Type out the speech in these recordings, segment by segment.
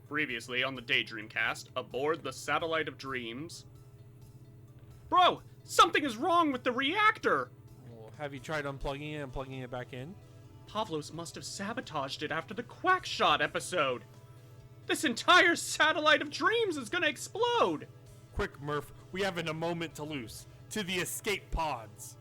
Previously on the Daydreamcast, aboard the Satellite of Dreams. Bro, something is wrong with the reactor! Well, have you tried unplugging it and plugging it back in? Pavlos must have sabotaged it after the Quackshot episode. This entire Satellite of Dreams is gonna explode! Quick, Murph, we haven't a moment to lose. To the escape pods.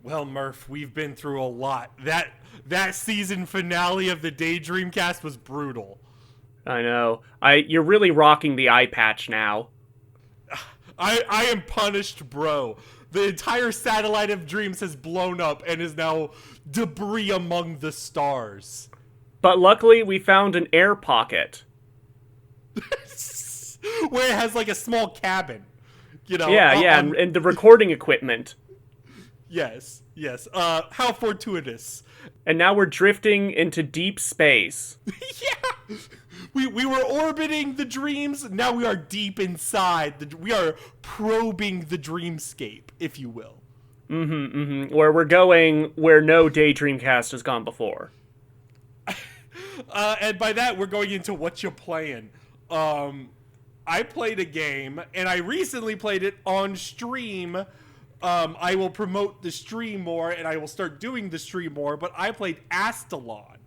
Well, Murph, we've been through a lot. That season finale of the Daydreamcast was brutal. I know. You're really rocking the eye patch now. I am punished, bro. The entire Satellite of Dreams has blown up and is now debris among the stars. But luckily, we found an air pocket. Where it has like a small cabin. You know? Yeah, and the recording equipment. Yes. How fortuitous. And now we're drifting into deep space. Yeah! We were orbiting the dreams, now we are deep inside. We are probing the dreamscape, if you will. Where we're going where no Daydreamcast has gone before. And by that, we're going into Whatcha Playin. I played a game, and I recently played it on stream. I will promote the stream more, and I will start doing the stream more, but I played Astalon.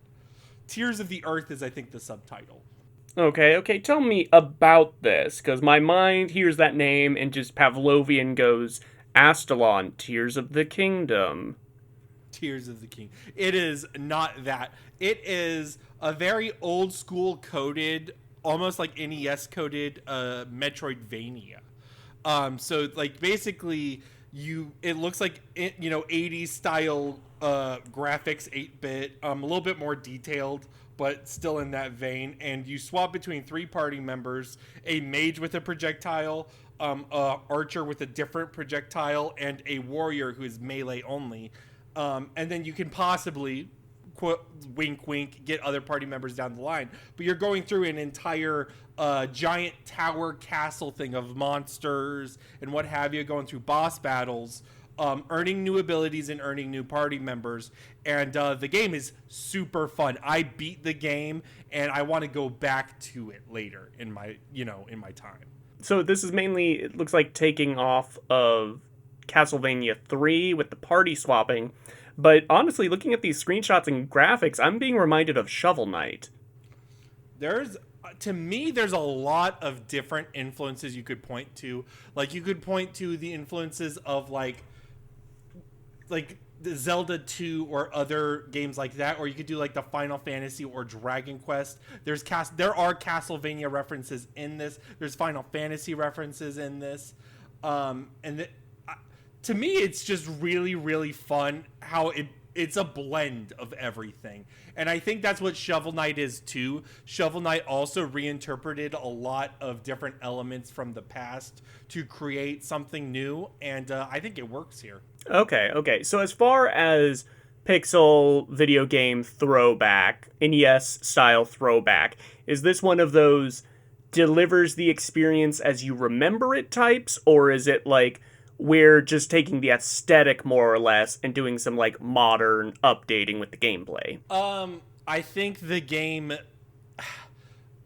Tears of the Earth is, I think, the subtitle. Okay, tell me about this, because my mind hears that name and just Pavlovian goes, Astalon, Tears of the Kingdom. Tears of the King. It is not that. It is a very old school coded, almost like NES coded Metroidvania. So, like, basically... it looks like, 80s style graphics, 8-bit, a little bit more detailed, but still in that vein. And you swap between 3 party members, a mage with a projectile, a archer with a different projectile, and a warrior who is melee only. And then you can possibly, quote, wink wink, get other party members down the line. But you're going through an entire giant tower castle thing of monsters and what have you, going through boss battles, earning new abilities and earning new party members. And the game is super fun. I beat the game and I want to go back to it later in my time. So this is mainly, it looks like, taking off of Castlevania 3 with the party swapping. But honestly, looking at these screenshots and graphics, I'm being reminded of Shovel Knight. To me, there's a lot of different influences you could point to. Like, you could point to the influences of, like the Zelda 2 or other games like that, or you could do, like, the Final Fantasy or Dragon Quest. There are Castlevania references in this. There's Final Fantasy references in this. To me, it's just really, really fun how it's a blend of everything. And I think that's what Shovel Knight is too. Shovel Knight also reinterpreted a lot of different elements from the past to create something new, and I think it works here. Okay. So as far as pixel video game throwback, NES style throwback, is this one of those delivers the experience as you remember it types, or is it like we're just taking the aesthetic more or less and doing some like modern updating with the gameplay? I think the game,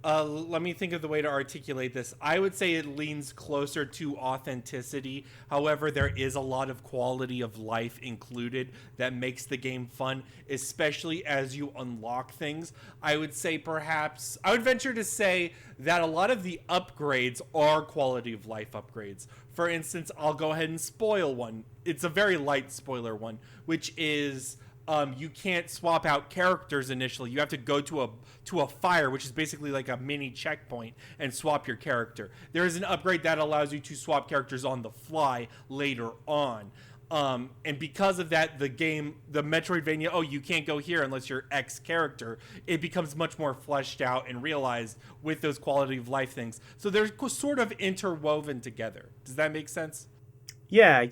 let me think of the way to articulate this. I would say it leans closer to authenticity. However, there is a lot of quality of life included that makes the game fun, especially as you unlock things. I would venture to say that a lot of the upgrades are quality of life upgrades. For instance, I'll go ahead and spoil one. It's a very light spoiler one, which is you can't swap out characters initially. You have to go to a fire, which is basically like a mini checkpoint, and swap your character. There is an upgrade that allows you to swap characters on the fly later on. And because of that, the Metroidvania, you can't go here unless you're X character, it becomes much more fleshed out and realized with those quality of life things. So they're sort of interwoven together. Does that make sense? Yeah.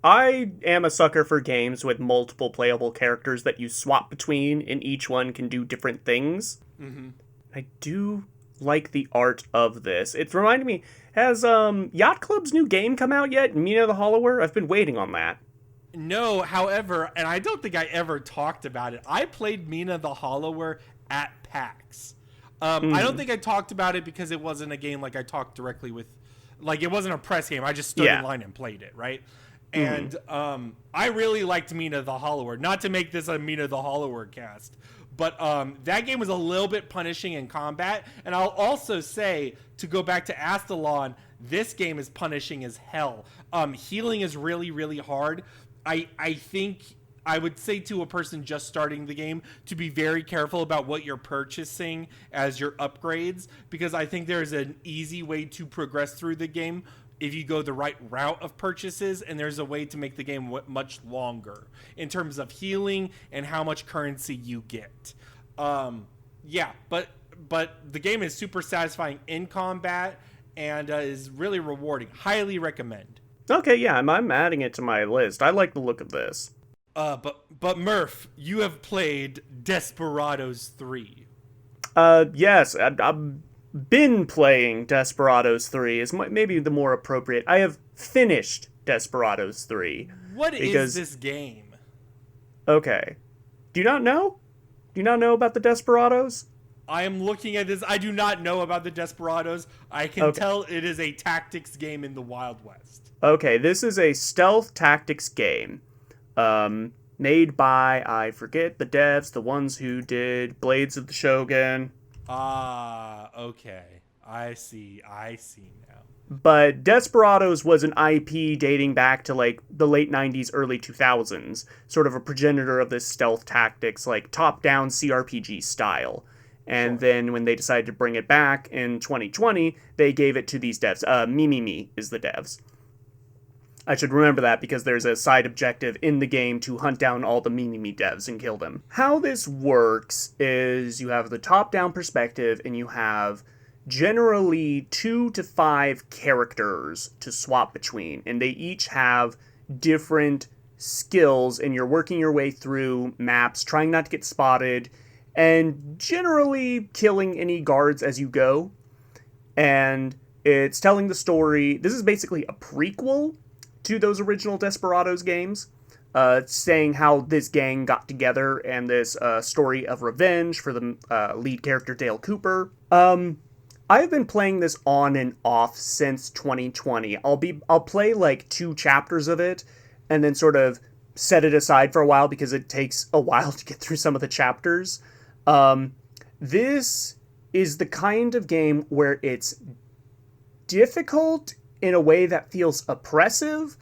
I am a sucker for games with multiple playable characters that you swap between, and each one can do different things. Mm-hmm. I do like the art of this. It's reminding me, has Yacht Club's new game come out yet? Mina the Hollower? I've been waiting on that. No, however, and I don't think I ever talked about it, I played Mina the Hollower at PAX. I don't think I talked about it because it wasn't a game like I talked directly with, like it wasn't a press game. I just stood in line and played it, right? And I really liked Mina the Hollower. Not to make this a Mina the Hollower cast, but that game was a little bit punishing in combat. And I'll also say, to go back to Astalon, this game is punishing as hell. Healing is really, really hard. I think I would say to a person just starting the game to be very careful about what you're purchasing as your upgrades, because I think there's an easy way to progress through the game if you go the right route of purchases, and there's a way to make the game much longer in terms of healing and how much currency you get. But the game is super satisfying in combat and is really rewarding. Highly recommend. Okay, yeah, I'm adding it to my list. I like the look of this. But Murph, you have played Desperados 3. Yes, I've been playing Desperados 3 is maybe the more appropriate. I have finished Desperados 3. What is this game? Okay. Do you not know? Do you not know about the Desperados? I am looking at this. I do not know about the Desperados. I can tell it is a tactics game in the Wild West. Okay, this is a stealth tactics game. Made by, I forget the devs, the ones who did Blades of the Shogun. Okay. I see now. But Desperados was an IP dating back to, like, the late 90s, early 2000s. Sort of a progenitor of this stealth tactics, like, top-down CRPG style. And then when they decided to bring it back in 2020, they gave it to these devs. Me is the devs. I should remember that because there's a side objective in the game to hunt down all the Me devs and kill them. How this works is you have the top-down perspective and you have generally 2 to 5 characters to swap between, and they each have different skills, and you're working your way through maps, trying not to get spotted, and generally killing any guards as you go. And it's telling the story. This is basically a prequel to those original Desperados games, saying how this gang got together and this story of revenge for the lead character Dale Cooper. I've been playing this on and off since 2020. I'll play like 2 chapters of it and then sort of set it aside for a while because it takes a while to get through some of the chapters. This is the kind of game where it's difficult in a way that feels oppressive,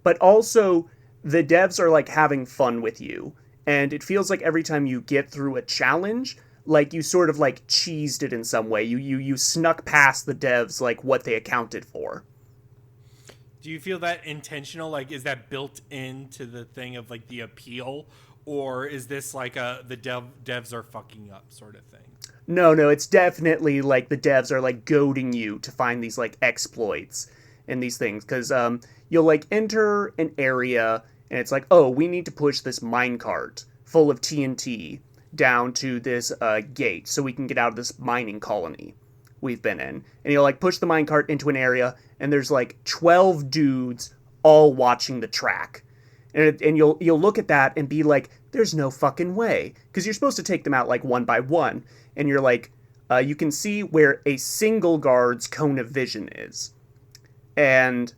but also the devs are like having fun with you. And it feels like every time you get through a challenge, like you sort of like cheesed it in some way. You snuck past the devs like what they accounted for. Do you feel that intentional? Like, is that built into the thing of like the appeal? Or is this like the devs are fucking up sort of thing? No, it's definitely like the devs are like goading you to find these like exploits and these things. Because you'll like enter an area and it's like, oh, we need to push this minecart full of TNT down to this gate so we can get out of this mining colony we've been in. And you'll like push the minecart into an area and there's like 12 dudes all watching the track. And you'll look at that and be like, there's no fucking way. Because you're supposed to take them out like one by one. And you're like, you can see where a single guard's cone of vision is. And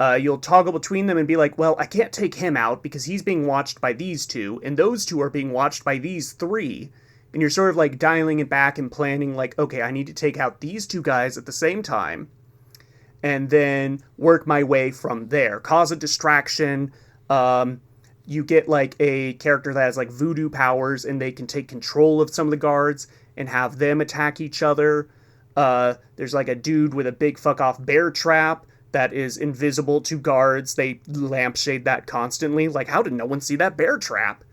you'll toggle between them and be like, well, I can't take him out because he's being watched by these 2. And those 2 are being watched by these 3. And you're sort of like dialing it back and planning like, okay, I need to take out these 2 guys at the same time. And then work my way from there. Cause a distraction. you get like a character that has like voodoo powers, and they can take control of some of the guards and have them attack each other. There's like a dude with a big fuck off bear trap that is invisible to guards. They lampshade that constantly. Like, how did no one see that bear trap?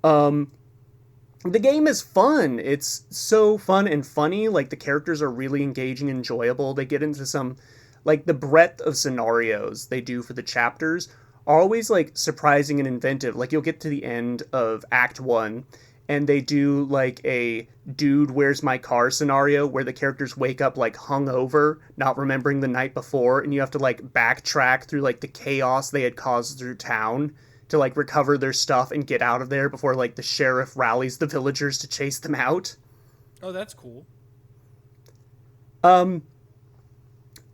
The game is fun. It's so fun and funny. Like, the characters are really engaging and enjoyable. They get into some, like, the breadth of scenarios they do for the chapters are always, like, surprising and inventive. Like, you'll get to the end of Act 1, and they do, like, a dude, where's my car scenario, where the characters wake up, like, hungover, not remembering the night before, and you have to, like, backtrack through, like, the chaos they had caused through town to, like, recover their stuff and get out of there before, like, the sheriff rallies the villagers to chase them out. Oh, that's cool.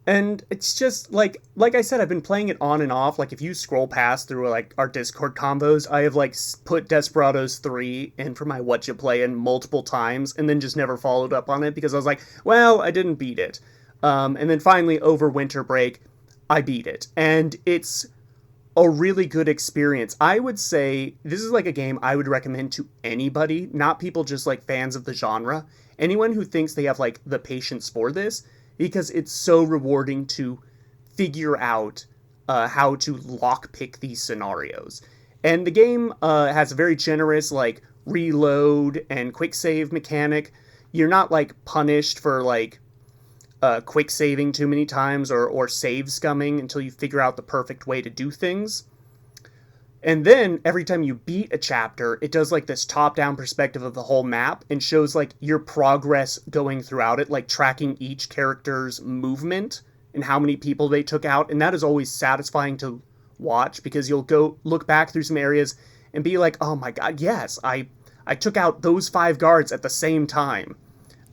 And it's just, like I said, I've been playing it on and off. Like, if you scroll past through, like, our Discord combos, I have, like, put Desperados 3 in for my Whatcha Playin multiple times, and then just never followed up on it, because I was like, well, I didn't beat it. And then finally, over winter break, I beat it. And it's a really good experience. I would say this is like a game I would recommend to anybody, not people just like fans of the genre. Anyone who thinks they have like the patience for this, because it's so rewarding to figure out how to lockpick these scenarios. And the game has a very generous like reload and quick save mechanic. You're not like punished for like quick saving too many times or save scumming until you figure out the perfect way to do things. And then every time you beat a chapter, it does like this top-down perspective of the whole map and shows like your progress going throughout it, like tracking each character's movement and how many people they took out. And that is always satisfying to watch, because you'll go look back through some areas and be like, oh my god, yes, I took out those 5 guards at the same time.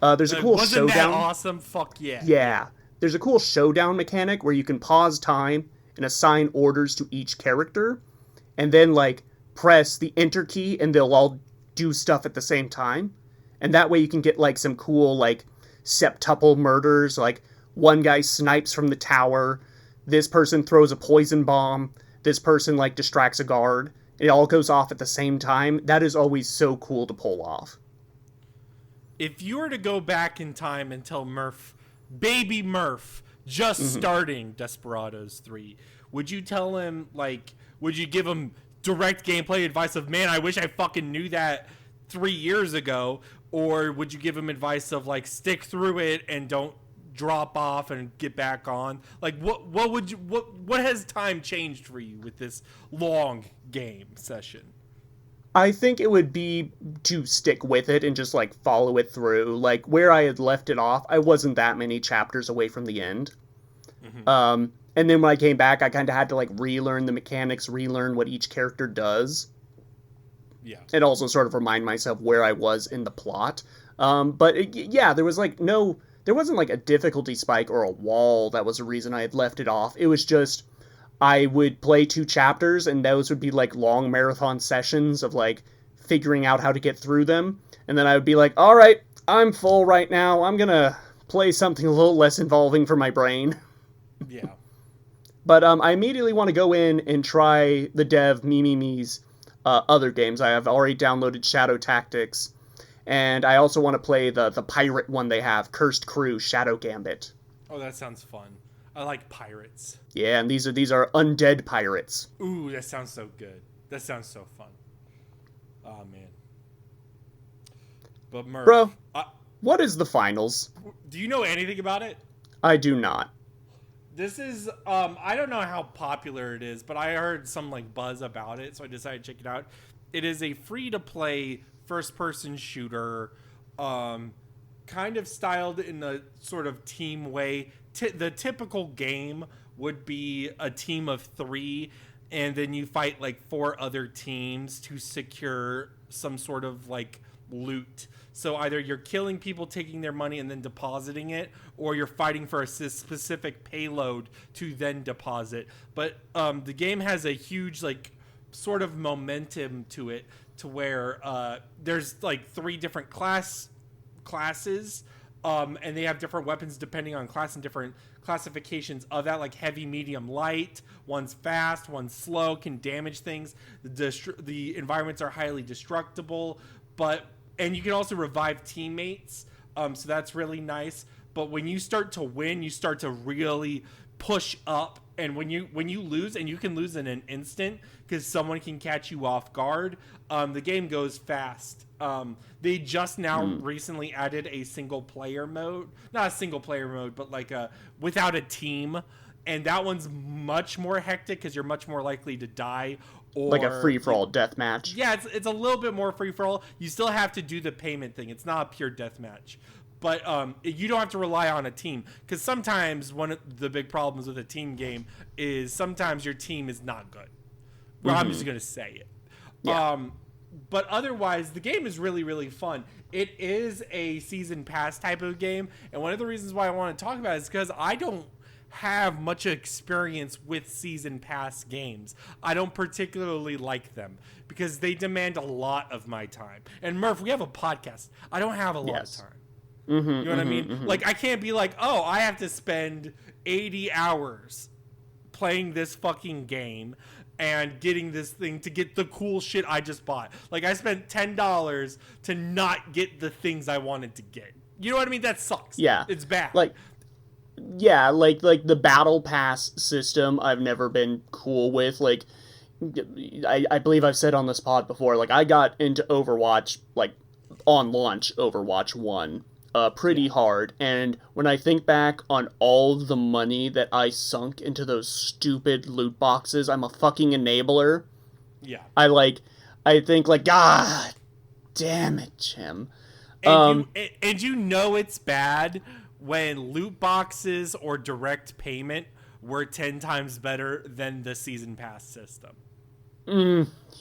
There's a cool showdown. Wasn't that awesome? Fuck yeah. Yeah. There's a cool showdown mechanic where you can pause time and assign orders to each character, and then, like, press the enter key, and they'll all do stuff at the same time. And that way you can get, like, some cool, like, septuple murders. Like, one guy snipes from the tower, this person throws a poison bomb, this person, like, distracts a guard. It all goes off at the same time. That is always so cool to pull off. If you were to go back in time and tell Murph, baby Murph, just starting Desperados 3, would you tell him, like, would you give him direct gameplay advice of, man, I wish I fucking knew that 3 years ago? Or would you give him advice of, like, stick through it and don't drop off and get back on? Like, what has time changed for you with this long game session? I think it would be to stick with it and just, like, follow it through. Like, where I had left it off, I wasn't that many chapters away from the end. And then when I came back, I kind of had to, like, relearn the mechanics, relearn what each character does. Yeah. And also sort of remind myself where I was in the plot. But, yeah, there was, like, there wasn't, like, a difficulty spike or a wall that was the reason I had left it off. It was just, I would play 2 chapters, and those would be, like, long marathon sessions of, like, figuring out how to get through them. And then I would be like, all right, I'm full right now. I'm gonna play something a little less involving for my brain. Yeah. But I immediately want to go in and try the dev Mimi's other games. I have already downloaded Shadow Tactics, and I also want to play the pirate one they have, Cursed Crew Shadow Gambit. Oh, that sounds fun. I like pirates. Yeah, and these are undead pirates. Ooh, that sounds so good. That sounds so fun. Oh, man. But Murph... Bro, what is the finals? Do you know anything about it? I do not. This is, I don't know how popular it is, but I heard some, like, buzz about it, so I decided to check it out. It is a free-to-play first-person shooter, kind of styled in a sort of team way. The typical game would be a team of 3, and then you fight, like, 4 other teams to secure some sort of, like, loot. So either you're killing people, taking their money, and then depositing it, or you're fighting for a specific payload to then deposit. But the game has a huge, like, sort of momentum to it, to where there's, like, 3 different classes And they have different weapons depending on class and different classifications of that, like heavy, medium, light. One's fast, one's slow, can damage things. The environments are highly destructible, and you can also revive teammates. So that's really nice. But when you start to win, you start to really push up. And when you lose, and you can lose in an instant because someone can catch you off guard, the game goes fast. They just now recently added a single player mode, not a single player mode, but like without a team, and that one's much more hectic because you're much more likely to die. Or like a free for all death match. Yeah, it's a little bit more free for all. You still have to do the payment thing. It's not a pure death match. But you don't have to rely on a team, because sometimes one of the big problems with a team game is sometimes your team is not good. Well, I'm just going to say it. Yeah. But otherwise, the game is really, really fun. It is a season pass type of game, and one of the reasons why I want to talk about it is because I don't have much experience with season pass games. I don't particularly like them because they demand a lot of my time. And Murph, we have a podcast. I don't have a lot of time. You know what I mean? Like, I can't be like, oh, I have to spend 80 hours playing this fucking game and getting this thing to get the cool shit I just bought. Like, I spent $10 to not get the things I wanted to get. You know what I mean? That sucks. Yeah. It's bad. Like the battle pass system I've never been cool with. Like, I believe I've said on this pod before, like, I got into Overwatch, like, on launch Overwatch 1. Pretty hard, and when I think back on all the money that I sunk into those stupid loot boxes, I'm a fucking enabler. Yeah. I think, like, God damn it, Jim. And you know it's bad when loot boxes or direct payment were 10 times better than the season pass system.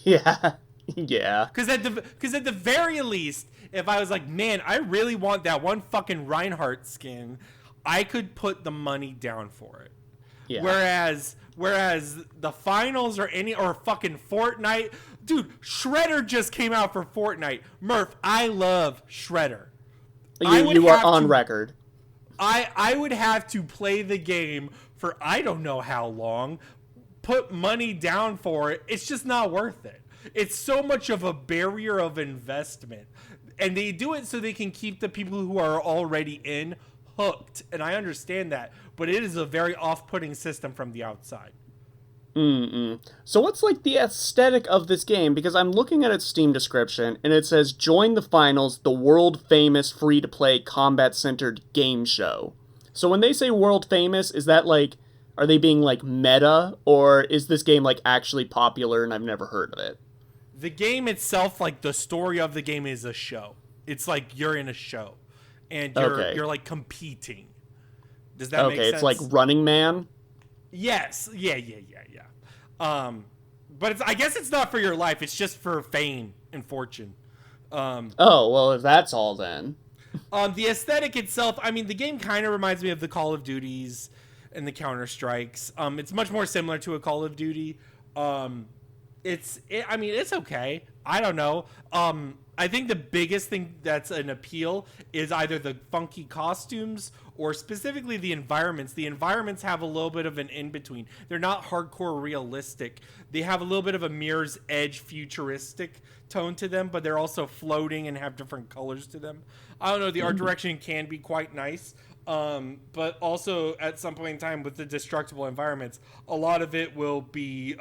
Yeah. Yeah. Because at the very least, if I was like, man, I really want that one fucking Reinhardt skin, I could put the money down for it. Yeah. Whereas the finals or fucking Fortnite, dude, Shredder just came out for Fortnite. Murph, I love Shredder. You are on record. I would have to play the game for I don't know how long, put money down for it. It's just not worth it. It's so much of a barrier of investment. And they do it so they can keep the people who are already in hooked. And I understand that. But it is a very off-putting system from the outside. So what's, like, the aesthetic of this game? Because I'm looking at its Steam description, and it says, join the finals, the world-famous free-to-play combat-centered game show. So when they say world-famous, is that, like, are they being, like, meta? Or is this game, like, actually popular and I've never heard of it? The game itself, like, the story of the game is a show. It's like you're in a show. And you're like, competing. Does that make sense? Okay, it's like Running Man? Yes. Yeah. But I guess it's not for your life. It's just for fame and fortune. Oh, well, if that's all then. The aesthetic itself, I mean, the game kind of reminds me of the Call of Duties and the Counter-Strikes. It's much more similar to a Call of Duty. It's okay. I don't know. I think the biggest thing that's an appeal is either the funky costumes or specifically the environments. The environments have a little bit of an in-between. They're not hardcore realistic. They have a little bit of a Mirror's Edge futuristic tone to them, but they're also floating and have different colors to them. I don't know. The art direction can be quite nice. But also at some point in time with the destructible environments, a lot of it will be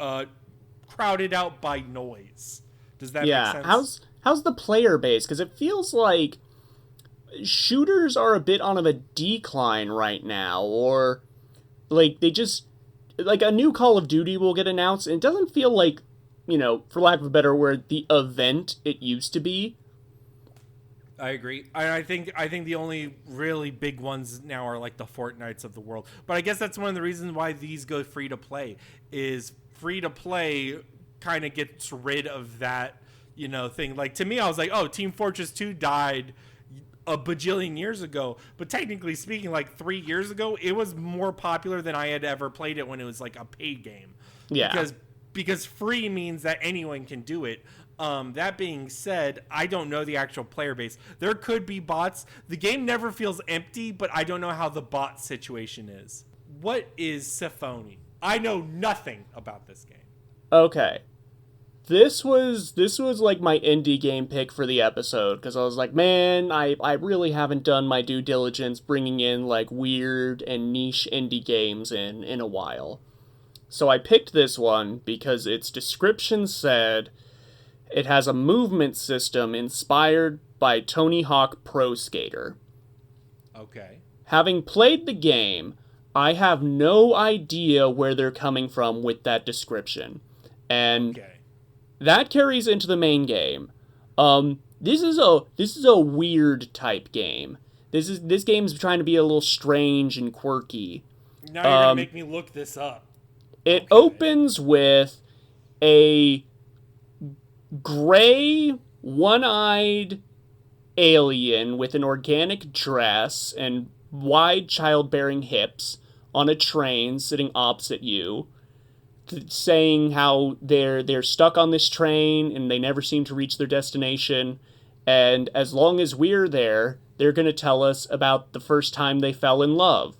crowded out by noise. Does that make sense? How's the player base? Because it feels like shooters are a bit on a decline right now, or like they just like a new Call of Duty will get announced, and it doesn't feel like, you know, for lack of a better word, the event it used to be. I agree. I think the only really big ones now are like the Fortnites of the world. But I guess that's one of the reasons why these go free to play. Is free to play kind of gets rid of that, you know, thing. Like, to me, I was like, oh, Team Fortress 2 died a bajillion years ago. But technically speaking, like 3 years ago, it was more popular than I had ever played it when it was like a paid game. Yeah. Because free means that anyone can do it. That being said, I don't know the actual player base. There could be bots. The game never feels empty, but I don't know how the bot situation is. What is Sephonie? I know nothing about this game. Okay. This was like my indie game pick for the episode, because I was like, man, I really haven't done my due diligence bringing in like weird and niche indie games in a while. So I picked this one because its description said it has a movement system inspired by Tony Hawk Pro Skater. Okay. Having played the game, I have no idea where they're coming from with that description. And that carries into the main game. This is a weird type game. This game's trying to be a little strange and quirky. Now you're gonna make me look this up. It opens with a gray, one-eyed alien with an organic dress and wide childbearing hips on a train sitting opposite you, saying how they're stuck on this train and they never seem to reach their destination, and as long as we're there, they're going to tell us about the first time they fell in love.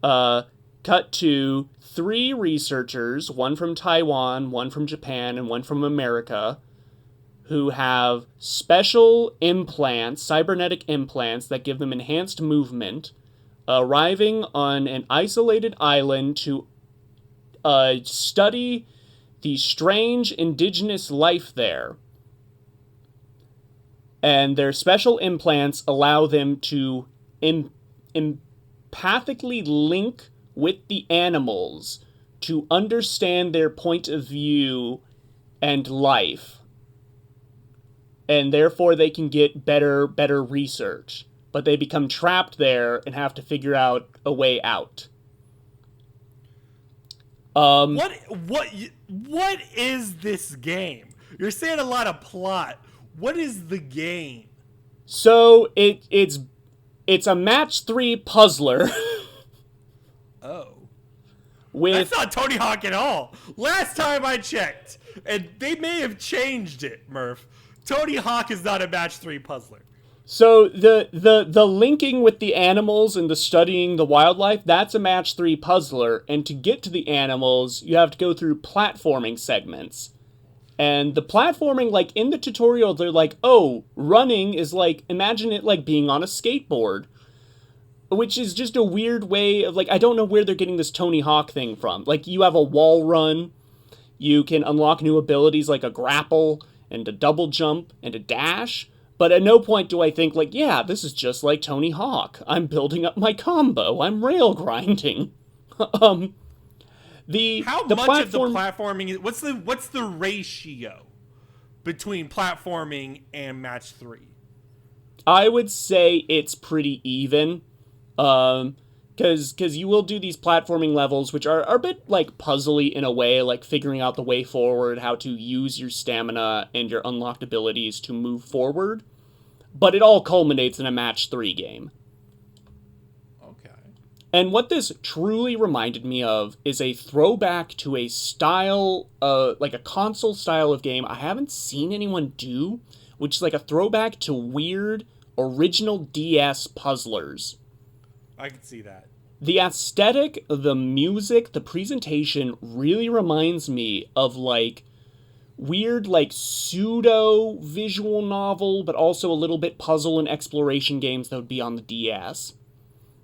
Cut to 3 researchers, one from Taiwan, one from Japan, and one from America, who have special implants, cybernetic implants, that give them enhanced movement, arriving on an isolated island to study the strange indigenous life there. And their special implants allow them to empathically link with the animals to understand their point of view and life. And therefore they can get better research. But they become trapped there and have to figure out a way out. What is this game? You're saying a lot of plot. What is the game? So it's a match 3 puzzler. Oh. That's not Tony Hawk at all. Last time I checked, and they may have changed it, Murph. Tony Hawk is not a match 3 puzzler. So the linking with the animals and the studying the wildlife, that's a match 3 puzzler, and to get to the animals, you have to go through platforming segments. And the platforming, like, in the tutorial, they're like, oh, running is like, imagine it like being on a skateboard. Which is just a weird way of, like, I don't know where they're getting this Tony Hawk thing from. Like, you have a wall run, you can unlock new abilities like a grapple, and a double jump, and a dash. But at no point do I think, like, yeah, this is just like Tony Hawk. I'm building up my combo. I'm rail grinding. How much of the platforming is... What's the ratio between platforming and match 3? I would say it's pretty even. Because you will do these platforming levels, which are a bit, like, puzzly in a way, like figuring out the way forward, how to use your stamina and your unlocked abilities to move forward. But it all culminates in a match 3 game. Okay. And what this truly reminded me of is a throwback to a style, like a console style of game I haven't seen anyone do, which is like a throwback to weird, original DS puzzlers. I can see that. The aesthetic, the music, the presentation really reminds me of, like, weird, like, pseudo-visual novel, but also a little bit puzzle and exploration games that would be on the DS.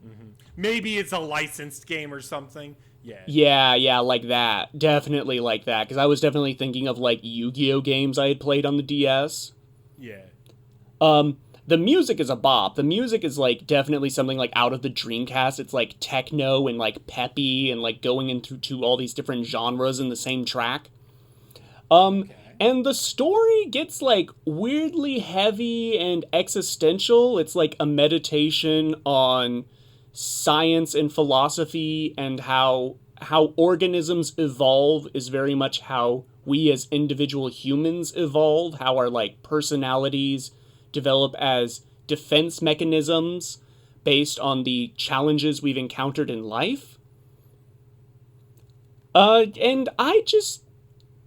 Mm-hmm. Maybe it's a licensed game or something. Yeah, like that. Definitely like that, because I was definitely thinking of, like, Yu-Gi-Oh! Games I had played on the DS. Yeah. The music is a bop. The music is, like, definitely something, like, out of the Dreamcast. It's, like, techno and, like, peppy and, like, going into all these different genres in the same track. And the story gets, like, weirdly heavy and existential. It's, like, a meditation on science and philosophy and how organisms evolve is very much how we as individual humans evolve, how our, like, personalities develop as defense mechanisms based on the challenges we've encountered in life. And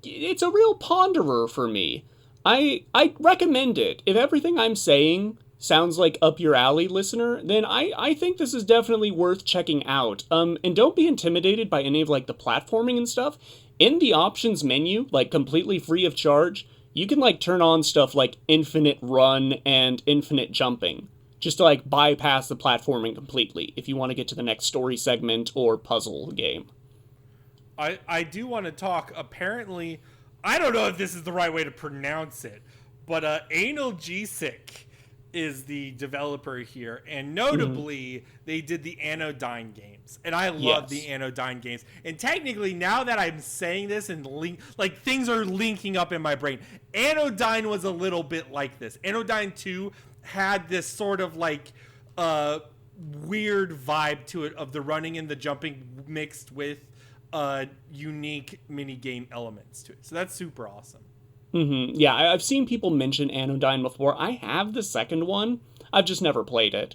it's a real ponderer for me. I recommend it. If everything I'm saying sounds like up your alley, listener, then I think this is definitely worth checking out. And don't be intimidated by any of like the platforming and stuff. In the options menu, like completely free of charge, you can like turn on stuff like infinite run and infinite jumping, just to like bypass the platforming completely if you want to get to the next story segment or puzzle game. I do want to talk. Apparently, I don't know if this is the right way to pronounce it, but Analgesic is the developer here, and notably, they did the Anodyne games, and I love the Anodyne games. And technically, now that I'm saying this and things are linking up in my brain, Anodyne was a little bit like this. Anodyne 2 had this sort of like weird vibe to it of the running and the jumping mixed with unique mini game elements to it. So that's super awesome. Yeah, I've seen people mention Anodyne before. I have the second one. I've just never played it.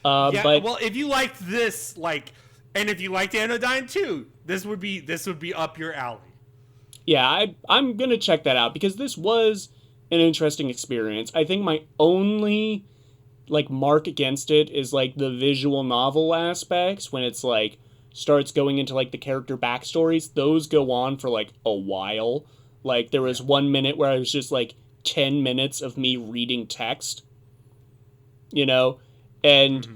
Well, if you liked this, and if you liked Anodyne 2, this would be up your alley. Yeah, I'm gonna check that out because this was an interesting experience. I think my only like mark against it is like the visual novel aspects when it's like starts going into like the character backstories. Those go on for like a while. Like there was 1 minute where I was just like 10 minutes of me reading text, and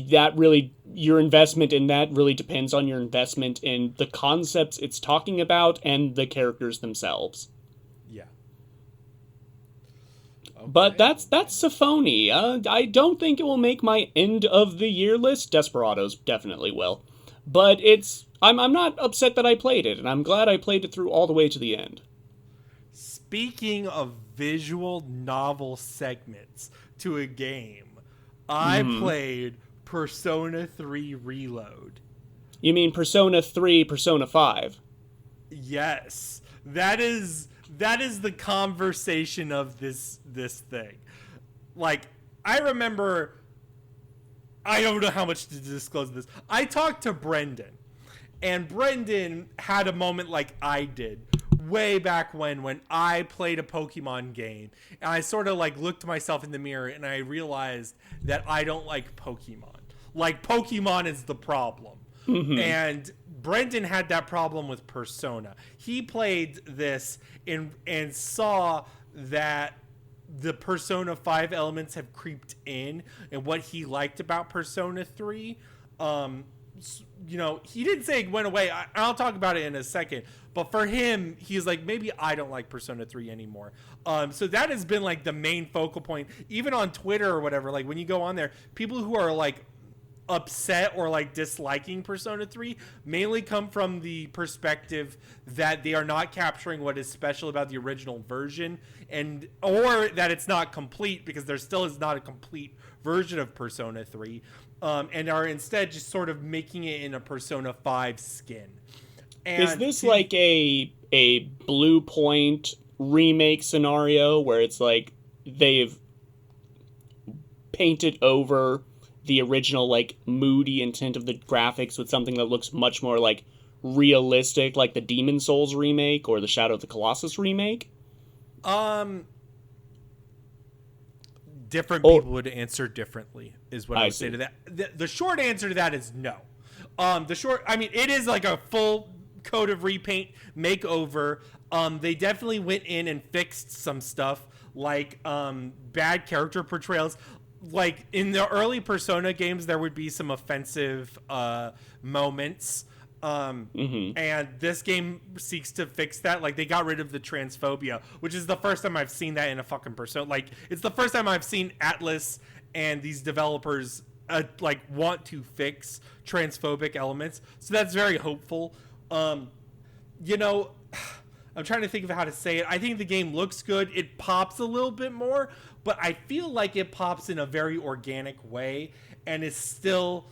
that really, your investment in that really depends on your investment in the concepts it's talking about and the characters themselves. Yeah. Okay. But that's Sephonie. I don't think it will make my end of the year list. Desperados definitely will. But I'm not upset that I played it, and I'm glad I played it through all the way to the end. Speaking of visual novel segments to a game, I played Persona 3 Reload. You mean Persona 3, Persona 5? Yes. That is the conversation of this thing. Like, I remember, I don't know how much to disclose this. I talked to Brendan, and Brendan had a moment like I did way back when I played a Pokemon game, and I sort of like looked myself in the mirror and I realized that I don't like Pokemon. Like, Pokemon is the problem. And Brendan had that problem with Persona. He played this and saw that the Persona 5 elements have creeped in, and what he liked about Persona 3, he didn't say it went away. I'll talk about it in a second. But for him, he's like, maybe I don't like Persona 3 anymore. So that has been like the main focal point, even on Twitter or whatever. Like when you go on there, people who are like upset or like disliking Persona 3 mainly come from the perspective that they are not capturing what is special about the original version, or that it's not complete, because there still is not a complete version of Persona 3, and are instead just sort of making it in a Persona 5 skin. And is this like a Blue Point remake scenario where it's like they've painted over the original like moody intent of the graphics with something that looks much more like realistic, like the Demon Souls remake or the Shadow of the Colossus remake? Different people would answer differently, is what I would say to that. The short answer to that is no. It is like a full coat of repaint makeover. They definitely went in and fixed some stuff, like bad character portrayals. Like in the early Persona games, there would be some offensive moments. And this game seeks to fix that. Like, they got rid of the transphobia, which is the first time I've seen that in a fucking Persona. Like, it's the first time I've seen Atlas and these developers want to fix transphobic elements. So that's very hopeful. I'm trying to think of how to say it. I think the game looks good. It pops a little bit more, but I feel like it pops in a very organic way, and it still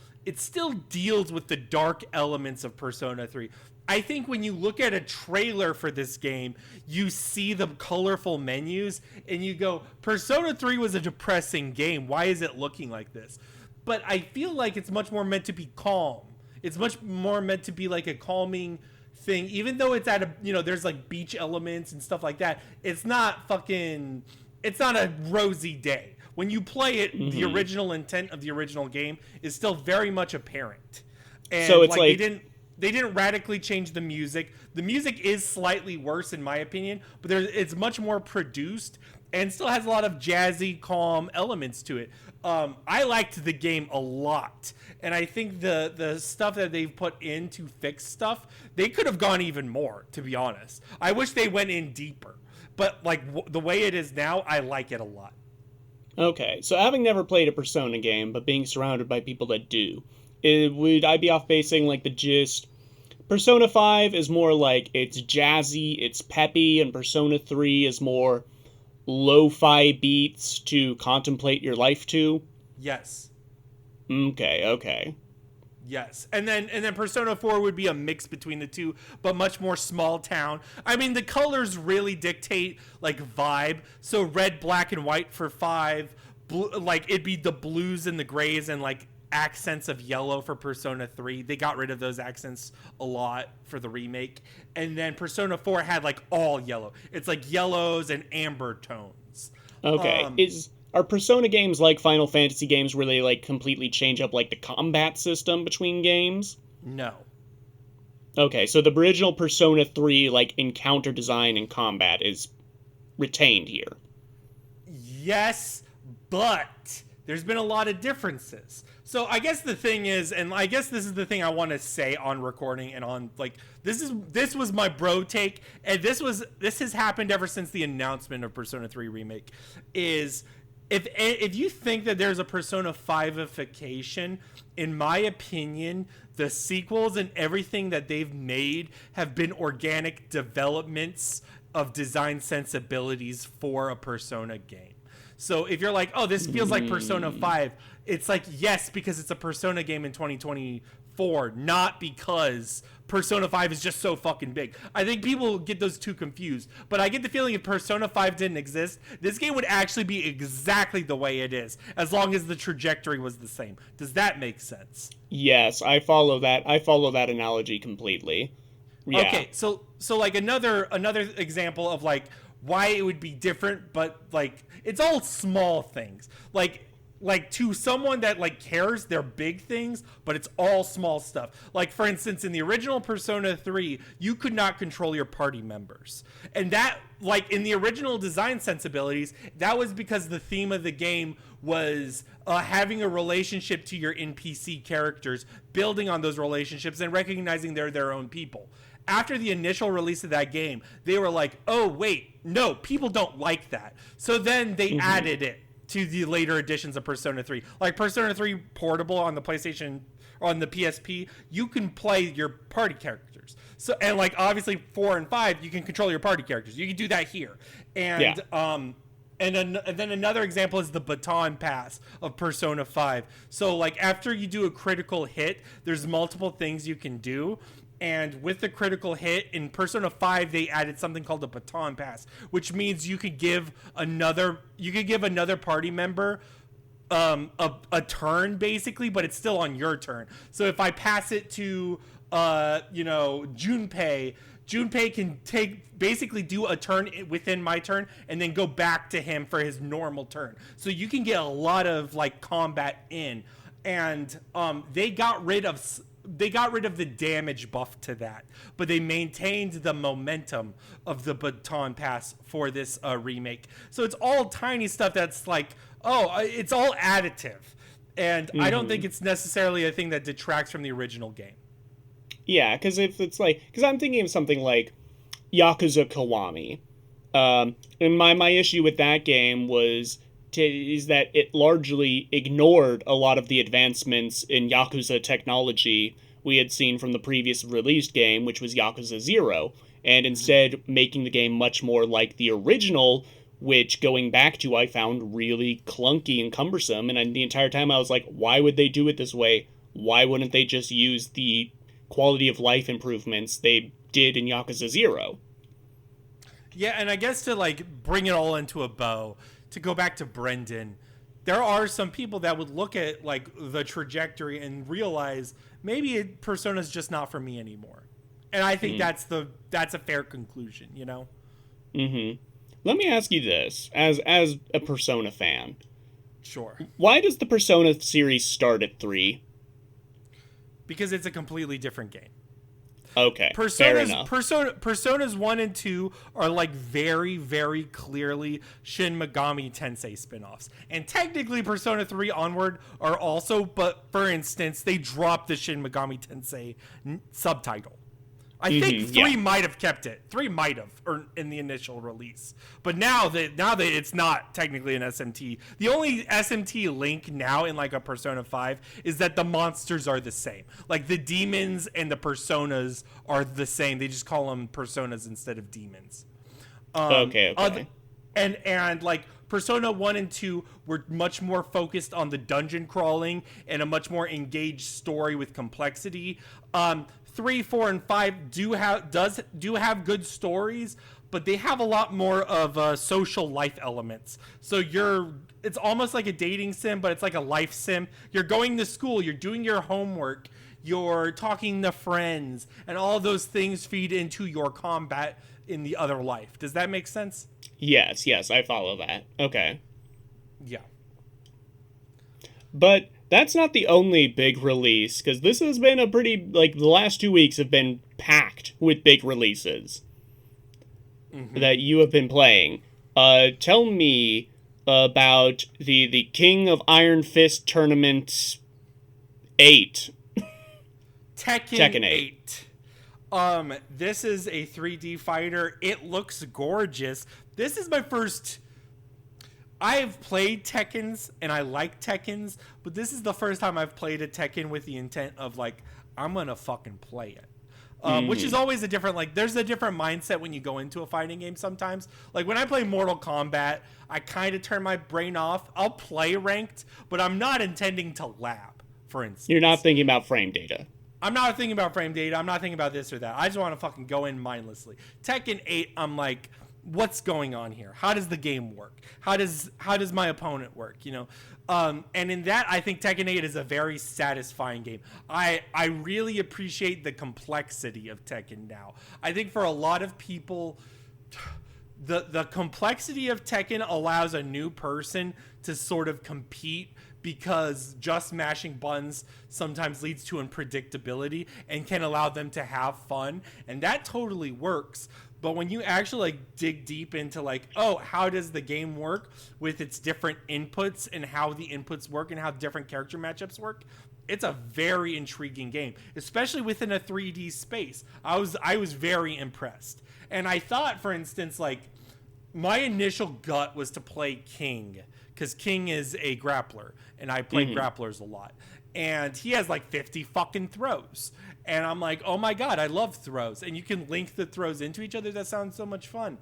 deals with the dark elements of Persona 3. I think when you look at a trailer for this game, you see the colorful menus, and you go, Persona 3 was a depressing game. Why is it looking like this? But I feel like it's much more meant to be calm. It's much more meant to be like a calming thing, even though it's at a, there's like beach elements and stuff like that, it's not a rosy day. When you play it, the original intent of the original game is still very much apparent. And so it's like they didn't radically change the music. The music is slightly worse in my opinion, but it's much more produced and still has a lot of jazzy, calm elements to it. I liked the game a lot, and I think the stuff that they've put in to fix stuff, they could have gone even more, to be honest. I wish they went in deeper, but like the way it is now, I like it a lot. Okay, so having never played a Persona game, but being surrounded by people that do, would I be off basing like the gist? Persona 5 is more like it's jazzy, it's peppy, and Persona 3 is more lo-fi beats to contemplate your life to? Yes. Okay. Yes. And then Persona 4 would be a mix between the two, but much more small town. I mean, the colors really dictate like vibe. So red, black, and white for 5, like it'd be the blues and the grays and like accents of yellow for Persona 3. They got rid of those accents a lot for the remake. And then Persona 4 had like all yellow. It's like yellows and amber tones. Okay. Are Persona games like Final Fantasy games where they like completely change up like the combat system between games? No. Okay, so the original Persona 3 like encounter design and combat is retained here. Yes, but there's been a lot of differences. So I guess the thing is, and I guess this is the thing I want to say on recording and on like this was my bro take, and this has happened ever since the announcement of Persona 3 remake. Is if you think that there's a Persona 5ification, in my opinion, the sequels and everything that they've made have been organic developments of design sensibilities for a Persona game. So if you're like, oh, this feels like Persona 5, it's like, yes, because it's a Persona game in 2024, not because Persona 5 is just so fucking big. I think people get those two confused, but I get the feeling if Persona 5 didn't exist, this game would actually be exactly the way it is, as long as the trajectory was the same. Does that make sense? Yes, I follow that. I follow that analogy completely. Yeah. Okay, so like another example of like why it would be different, but like it's all small things. Like to someone that like cares, they're big things, but it's all small stuff. Like for instance, in the original Persona 3, you could not control your party members. And that, like in the original design sensibilities, that was because the theme of the game was having a relationship to your NPC characters, building on those relationships and recognizing they're their own people. After the initial release of that game, they were like, oh, wait, no, people don't like that. So then they added it to the later editions of Persona 3. Like Persona 3 Portable on the PlayStation, or on the PSP, you can play your party characters. So, and like obviously 4 and 5, you can control your party characters. You can do that here. And and then another example is the baton pass of Persona 5. So like after you do a critical hit, there's multiple things you can do. And with the critical hit in Persona 5, they added something called a baton pass, which means you could give another party member a turn basically, but it's still on your turn. So if I pass it to Junpei can basically do a turn within my turn and then go back to him for his normal turn. So you can get a lot of like combat in, and they got rid of the damage buff to that, but they maintained the momentum of the baton pass for this remake. So it's all tiny stuff that's like, it's all additive. And I don't think it's necessarily a thing that detracts from the original game. Yeah, because I'm thinking of something like Yakuza Kiwami. And my issue with that game is that it largely ignored a lot of the advancements in Yakuza technology we had seen from the previous released game, which was Yakuza 0, and instead making the game much more like the original, which, going back to, I found really clunky and cumbersome, and the entire time I was like, why would they do it this way? Why wouldn't they just use the quality of life improvements they did in Yakuza 0? Yeah, and I guess to like bring it all into a bow, to go back to Brendan, there are some people that would look at like the trajectory and realize maybe Persona's just not for me anymore. And I think that's a fair conclusion, you know? Mm-hmm. Let me ask you this, as a Persona fan. Sure. Why does the Persona series start at 3? Because it's a completely different game. Okay, fair enough. Personas 1 and 2 are like very, very clearly Shin Megami Tensei spin-offs. And technically Persona 3 onward are also, but for instance, they dropped the Shin Megami Tensei subtitle. I think 3 might have kept it. 3 might have, or in the initial release. But now that it's not technically an SMT. The only SMT link now in like a Persona 5 is that the monsters are the same. Like the demons and the personas are the same. They just call them personas instead of demons. Okay. And like Persona 1 and 2 were much more focused on the dungeon crawling and a much more engaged story with complexity. 3, 4, and 5 do have good stories, but they have a lot more of social life elements. So it's almost like a dating sim, but it's like a life sim. You're going to school, you're doing your homework, you're talking to friends, and all those things feed into your combat in the other life. Does that make sense? Yes, I follow that. Okay. Yeah. But that's not the only big release, because this has been a pretty, like, the last 2 weeks have been packed with big releases that you have been playing. Tell me about the King of Iron Fist Tournament 8. Tekken 8. This is a 3D fighter. It looks gorgeous. This is my first... I've played Tekkens, and I like Tekkens, but this is the first time I've played a Tekken with the intent of, like, I'm gonna fucking play it. Which is always a different, like, there's a different mindset when you go into a fighting game sometimes. Like, when I play Mortal Kombat, I kind of turn my brain off. I'll play ranked, but I'm not intending to lab, for instance. You're not thinking about frame data. I'm not thinking about frame data. I'm not thinking about this or that. I just want to fucking go in mindlessly. Tekken 8, I'm like... what's going on here? How does the game work? How does my opponent work? You know, and in that, I think Tekken 8 is a very satisfying game. I really appreciate the complexity of Tekken now. I think for a lot of people, the complexity of Tekken allows a new person to sort of compete, because just mashing buttons sometimes leads to unpredictability and can allow them to have fun, and that totally works. But when you actually like dig deep into like, oh, how does the game work with its different inputs and how the inputs work and how different character matchups work, it's a very intriguing game, especially within a 3D space. I was very impressed. And I thought, for instance, like my initial gut was to play King, because King is a grappler and I play grapplers a lot. And he has like 50 fucking throws. And I'm like, oh my God, I love throws. And you can link the throws into each other. That sounds so much fun.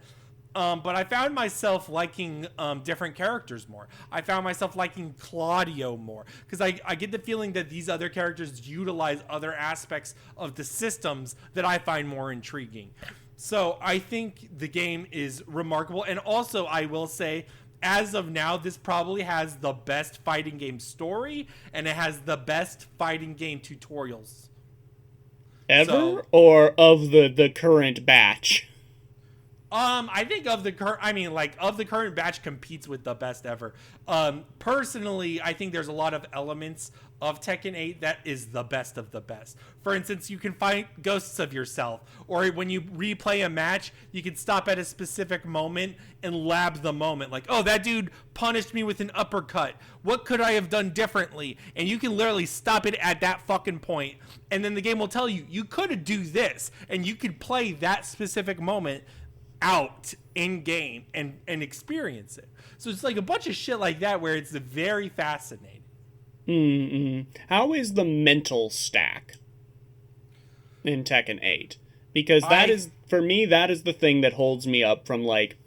But I found myself liking different characters more. I found myself liking Claudio more, because I get the feeling that these other characters utilize other aspects of the systems that I find more intriguing. So I think the game is remarkable. And also, I will say, as of now, this probably has the best fighting game story, and it has the best fighting game tutorials. Ever? Or of the current batch? I think of the current batch competes with the best ever. Personally, I think there's a lot of elements of Tekken 8 that is the best of the best. For instance, you can find ghosts of yourself, or when you replay a match, you can stop at a specific moment and lab the moment. Like, oh, that dude punished me with an uppercut. What could I have done differently? And you can literally stop it at that fucking point, and then the game will tell you, you could do this, and you could play that specific moment out in game and experience it. So it's like a bunch of shit like that where it's very fascinating. How is the mental stack in Tekken 8? Because that is, for me, that is the thing that holds me up from like,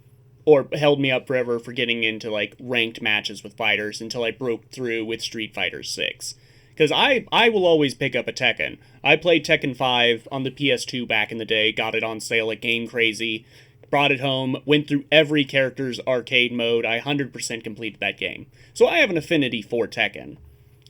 or held me up forever for getting into like ranked matches with fighters until I broke through with Street Fighter 6. Because I will always pick up a Tekken. I played Tekken 5 on the PS2 back in the day, got it on sale at Game Crazy, brought it home, went through every character's arcade mode. I 100% completed that game. So I have an affinity for Tekken.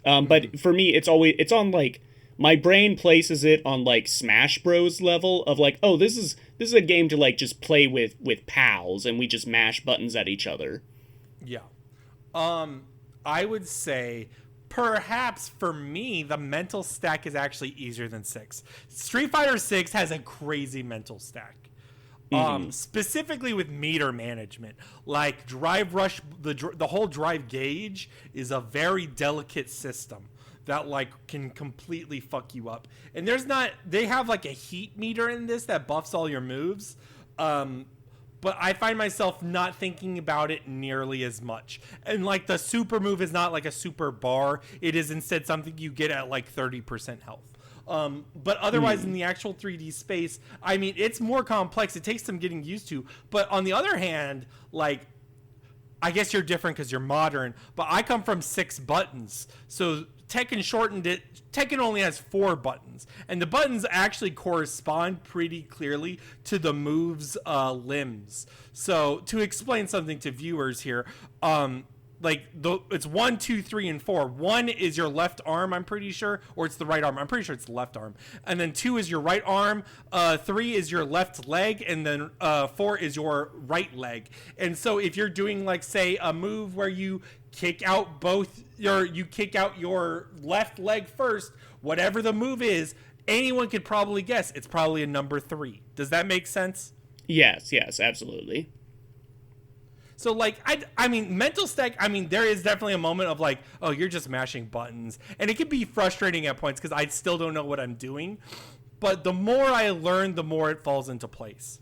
But for me, it's on like my brain places it on like Smash Bros level of like, oh, this is a game to like just play with pals and we just mash buttons at each other. Yeah. I would say perhaps for me the mental stack is actually easier than 6. Street Fighter 6 has a crazy mental stack. Specifically with meter management, like drive rush, the whole drive gauge is a very delicate system that like can completely fuck you up. And they have like a heat meter in this that buffs all your moves. But I find myself not thinking about it nearly as much. And like the super move is not like a super bar. It is instead something you get at like 30% health. But otherwise in the actual 3D space, I mean, it's more complex. It takes some getting used to. But on the other hand, like, I guess you're different because you're modern, but I come from 6 buttons. So Tekken shortened it. Tekken only has 4 buttons. And the buttons actually correspond pretty clearly to the move's limbs. So to explain something to viewers here, it's 1, 2, 3, and 4. 1 is your left arm, I'm pretty sure, or it's the right arm. I'm pretty sure it's the left arm. And then 2 is your right arm. 3 is your left leg, and then 4 is your right leg. And so if you're doing like say a move where you kick out your left leg first, whatever the move is, anyone could probably guess it's probably a number 3. Does that make sense? Yes, absolutely. So, like, I mean, mental stack, I mean, there is definitely a moment of, like, oh, you're just mashing buttons. And it can be frustrating at points because I still don't know what I'm doing. But the more I learn, the more it falls into place.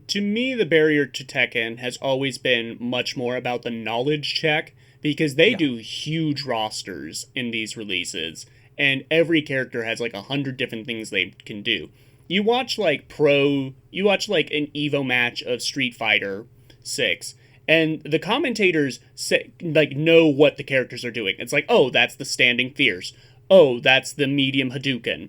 To me, the barrier to Tekken has always been much more about the knowledge check because they do huge rosters in these releases. And every character has, like, 100 different things they can do. You watch, like, an Evo match of Street Fighter 6. And the commentators say, like, know what the characters are doing. It's like, oh, that's the standing fierce. Oh, that's the medium Hadouken.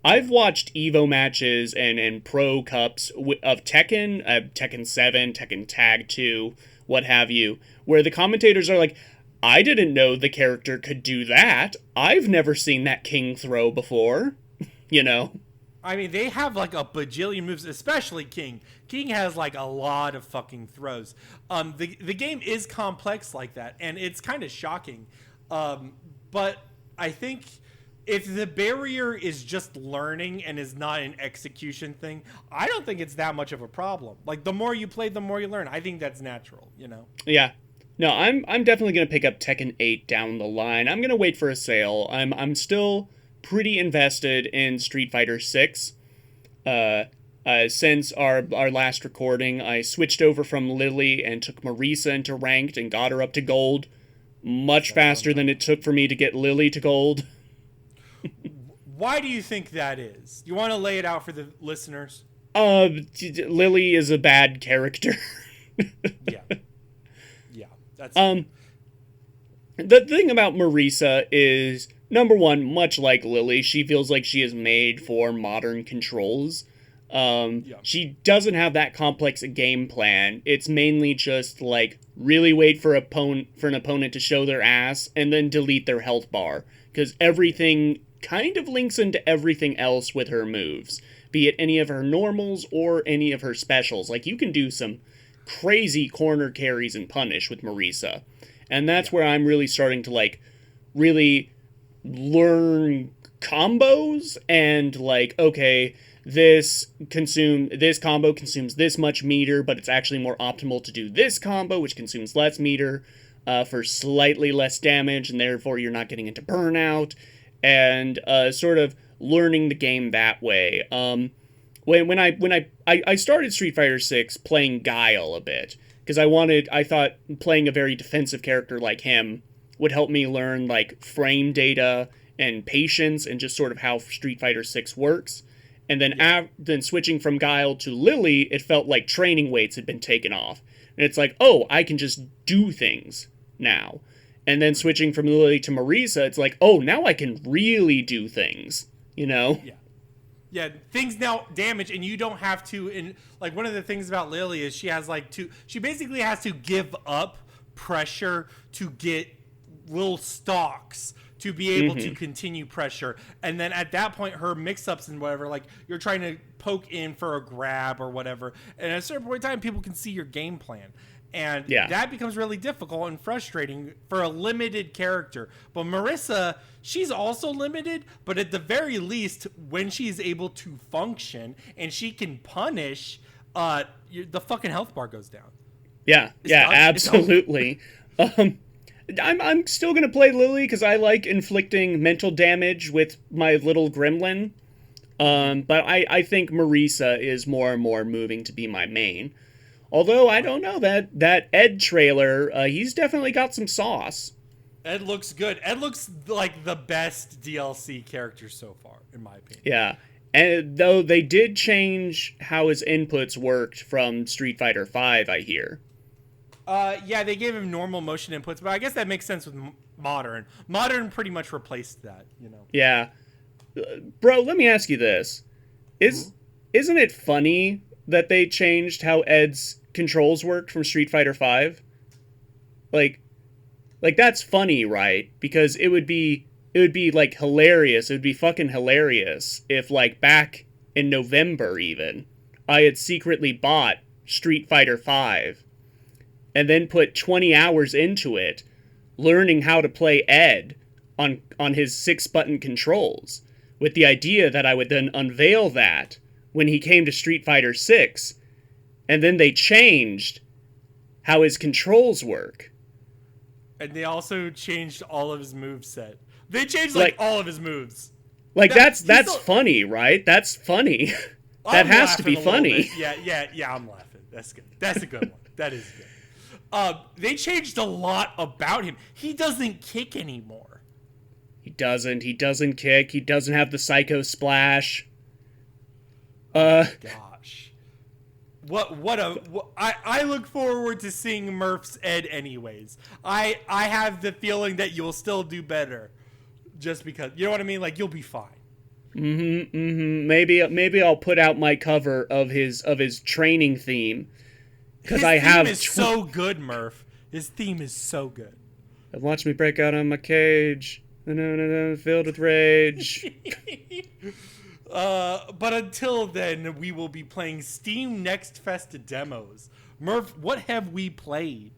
I've watched Evo matches and Pro Cups of Tekken, Tekken 7, Tekken Tag 2, what have you, where the commentators are like, I didn't know the character could do that. I've never seen that king throw before. You know? I mean, they have like a bajillion moves, especially King. King has like a lot of fucking throws. The game is complex like that, and it's kind of shocking. But I think if the barrier is just learning and is not an execution thing, I don't think it's that much of a problem. Like, the more you play, the more you learn. I think that's natural, you know? Yeah. No, I'm definitely going to pick up Tekken 8 down the line. I'm going to wait for a sale. I'm still pretty invested in Street Fighter 6. Since our last recording, I switched over from Lily and took Marisa into ranked and got her up to gold much faster than it took for me to get Lily to gold. Why do you think that is? You want to lay it out for the listeners? Lily is a bad character. Yeah, that's the thing about Marisa is, number one, much like Lily, she feels like she is made for modern controls. She doesn't have that complex a game plan. It's mainly just, like, really wait for an opponent to show their ass and then delete their health bar. Because everything kind of links into everything else with her moves. Be it any of her normals or any of her specials. Like, you can do some crazy corner carries and punish with Marisa. And that's where I'm really starting to, like, really learn combos and, like, okay, this combo consumes this much meter, but it's actually more optimal to do this combo, which consumes less meter for slightly less damage, and therefore you're not getting into burnout, and sort of learning the game that way. When I started Street Fighter 6 playing Guile a bit, because I thought playing a very defensive character like him would help me learn, like, frame data and patience and just sort of how Street Fighter 6 works. And then then switching from Guile to Lily, it felt like training weights had been taken off. And it's like, oh, I can just do things now. And then switching from Lily to Marisa, it's like, oh, now I can really do things, you know? Yeah, things now damage, and you don't have to. And like, one of the things about Lily is she has like she basically has to give up pressure to get little stalks to be able to continue pressure. And then at that point, her mix-ups and whatever, like you're trying to poke in for a grab or whatever, and at a certain point in time, people can see your game plan. And that becomes really difficult and frustrating for a limited character. But Marissa, she's also limited, but at the very least, when she's able to function and she can punish, the fucking health bar goes down. Yeah, absolutely. I'm still gonna play Lily because I like inflicting mental damage with my little gremlin. But I think Marisa is more and more moving to be my main. Although I don't know, that Ed trailer, he's definitely got some sauce. Ed looks good. Ed looks like the best DLC character so far, in my opinion. Yeah. And though they did change how his inputs worked from Street Fighter V, I hear. Yeah, they gave him normal motion inputs, but I guess that makes sense with Modern. Modern pretty much replaced that, you know. Yeah. Bro, let me ask you this. Isn't it funny that they changed how Ed's controls worked from Street Fighter V? Like that's funny, right? Because it would be like hilarious. It would be fucking hilarious if like back in November even, I had secretly bought Street Fighter V and then put 20 hours into it learning how to play Ed on his 6-button controls with the idea that I would then unveil that when he came to Street Fighter 6, and then they changed how his controls work. And they also changed all of his moveset. They changed like all of his moves. Like that's funny, right? That's funny. That has to be funny. Yeah, I'm laughing. That's good. That's a good one. That is good. They changed a lot about him. He doesn't kick anymore. He doesn't kick. He doesn't have the Psycho Splash. Gosh. I look forward to seeing Murph's Ed anyways. I have the feeling that you'll still do better. Just because, you know what I mean? Like, you'll be fine. Maybe I'll put out my cover of his training theme. Because I have. His theme is so good, Murph. His theme is so good. Watch me break out of my cage. Filled with rage. But until then, we will be playing Steam Next Fest demos. Murph, what have we played?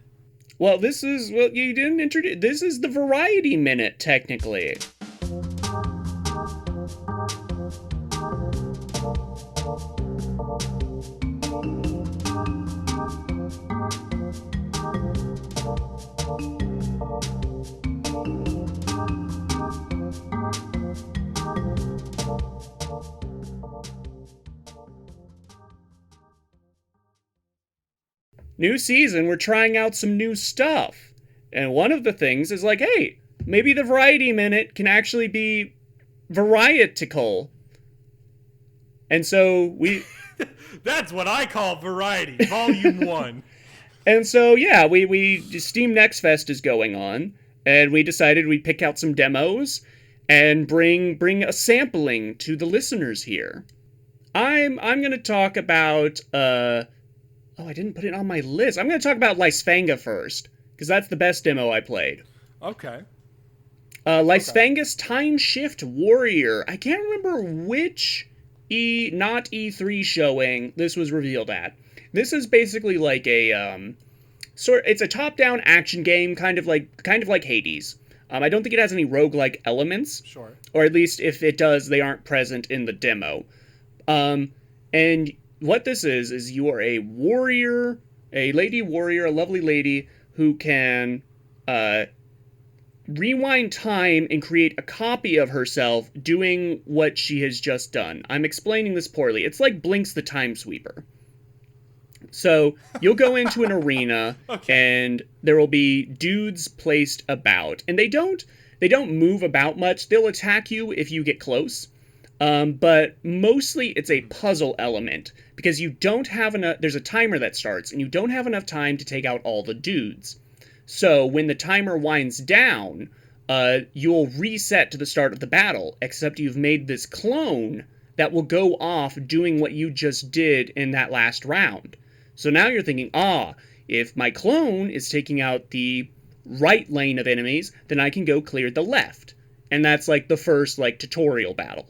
Well, you didn't introduce. This is the Variety Minute, technically. New season, we're trying out some new stuff. And one of the things is like, hey, maybe the Variety Minute can actually be varietical. And so we... That's what I call Variety, Volume 1. And so, yeah, we Steam Next Fest is going on, and we decided we'd pick out some demos and bring a sampling to the listeners here. I'm going to talk about... I didn't put it on my list. I'm going to talk about Lysfanga first, because that's the best demo I played. Okay. Lysfanga's Time Shift Warrior. I can't remember which not E3 showing this was revealed at. This is basically like a it's a top-down action game, kind of like Hades. I don't think it has any roguelike elements. Sure. Or at least if it does, they aren't present in the demo. And what this is you are a warrior, a lady warrior, a lovely lady who can rewind time and create a copy of herself doing what she has just done. I'm explaining this poorly. It's like Blinks the Time Sweeper. So you'll go into an arena and there will be dudes placed about, and they don't move about much. They'll attack you if you get close. But mostly it's a puzzle element because you don't have enough. There's a timer that starts and you don't have enough time to take out all the dudes. So when the timer winds down, you'll reset to the start of the battle, except you've made this clone that will go off doing what you just did in that last round. So now you're thinking, if my clone is taking out the right lane of enemies, then I can go clear the left. And that's like the first like tutorial battle.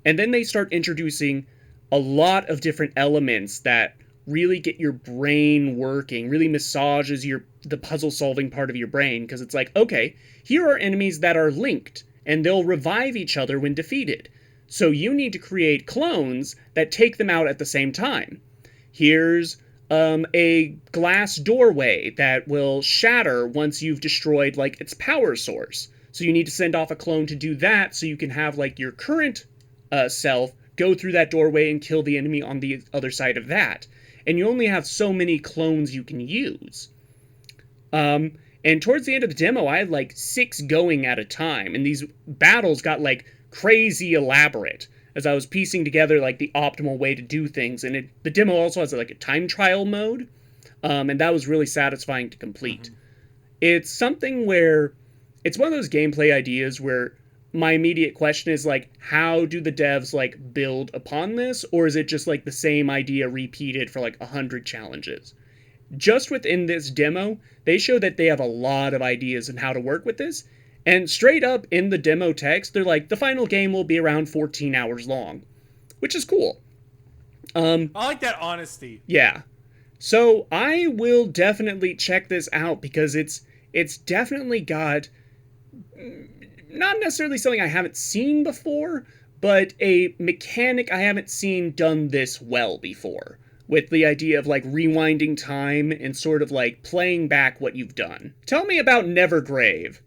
And then they start introducing a lot of different elements that really get your brain working, really massages the puzzle solving part of your brain, because it's like, okay, here are enemies that are linked and they'll revive each other when defeated. So you need to create clones that take them out at the same time. Here's a glass doorway that will shatter once you've destroyed like its power source. So you need to send off a clone to do that so you can have like your current self go through that doorway and kill the enemy on the other side of that. And you only have so many clones you can use. And towards the end of the demo, I had like 6 going at a time, and these battles got like crazy elaborate as I was piecing together like the optimal way to do things. And the demo also has like a time trial mode, and that was really satisfying to complete. Mm-hmm. It's something where it's one of those gameplay ideas where my immediate question is like, how do the devs like build upon this, or is it just like the same idea repeated for like 100 challenges? Just within this demo, they show that they have a lot of ideas on how to work with this, and straight up in the demo text, they're like, the final game will be around 14 hours long, which is cool. I like that honesty. Yeah. So I will definitely check this out, because it's definitely got not necessarily something I haven't seen before, but a mechanic I haven't seen done this well before, with the idea of like rewinding time and sort of like playing back what you've done. Tell me about Nevergrave.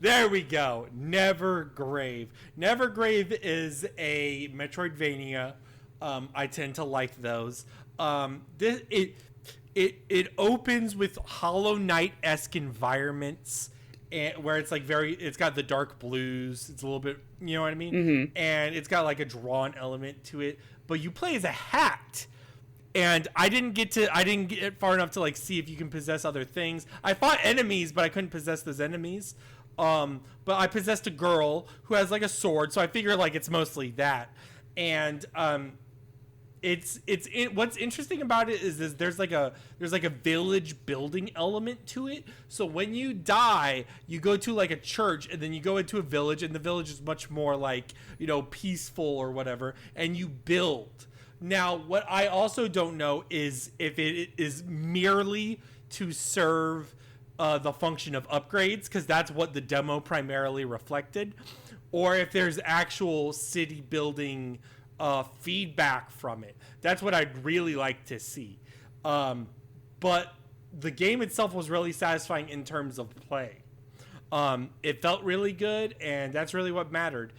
There we go. Nevergrave. Nevergrave is a Metroidvania. I tend to like those. It opens with Hollow Knight-esque environments, where it's like it's got the dark blues. It's a little bit, you know what I mean? Mm-hmm. And it's got like a drawn element to it. But you play as a hat. And I didn't get far enough to like see if you can possess other things. I fought enemies, but I couldn't possess those enemies. But I possessed a girl who has like a sword, so I figure like it's mostly that. And what's interesting about it is there's like a village building element to it. So when you die, you go to like a church, and then you go into a village, and the village is much more like, you know, peaceful or whatever, and you build. Now, what I also don't know is if it is merely to serve the function of upgrades, because that's what the demo primarily reflected, or if there's actual city building feedback from it. That's what I'd really like to see. But the game itself was really satisfying in terms of play. It felt really good, and that's really what mattered.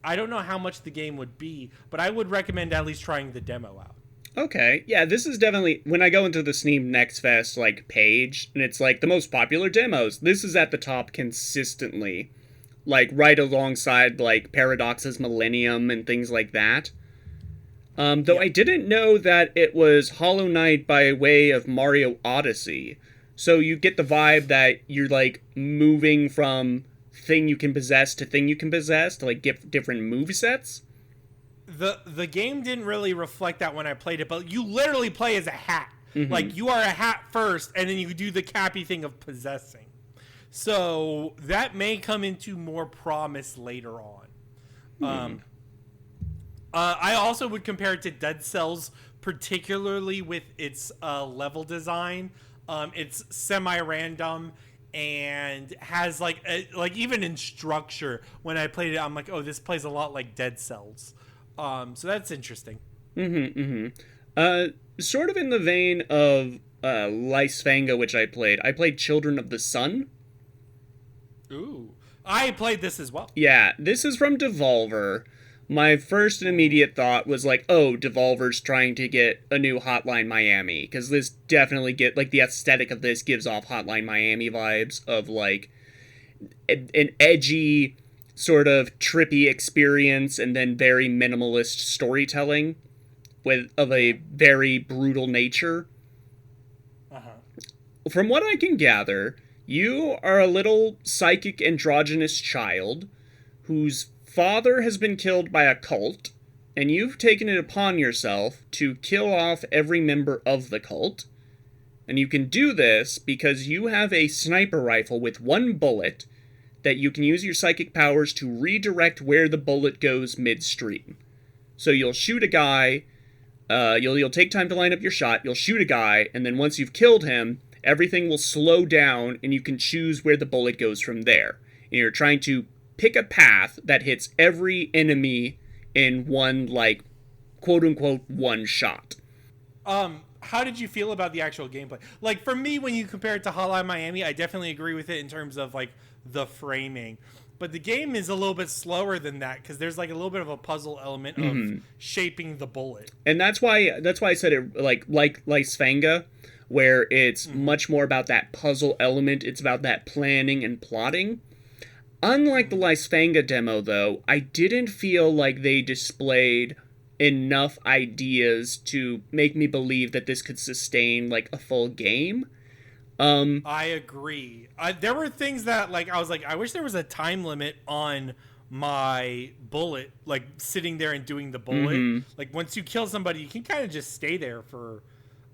I don't know how much the game would be, but I would recommend at least trying the demo out. Okay, yeah, this is definitely, when I go into the Steam Next Fest, like, page, and it's, like, the most popular demos, this is at the top consistently. Like, right alongside, like, Paradox's Millennium and things like that. Though yeah. I didn't know that it was Hollow Knight by way of Mario Odyssey. So you get the vibe that you're, like, moving from thing you can possess to thing you can possess to, like, get different movesets. The game didn't really reflect that when I played it, but you literally play as a hat. Mm-hmm. Like, you are a hat first, and then you do the cappy thing of possessing. So that may come into more promise later on. I also would compare it to Dead Cells, particularly with its level design. It's semi-random and has like even in structure. When I played it, I'm like, oh, this plays a lot like Dead Cells. So that's interesting. Sort of in the vein of Lysfanga, which I played Children of the Sun. Ooh, I played this as well. Yeah, this is from Devolver. My first and immediate thought was like, oh, Devolver's trying to get a new Hotline Miami, because this definitely the aesthetic of this gives off Hotline Miami vibes of like an edgy, sort of trippy experience, and then very minimalist storytelling of a very brutal nature. From what I can gather, you are a little psychic androgynous child whose father has been killed by a cult, and you've taken it upon yourself to kill off every member of the cult. And you can do this because you have a sniper rifle with one bullet that you can use your psychic powers to redirect where the bullet goes midstream. So you'll shoot a guy, you'll take time to line up your shot, you'll shoot a guy, and then once you've killed him, everything will slow down and you can choose where the bullet goes from there. And you're trying to pick a path that hits every enemy in one, like, quote-unquote, one shot. How did you feel about the actual gameplay? Like, for me, when you compare it to Hotline Miami, I definitely agree with it in terms of, like, the framing. But the game is a little bit slower than that because there's, like, a little bit of a puzzle element of shaping the bullet. And that's why I said it, like Lysfanga, where it's much more about that puzzle element. It's about that planning and plotting. Unlike the Lysfanga demo, though, I didn't feel like they displayed enough ideas to make me believe that this could sustain, like, a full game. I agree. There were things that, like, I was like, I wish there was a time limit on my bullet, like, sitting there and doing the bullet. Like, once you kill somebody, you can kind of just stay there for,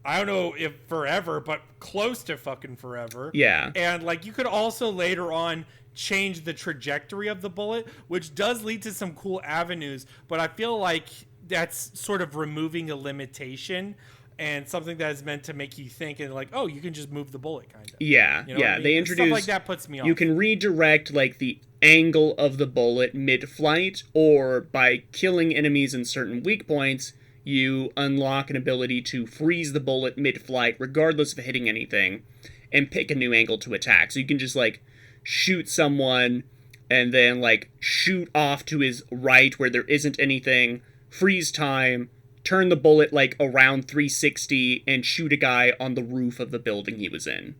I don't know if forever, but close to fucking forever. Yeah. And, like, you could also later on change the trajectory of the bullet, which does lead to some cool avenues, but I feel like that's sort of removing a limitation and something that is meant to make you think and like, oh, you can just move the bullet, kind of. Yeah, you know yeah. I mean? They introduce stuff like that puts me off. You can redirect, like, the angle of the bullet mid-flight, or by killing enemies in certain weak points, you unlock an ability to freeze the bullet mid-flight, regardless of hitting anything, and pick a new angle to attack. So you can just, like, shoot someone and then, like, shoot off to his right where there isn't anything, freeze time, turn the bullet, like, around 360 and shoot a guy on the roof of the building he was in.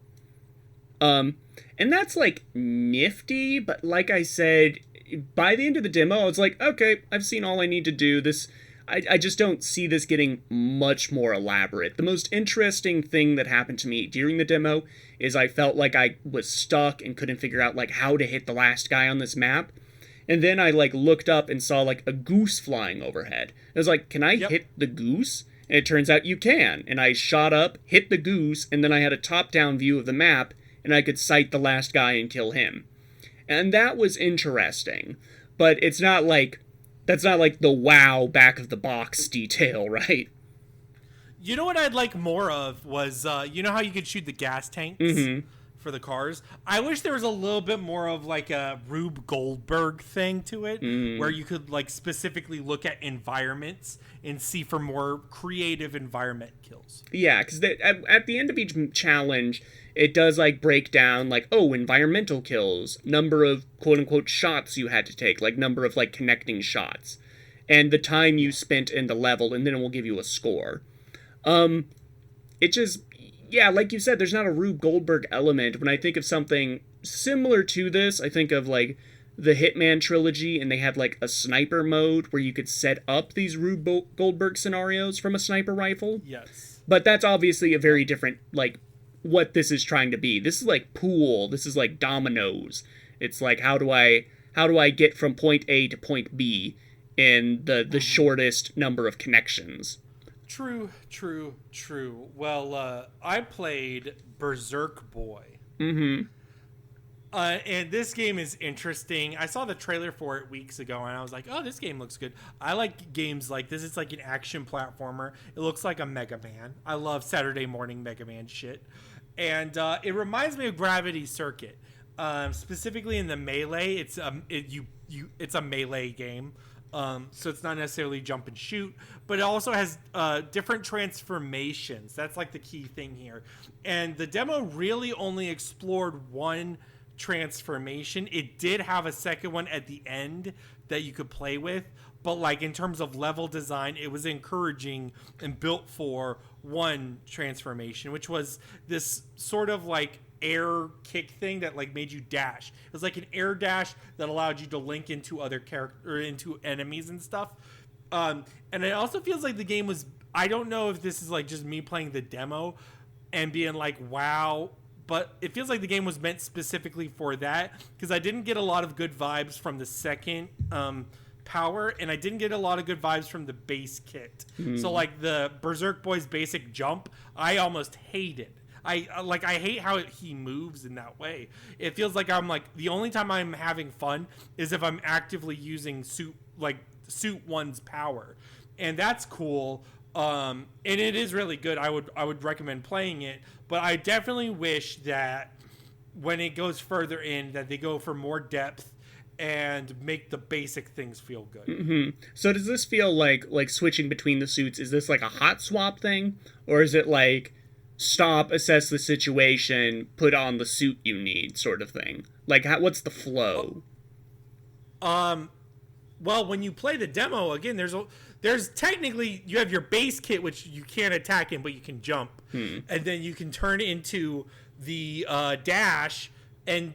And that's, like, nifty, but like I said, by the end of the demo, I was like, okay, I've seen all I need to do. I just don't see this getting much more elaborate. The most interesting thing that happened to me during the demo is I felt like I was stuck and couldn't figure out, like, how to hit the last guy on this map. And then I, like, looked up and saw, like, a goose flying overhead. I was like, can I hit the goose? And it turns out you can. And I shot up, hit the goose, and then I had a top-down view of the map, and I could sight the last guy and kill him. And that was interesting. But it's not like, that's not like the wow back-of-the-box detail, right? You know what I'd like more of was, you know how you could shoot the gas tanks for the cars? I wish there was a little bit more of, like, a Rube Goldberg thing to it, where you could, like, specifically look at environments and see for more creative environment kills. Yeah, because at the end of each challenge, it does, like, break down, like, oh, environmental kills, number of quote-unquote shots you had to take, like, number of, like, connecting shots, and the time you spent in the level, and then it will give you a score. It just, yeah, like you said, there's not a Rube Goldberg element. When I think of something similar to this, I think of, like, the Hitman trilogy, and they had, like, a sniper mode where you could set up these Rube Goldberg scenarios from a sniper rifle. Yes. But that's obviously a very different, like, what this is trying to be. This is like pool. This is like dominoes. It's like, how do I get from point A to point B in the shortest number of connections? True. Well, I played Berserk Boy. And this game is interesting. I saw the trailer for it weeks ago, and I was like, oh, this game looks good. I like games like this. It's like an action platformer. It looks like a Mega Man. I love Saturday morning Mega Man shit. And it reminds me of Gravity Circuit. Specifically in the melee, it's a melee game. So it's not necessarily jump and shoot, but it also has different transformations. That's like the key thing here. And the demo really only explored one transformation. It did have a second one at the end that you could play with, but like in terms of level design, it was encouraging and built for one transformation, which was this sort of like air kick thing that like made you dash. It was like an air dash that allowed you to link into other into enemies and stuff. And it also feels like the game was, I don't know if this is like just me playing the demo and being like, wow, but it feels like the game was meant specifically for that, because I didn't get a lot of good vibes from the second power, and I didn't get a lot of good vibes from the base kit. So like the Berserk Boy's basic jump, I almost hated. I hate how he moves in that way. It feels like I'm like the only time I'm having fun is if I'm actively using suit 1's power, and that's cool. And it is really good. I would recommend playing it, but I definitely wish that when it goes further in that they go for more depth and make the basic things feel good. Mm-hmm. So does this feel like switching between the suits? Is this like a hot swap thing, or is it like stop, assess the situation, put on the suit you need sort of thing? Like what's the flow? Well, when you play the demo again, there's technically you have your base kit which you can't attack in, but you can jump, and then you can turn into the dash, and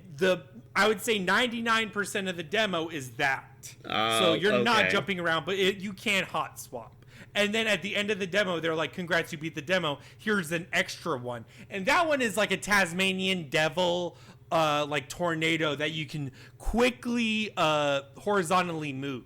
I would say 99% of the demo is that. So you're not jumping around, but you can hot swap. And then at the end of the demo, they're like, congrats, you beat the demo. Here's an extra one. And that one is like a Tasmanian devil, like tornado that you can quickly horizontally move.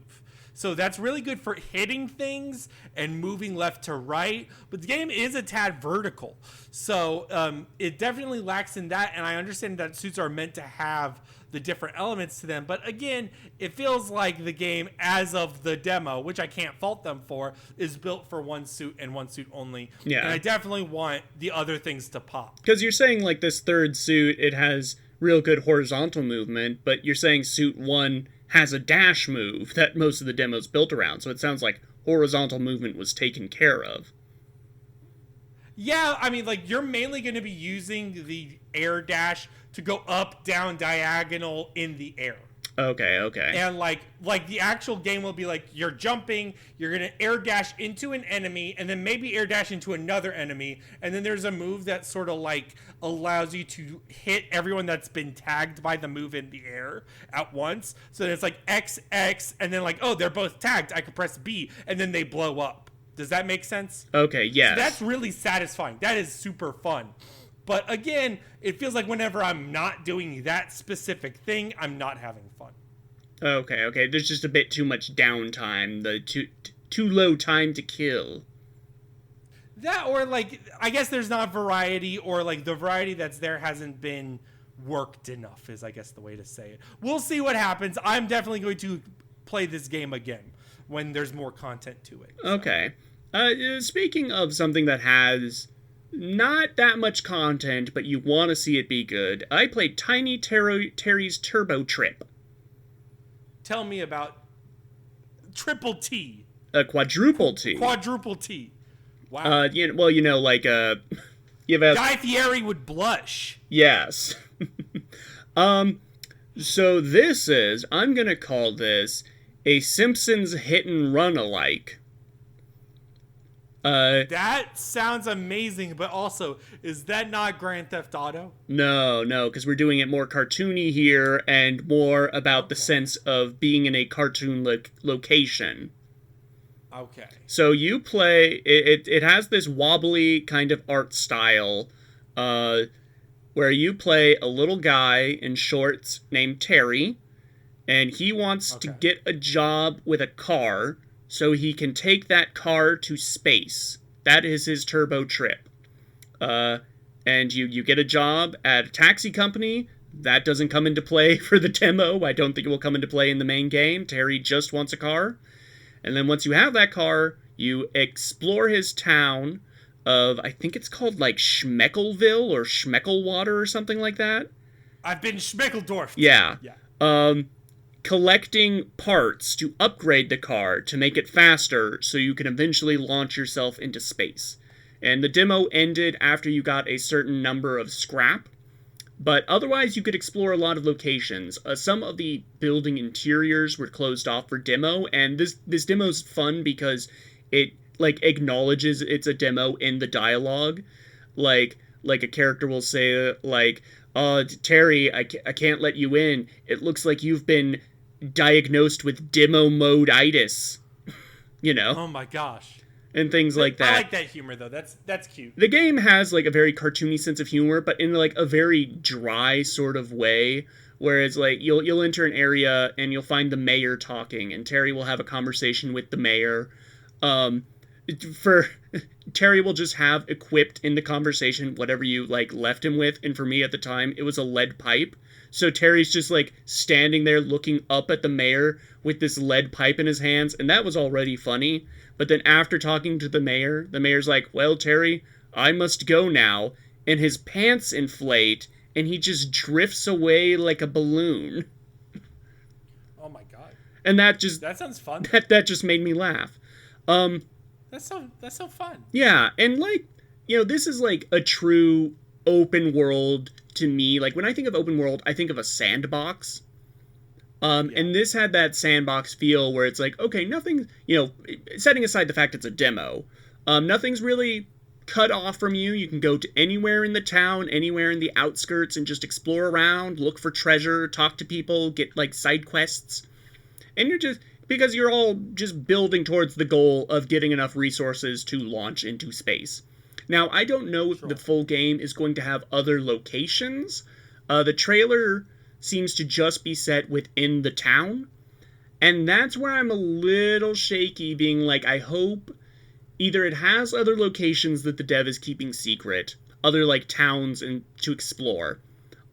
So that's really good for hitting things and moving left to right. But the game is a tad vertical. So it definitely lacks in that. And I understand that suits are meant to have the different elements to them. But again, it feels like the game, as of the demo, which I can't fault them for, is built for one suit and one suit only. Yeah. And I definitely want the other things to pop. Because you're saying like this third suit, it has real good horizontal movement, but you're saying suit 1 has a dash move that most of the demo's built around. So it sounds like horizontal movement was taken care of. Yeah, I mean, like, you're mainly going to be using the air dash to go up, down, diagonal in the air. Okay. And like the actual game will be like, you're jumping, you're going to air dash into an enemy, and then maybe air dash into another enemy, and then there's a move that sort of like allows you to hit everyone that's been tagged by the move in the air at once. So it's like X, and then like, oh, they're both tagged, I can press B, and then they blow up. Does that make sense? Okay, yes. So that's really satisfying. That is super fun. But again, it feels like whenever I'm not doing that specific thing, I'm not having fun. Okay. There's just a bit too much downtime. The too low time to kill. That, or like, I guess there's not variety, or like the variety that's there hasn't been worked enough, is I guess the way to say it. We'll see what happens. I'm definitely going to play this game again when there's more content to it. So. Okay. Speaking of something that has not that much content, but you want to see it be good, I played Tiny Terry's Turbo Trip. Tell me about Triple T. Quadruple T. Quadruple T. Wow. You have a... Guy Fieri would blush. Yes. So this is, I'm gonna call this a Simpsons hit and run alike. That sounds amazing, but also, is that not Grand Theft Auto? No, because we're doing it more cartoony here and more about the sense of being in a cartoon location. Okay. So you play, it has this wobbly kind of art style, where you play a little guy in shorts named Terry, and he wants to get a job with a car so he can take that car to space. That is his turbo trip. And you get a job at a taxi company. That doesn't come into play for the demo. I don't think it will come into play in the main game. Terry just wants a car. And then once you have that car, you explore his town of, I think it's called like Schmeckelville or Schmeckelwater or something like that. I've been Schmeckeldorf. Yeah. Collecting parts to upgrade the car to make it faster so you can eventually launch yourself into space. And the demo ended after you got a certain number of scrap, but otherwise you could explore a lot of locations. Some of the building interiors were closed off for demo, and this demo's fun because it like acknowledges it's a demo in the dialogue. Like a character will say like, Terry, I can't let you in. It looks like you've been diagnosed with demo mode-itis, you know? Oh my gosh. And things like that. I like that humor, though. That's cute. The game has, like, a very cartoony sense of humor, but in, like, a very dry sort of way, whereas, like, you'll enter an area and you'll find the mayor talking, and Terry will have a conversation with the mayor. for Terry will just have equipped in the conversation whatever you like left him with, and for me at the time it was a lead pipe. So Terry's just like standing there looking up at the mayor with this lead pipe in his hands, and that was already funny. But then after talking to the mayor's like, "Well, Terry, I must go now," and his pants inflate and he just drifts away like a balloon. Oh my god. And that sounds fun. That just made me laugh. That's so fun. Yeah, and like, this is like a true open world to me. Like when I think of open world, I think of a sandbox. And this had that sandbox feel where it's like, okay, nothing, setting aside the fact it's a demo, nothing's really cut off from you. You can go to anywhere in the town, anywhere in the outskirts, and just explore around, look for treasure, talk to people, get like side quests. And because you're all just building towards the goal of getting enough resources to launch into space. Now, I don't know if the full game is going to have other locations. The trailer seems to just be set within the town. And that's where I'm a little shaky, being like, I hope either it has other locations that the dev is keeping secret, other like towns and to explore,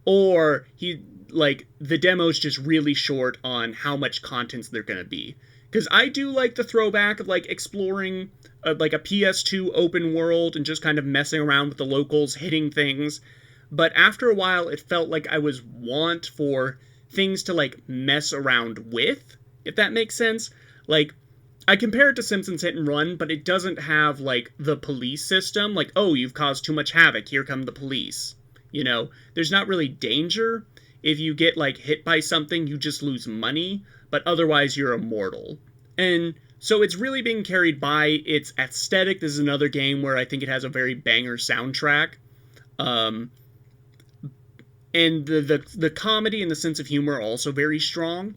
or the demo's just really short on how much contents they're going to be. Because I do like the throwback of like exploring like a PS2 open world and just kind of messing around with the locals, hitting things. But after a while, it felt like I was want for things to like mess around with, if that makes sense. Like, I compare it to Simpsons Hit and Run, but it doesn't have like the police system. Like, oh, you've caused too much havoc, here come the police. There's not really danger. If you get like hit by something, you just lose money, but otherwise you're immortal. And so it's really being carried by its aesthetic. This is another game where I think it has a very banger soundtrack. And the comedy and the sense of humor are also very strong.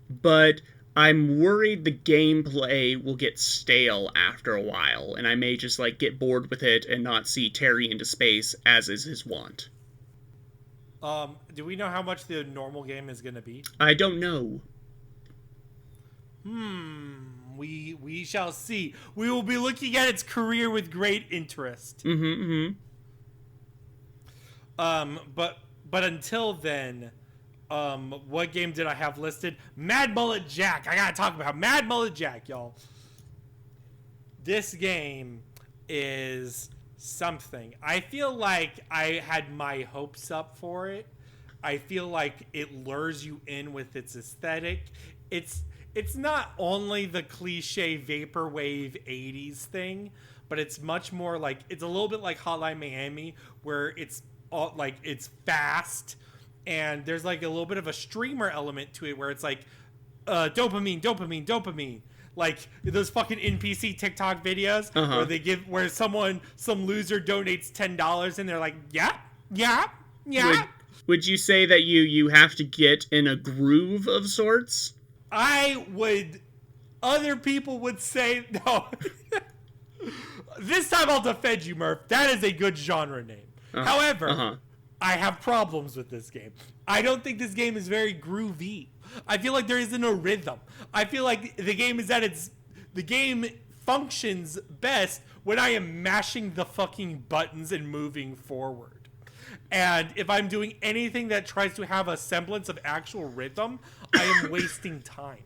But I'm worried the gameplay will get stale after a while, and I may just like get bored with it and not see Terry into space as is his wont. Do we know how much the normal game is going to be? I don't know. We shall see. We will be looking at its career with great interest. But until then, what game did I have listed? Mad Mullet Jack. I gotta talk about Mad Mullet Jack, y'all. This game is something. I feel like I had my hopes up for it. I feel like it lures you in with its aesthetic. It's not only the cliche vaporwave 80s thing, but it's much more like, it's a little bit like Hotline Miami, where it's all like, it's fast, and there's like a little bit of a streamer element to it where it's like dopamine, like those fucking NPC TikTok videos where some loser donates $10 and they're like, yeah. Would you say that you have to get in a groove of sorts? Other people would say no. This time I'll defend you, Murph. That is a good genre name. However, I have problems with this game. I don't think this game is very groovy. I feel like there isn't a rhythm. I feel like the game functions best when I am mashing the fucking buttons and moving forward. And if I'm doing anything that tries to have a semblance of actual rhythm, I am wasting time.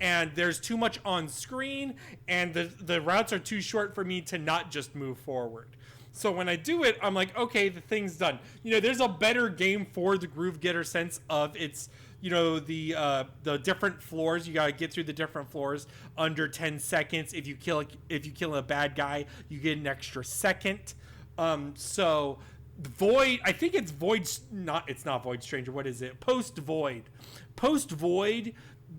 And there's too much on screen, and the routes are too short for me to not just move forward. So when I do it, I'm like, okay, the thing's done. There's a better game for the Groove Getter sense of its, the different floors. You gotta get through the different floors under 10 seconds. If you kill a bad guy, you get an extra second. So Void, I think it's Void. It's not Void Stranger. What is it? Post Void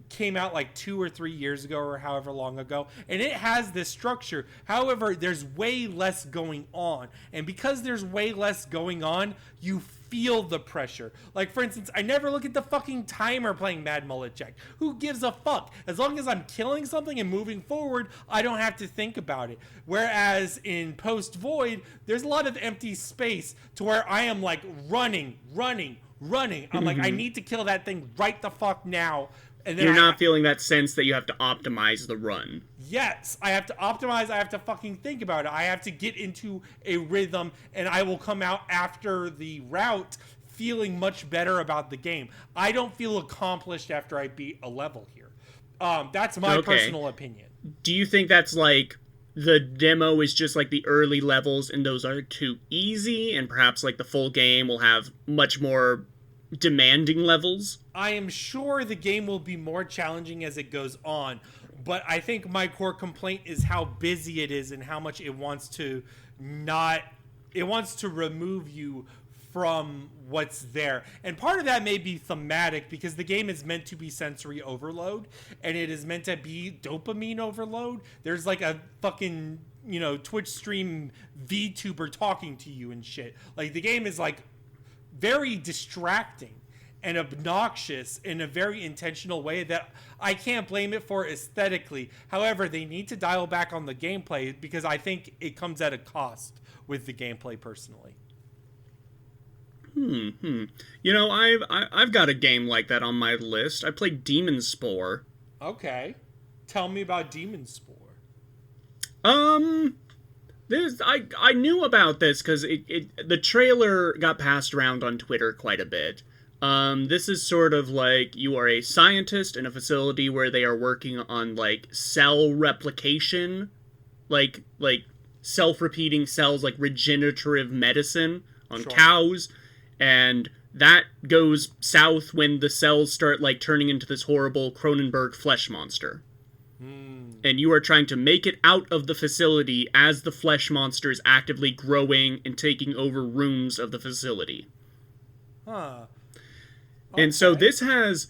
came out like 2 or 3 years ago or however long ago, and it has this structure. However, there's way less going on, and because there's way less going on, you feel the pressure. Like, for instance, I never look at the fucking timer playing Mad Mullet Jack. Who gives a fuck? As long as I'm killing something and moving forward, I don't have to think about it. Whereas in Post Void, there's a lot of empty space to where I am like running. I'm like, I need to kill that thing right the fuck now. And then you're not feeling that sense that you have to optimize the run. Yes, I have to optimize. I have to fucking think about it. I have to get into a rhythm, and I will come out after the route feeling much better about the game. I don't feel accomplished after I beat a level here. That's my personal opinion. Do you think that's like the demo is just like the early levels and those are too easy, and perhaps like the full game will have much more demanding levels? I am sure the game will be more challenging as it goes on, but I think my core complaint is how busy it is and how much it wants to remove you from what's there. And part of that may be thematic because the game is meant to be sensory overload and it is meant to be dopamine overload. There's like a fucking, Twitch stream VTuber talking to you and shit. Like the game is like very distracting and obnoxious in a very intentional way that I can't blame it for aesthetically. However, they need to dial back on the gameplay because I think it comes at a cost with the gameplay personally. I've got a game like that on my list. I played Demon Spore. Okay. Tell me about Demon Spore. I knew about this because the trailer got passed around on Twitter quite a bit. This is sort of like you are a scientist in a facility where they are working on like cell replication, like self-repeating cells, like regenerative medicine on cows, and that goes south when the cells start like turning into this horrible Cronenberg flesh monster. And you are trying to make it out of the facility as the flesh monster is actively growing and taking over rooms of the facility. Huh. Okay. And so this has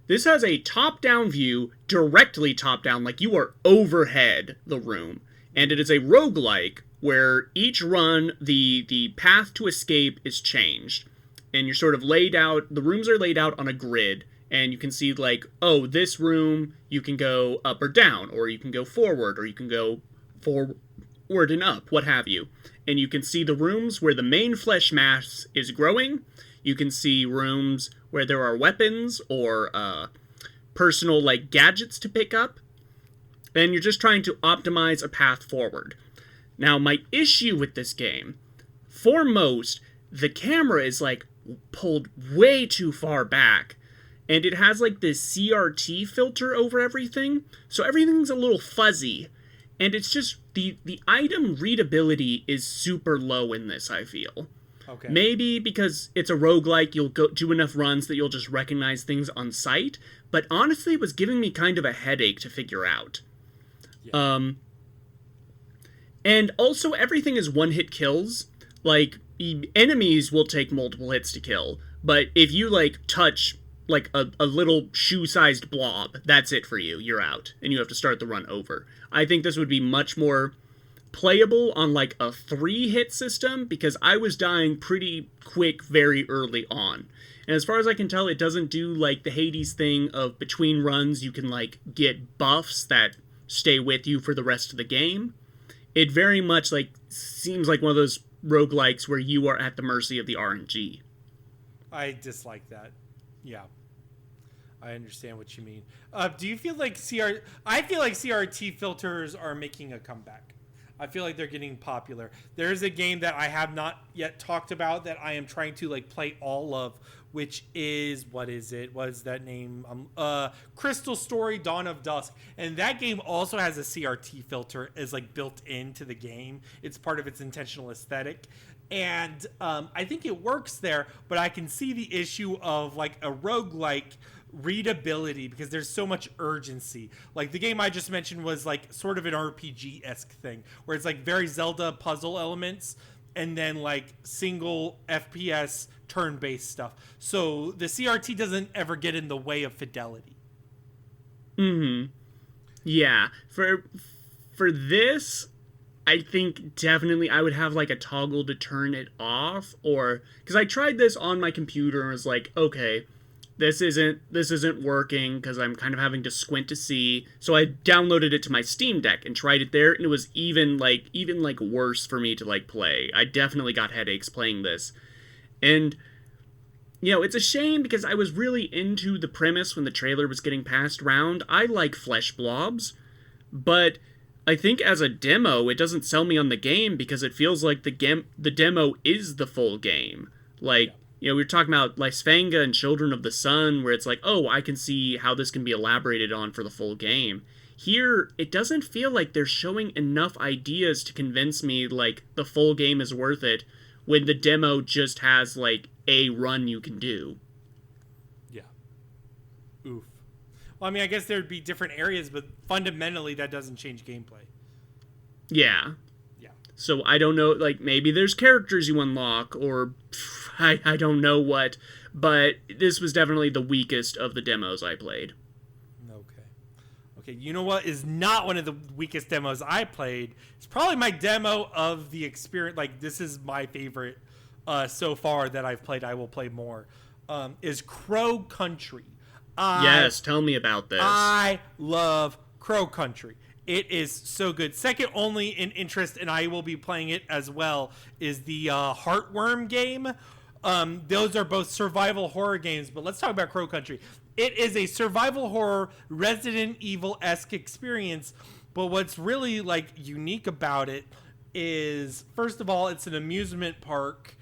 a top-down view, directly top-down, like you are overhead the room. And it is a roguelike where each run, the path to escape is changed. And you're sort of laid out, the rooms are laid out on a grid. And you can see like, oh, this room, you can go up or down, or you can go forward, or you can go forward and up, what have you. And you can see the rooms where the main flesh mass is growing. You can see rooms where there are weapons or personal like gadgets to pick up. And you're just trying to optimize a path forward. Now, my issue with this game, foremost, the camera is like pulled way too far back. And it has like this CRT filter over everything. So everything's a little fuzzy. And it's just, the item readability is super low in this, I feel. Okay. Maybe because it's a roguelike, you'll go do enough runs that you'll just recognize things on sight. But honestly, it was giving me kind of a headache to figure out. Yeah. And also, everything is one-hit kills. Like, enemies will take multiple hits to kill. But if you, like, touch like a little shoe-sized blob, that's it for you. You're out. And you have to start the run over. I think this would be much more playable on like a 3-hit system, because I was dying pretty quick very early on. And as far as I can tell, it doesn't do like the Hades thing of between runs you can like get buffs that stay with you for the rest of the game. It very much like seems like one of those roguelikes where you are at the mercy of the RNG. I dislike that. Yeah. I understand what you mean. Do you feel like I feel like CRT filters are making a comeback. I feel like they're getting popular. There's a game that I have not yet talked about that I am trying to like play all of, which is, what is it? What is that name? Crystal Story Dawn of Dusk. And that game also has a CRT filter as like built into the game. It's part of its intentional aesthetic. And I think it works there, but I can see the issue of like a roguelike readability because there's so much urgency. Like the game I just mentioned was like sort of an RPG-esque thing where it's like very Zelda puzzle elements and then like single FPS turn-based stuff. So the CRT doesn't ever get in the way of fidelity. Yeah. For this, I think definitely I would have like a toggle to turn it off, or because I tried this on my computer and was like, okay, this isn't working because I'm kind of having to squint to see. So I downloaded it to my Steam Deck and tried it there, and it was even worse for me to like play. I definitely got headaches playing this. And it's a shame because I was really into the premise when the trailer was getting passed around. I like flesh blobs, but I think as a demo, it doesn't sell me on the game because it feels like the demo is the full game. Like, we were talking about Lysfanga and Children of the Sun, where it's like, oh, I can see how this can be elaborated on for the full game. Here, it doesn't feel like they're showing enough ideas to convince me, like, the full game is worth it, when the demo just has, like, a run you can do. Yeah. Oof. Well, I mean, I guess there'd be different areas, but fundamentally that doesn't change gameplay. Yeah. Yeah. So I don't know, like, maybe there's characters you unlock, or I don't know what, but this was definitely the weakest of the demos I played. Okay, you know what is not one of the weakest demos I played? It's probably my demo of the experience. Like, this is my favorite so far that I've played. I will play more. Is Crow Country. Yes, tell me about this. I love Crow Country. It is so good. Second only in interest, and I will be playing it as well, is the Heartworm game. Those are both survival horror games, but let's talk about Crow Country. It is a survival horror Resident Evil-esque experience, but what's really like unique about it is, first of all, it's an amusement park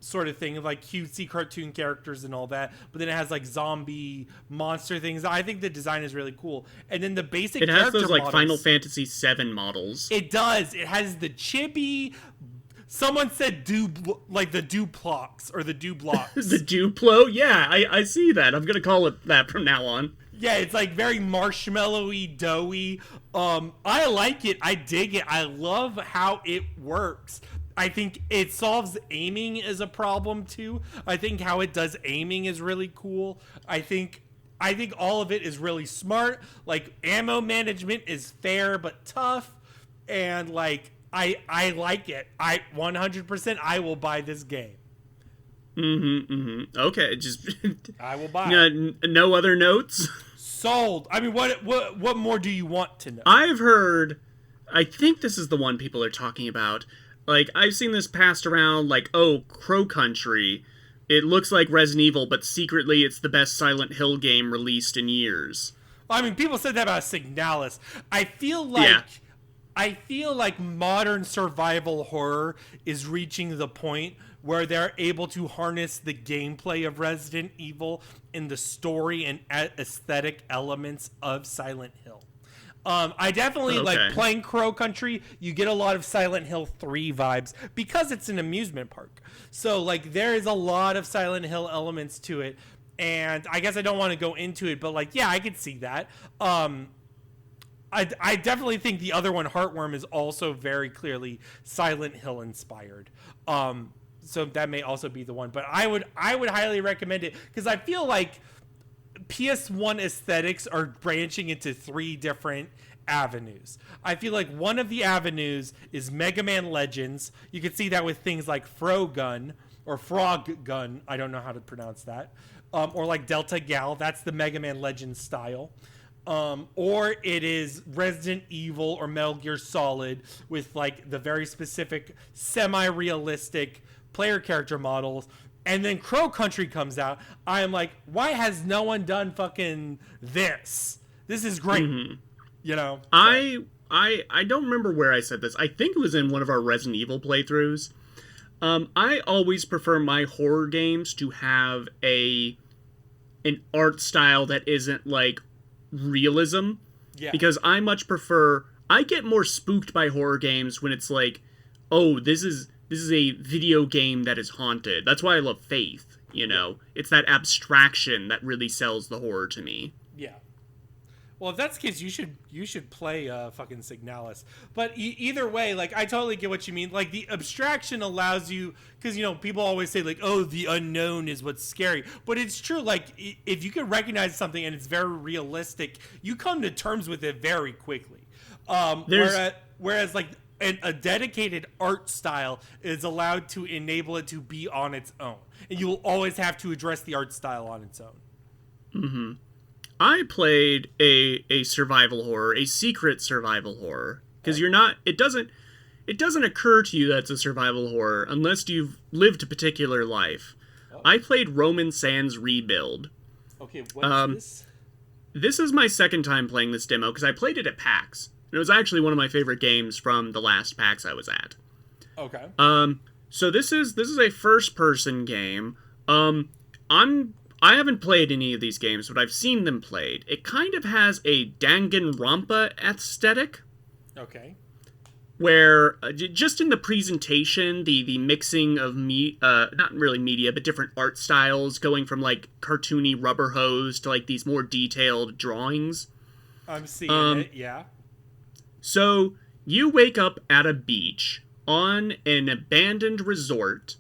sort of thing, of like cutesy cartoon characters and all that, but then it has like zombie monster things. I think the design is really cool. And then the basic it has character those like models, Final Fantasy VII models. It does. It has the chibi. Someone said like the Duplox or the Dublocks. The Duplo? Yeah, I see that. I'm gonna call it that from now on. Yeah, it's like very marshmallowy, doughy. I like it. I dig it. I love how it works. I think it solves aiming as a problem too. I think how it does aiming is really cool. I think all of it is really smart. Like, ammo management is fair but tough, and like I like it. 100% I will buy this game. Okay, just I will buy it. No other notes? Sold. I mean, what more do you want to know? I've heard, I think this is the one people are talking about. Like, I've seen this passed around, like, oh, Crow Country. It looks like Resident Evil, but secretly it's the best Silent Hill game released in years. I mean, people said that about Signalis. I feel like modern survival horror is reaching the point where they're able to harness the gameplay of Resident Evil in the story and aesthetic elements of Silent Hill. I definitely like playing Crow Country. You get a lot of Silent Hill 3 vibes because it's an amusement park. So, like, there is a lot of Silent Hill elements to it. And I guess I don't want to go into it, but, like, yeah, I could see that. I definitely think the other one, Heartworm, is also very clearly Silent Hill inspired. So that may also be the one. But I would highly recommend it because I feel like PS1 aesthetics are branching into 3 different avenues. I feel like one of the avenues is Mega Man Legends. You can see that with things like Frogun or Frog Gun. I don't know how to pronounce that. Or like Delta Gal. That's the Mega Man Legends style. Or it is Resident Evil or Metal Gear Solid with like the very specific semi-realistic player character models. And then Crow Country comes out. I am like, why has no one done fucking this? This is great. Mm-hmm. You know? So. I don't remember where I said this. I think it was in one of our Resident Evil playthroughs. I always prefer my horror games to have an art style that isn't like realism. Yeah. Because I much prefer, I get more spooked by horror games when it's like, oh, this is a video game that is haunted. That's why I love Faith, you know? It's that abstraction that really sells the horror to me. Yeah. Well, if that's the case, you should play fucking Signalis. But either way, like, I totally get what you mean. Like, the abstraction allows you, because, you know, people always say, like, oh, the unknown is what's scary. But it's true, like, if you can recognize something and it's very realistic, you come to terms with it very quickly. Whereas, like, a dedicated art style is allowed to enable it to be on its own. And you will always have to address the art style on its own. Mm-hmm. I played a survival horror, a secret survival horror. Because it doesn't occur to you that it's a survival horror unless you've lived a particular life. Oh. I played Roman Sands Rebuild. Okay, what is this? This is my second time playing this demo because I played it at PAX. It was actually one of my favorite games from the last PAX I was at. Okay. So this is a first-person game. I haven't played any of these games, but I've seen them played. It kind of has a Danganronpa aesthetic. Okay. Where just in the presentation, the mixing of not really media, but different art styles, going from like cartoony rubber hose to like these more detailed drawings. I'm seeing it, yeah. So you wake up at a beach on an abandoned resort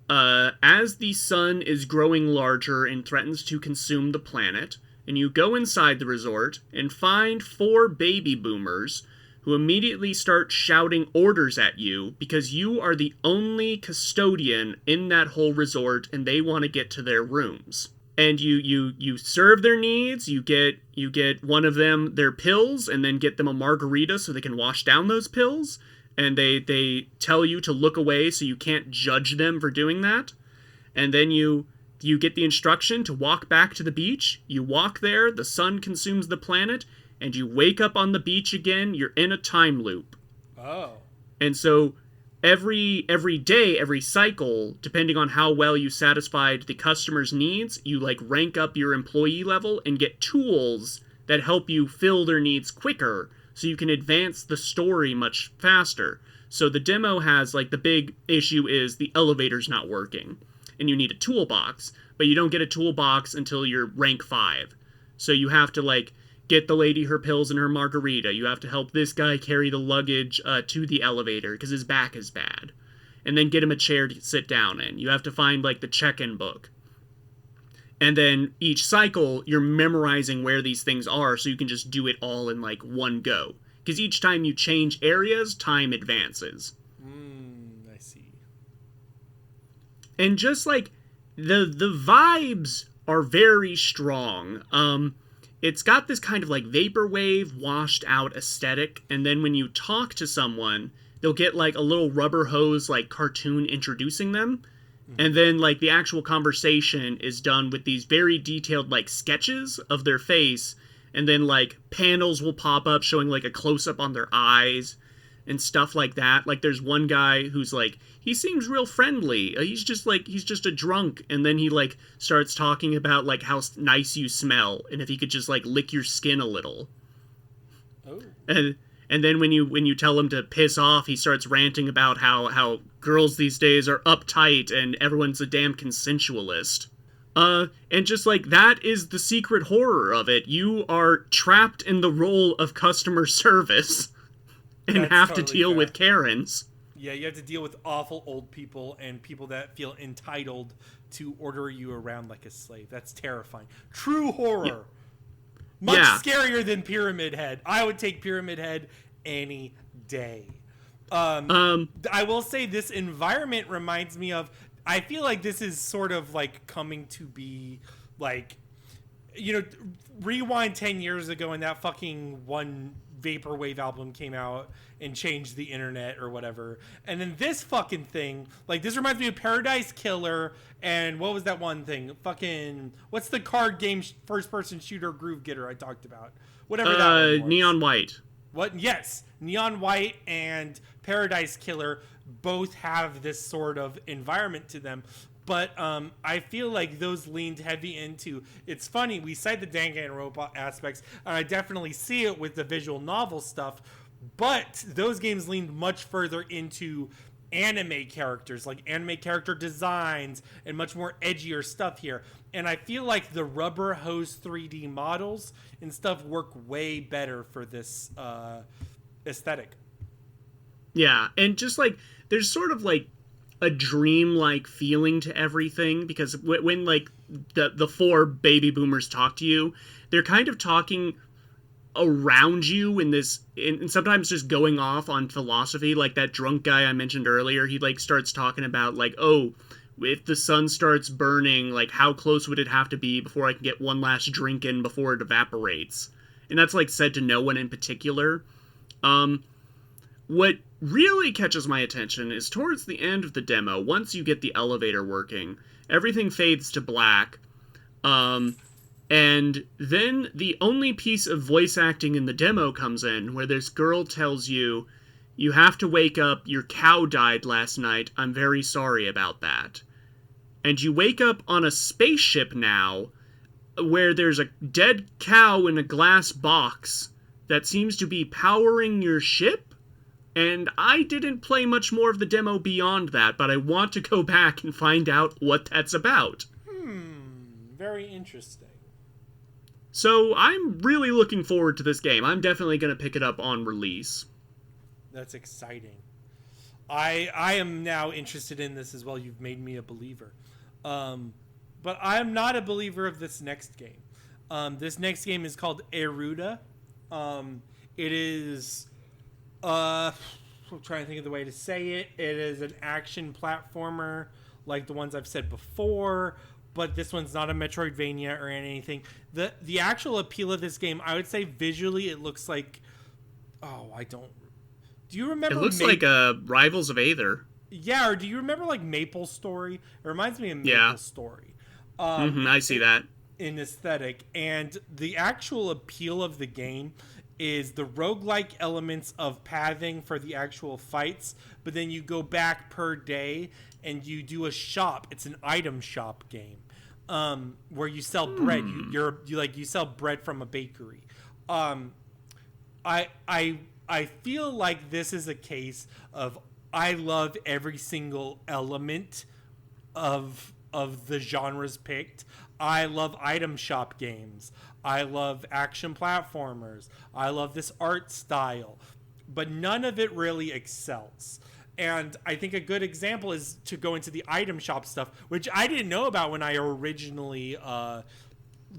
as the sun is growing larger and threatens to consume the planet, and you go inside the resort and find 4 baby boomers who immediately start shouting orders at you because you are the only custodian in that whole resort and they want to get to their rooms. And you serve their needs, you get one of them their pills and then get them a margarita so they can wash down those pills, and they tell you to look away so you can't judge them for doing that. And then you get the instruction to walk back to the beach, you walk there, the sun consumes the planet, and you wake up on the beach again, you're in a time loop. Oh. And so every day, every cycle, depending on how well you satisfied the customer's needs, you like rank up your employee level and get tools that help you fill their needs quicker so you can advance the story much faster. So the demo has like the big issue is the elevator's not working and you need a toolbox, but you don't get a toolbox until you're rank 5. So you have to like get the lady her pills and her margarita. You have to help this guy carry the luggage to the elevator because his back is bad. And then get him a chair to sit down in. You have to find, like, the check-in book. And then each cycle, you're memorizing where these things are so you can just do it all in, like, one go. Because each time you change areas, time advances. I see. And just, like, the vibes are very strong. It's got this kind of like vaporwave washed out aesthetic, and then when you talk to someone, they'll get like a little rubber hose like cartoon introducing them, and then like the actual conversation is done with these very detailed like sketches of their face, and then like panels will pop up showing like a close-up on their eyes and stuff like that. Like there's one guy who's like, he seems real friendly. He's just a drunk. And then he like starts talking about like how nice you smell. And if he could just like lick your skin a little. Oh. And then when you tell him to piss off, he starts ranting about how girls these days are uptight and everyone's a damn consensualist. And just like that is the secret horror of it. You are trapped in the role of customer service. And That's have totally to deal fair. with Karens. Yeah, you have to deal with awful old people and people that feel entitled to order you around like a slave. That's terrifying. True horror. Yeah. Much Yeah. scarier than Pyramid Head. I would take Pyramid Head any day. I will say this environment reminds me of, I feel like this is sort of like coming to be like, you know, rewind 10 years ago and that fucking one Vaporwave album came out and changed the internet or whatever. And then this fucking thing, like this reminds me of Paradise Killer and what was that one thing? Fucking, what's the card game first person shooter Groove Getter I talked about? Whatever that one was. Neon White. What? Yes, Neon White and Paradise Killer both have this sort of environment to them. But I feel like those leaned heavy into, it's funny, we cite the Danganronpa aspects, and I definitely see it with the visual novel stuff, but those games leaned much further into anime characters, like anime character designs, and much more edgier stuff here. And I feel like the rubber hose 3D models and stuff work way better for this aesthetic. Yeah, and just like, there's sort of like a dreamlike feeling to everything, because when like the 4 baby boomers talk to you, they're kind of talking around you in this, and sometimes just going off on philosophy. Like that drunk guy I mentioned earlier, he like starts talking about like, oh, if the sun starts burning, like how close would it have to be before I can get one last drink in before it evaporates? And that's like said to no one in particular. what really catches my attention is towards the end of the demo, once you get the elevator working, everything fades to black. And then the only piece of voice acting in the demo comes in, where this girl tells you, "You have to wake up, your cow died last night, I'm very sorry about that." And you wake up on a spaceship now, where there's a dead cow in a glass box that seems to be powering your ship? And I didn't play much more of the demo beyond that, but I want to go back and find out what that's about. Very interesting. So I'm really looking forward to this game. I'm definitely going to pick it up on release. That's exciting. I am now interested in this as well. You've made me a believer. But I am not a believer of this next game. This next game is called Eruda. It is... I'm trying to think of the way to say it. It is an action platformer like the ones I've said before, but this one's not a Metroidvania or anything. The actual appeal of this game, I would say visually it looks like... Do you remember... It looks like Rivals of Aether. Yeah, or do you remember like Maple Story? It reminds me of Maple Story. I see that. In aesthetic. And the actual appeal of the game is the roguelike elements of pathing for the actual fights, but then you go back per day and you do a shop. It's an item shop game, where you sell bread. You sell bread from a bakery. I feel like this is a case of I love every single element of the genres picked. I love item shop games. I love action platformers. I love this art style. But none of it really excels. And I think a good example is to go into the item shop stuff, which I didn't know about when I originally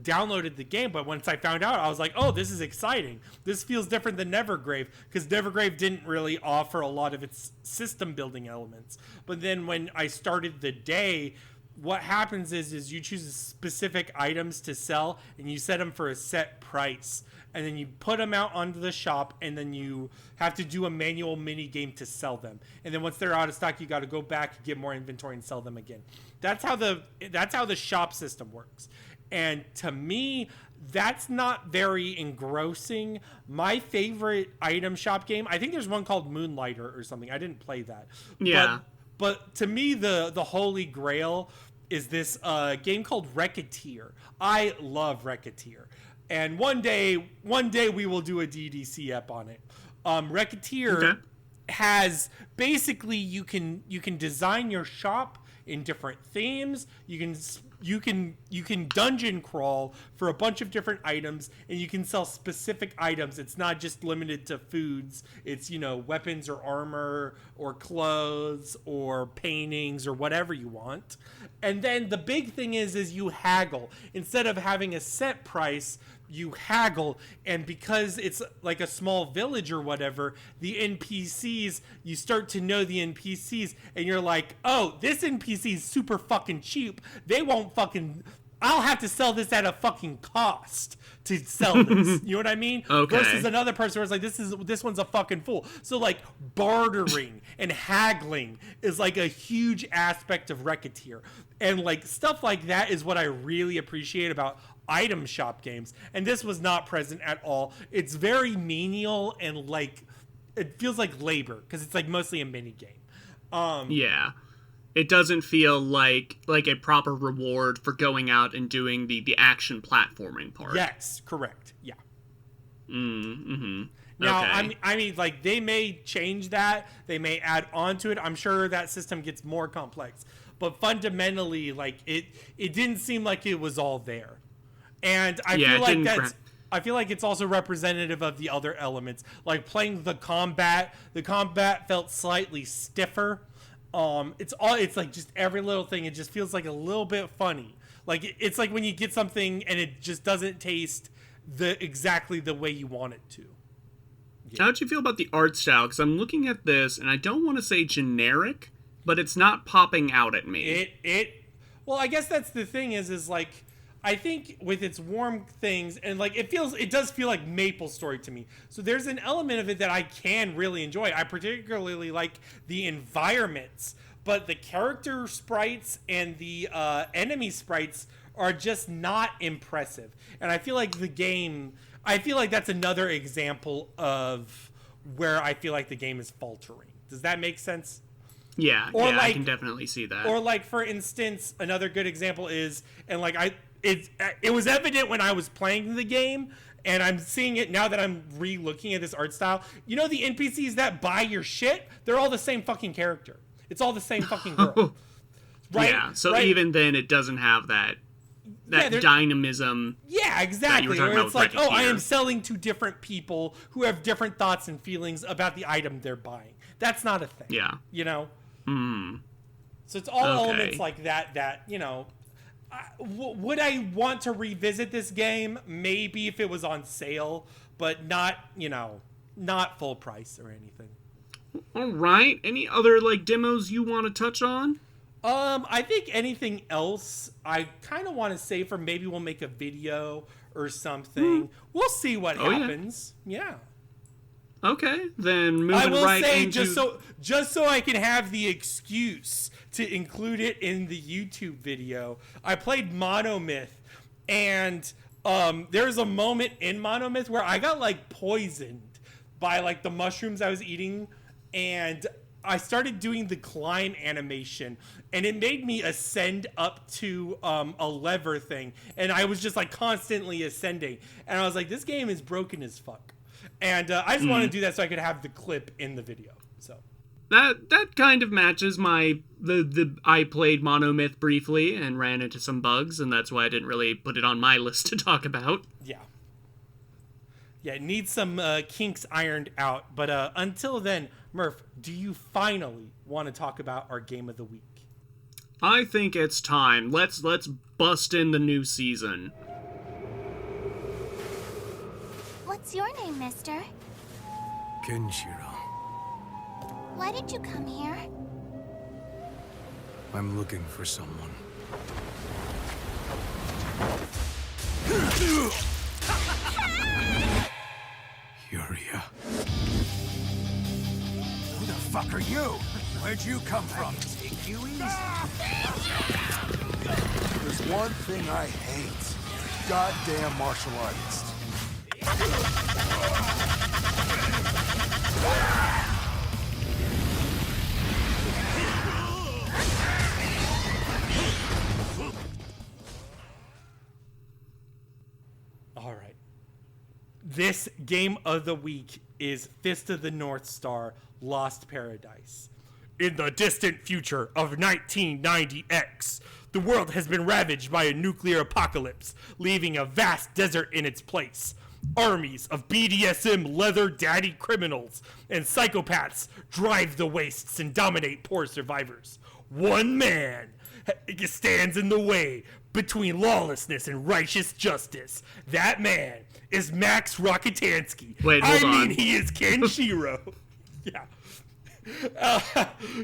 downloaded the game. But once I found out, I was like, oh, this is exciting. This feels different than Nevergrave, because Nevergrave didn't really offer a lot of its system building elements. But then when I started the day, what happens is you choose specific items to sell and you set them for a set price, and then you put them out onto the shop, and then you have to do a manual mini game to sell them. And then once they're out of stock, you got to go back, get more inventory, and sell them again. That's how the shop system works. And to me, that's not very engrossing. My favorite item shop game, I think there's one called Moonlighter or something. I didn't play that. Yeah. But to me, the holy grail is this game called Racketeer. I love Racketeer. And one day we will do a DDC ep on it. Racketeer has basically you can design your shop in different themes. You can dungeon crawl for a bunch of different items, and you can sell specific items. It's not just limited to foods. It's, weapons or armor or clothes or paintings or whatever you want. And then the big thing is you haggle. Instead of having a set price, you haggle, and because it's like a small village or whatever, the NPCs, you start to know the NPCs, and you're like, oh, this NPC is super fucking cheap. I'll have to sell this at a fucking cost to sell this. You know what I mean? Okay. Versus another person where it's like, this one's a fucking fool. So like bartering and haggling is like a huge aspect of Racketeer. And like stuff like that is what I really appreciate about item shop games. And this was not present at all. It's very menial and like it feels like labor because it's like mostly a mini game. Yeah. It doesn't feel like a proper reward for going out and doing the action platforming part. Yes, correct. Yeah. Mm-hmm. Now, okay. I mean, like, they may change that. They may add on to it. I'm sure that system gets more complex. But fundamentally, like, it didn't seem like it was all there. And I feel like it's also representative of the other elements. Like, playing the combat felt slightly stiffer. It's like just every little thing. It just feels like a little bit funny. Like it's like when you get something and it just doesn't taste exactly the way you want it to. Yeah. How'd you feel about the art style? Because I'm looking at this and I don't want to say generic, but it's not popping out at me. Well, I guess that's the thing is like I think with its warm things and like it does feel like Maple Story to me. So there's an element of it that I can really enjoy. I particularly like the environments, but the character sprites and the enemy sprites are just not impressive. And I feel like that's another example of where I feel like the game is faltering. Does that make sense? Yeah, I can definitely see that. Or like, for instance, another good example is, and like it was evident when I was playing the game, and I'm seeing it now that I'm re-looking at this art style. You know, the NPCs that buy your shit, they're all the same fucking character. It's all the same fucking girl. Right? Yeah, so even then it doesn't have that dynamism. Yeah, exactly. Where it's like, oh, I am selling to different people who have different thoughts and feelings about the item they're buying. That's not a thing. Yeah. You know? Mm. So it's all elements like that, you know, would I want to revisit this game? Maybe if it was on sale, but not, you know, not full price or anything. All right. Any other like demos you want to touch on? I think anything else I kind of want to save for maybe we'll make a video or something. We'll see what happens. Yeah. Okay, then moving I will right say, into... just so I can have the excuse to include it in the YouTube video, I played Monomyth, and there's a moment in Monomyth where I got like poisoned by like the mushrooms I was eating, and I started doing the climb animation, and it made me ascend up to a lever thing, and I was just like constantly ascending, and I was like, this game is broken as fuck. And I just want to do that so I could have the clip in the video. So that kind of matches I played Monomyth briefly and ran into some bugs, and that's why I didn't really put it on my list to talk about. Yeah, it needs some kinks ironed out. But until then, Murph, do you finally want to talk about our game of the week? I think it's time. Let's bust in the new season. What's your name, mister? Kenshiro. Why did you come here? I'm looking for someone. Yuria. Who the fuck are you? Where'd you come from? Take you easy. There's one thing I hate. Goddamn martial artists. All right. This game of the week is Fist of the North Star: Lost Paradise. In the distant future of 1990X, the world has been ravaged by a nuclear apocalypse, leaving a vast desert in its place. Armies of BDSM leather daddy criminals and psychopaths drive the wastes and dominate poor survivors. One man stands in the way between lawlessness and righteous justice. That man is Max Rockatansky. Wait, hold on. He is Kenshiro. Yeah.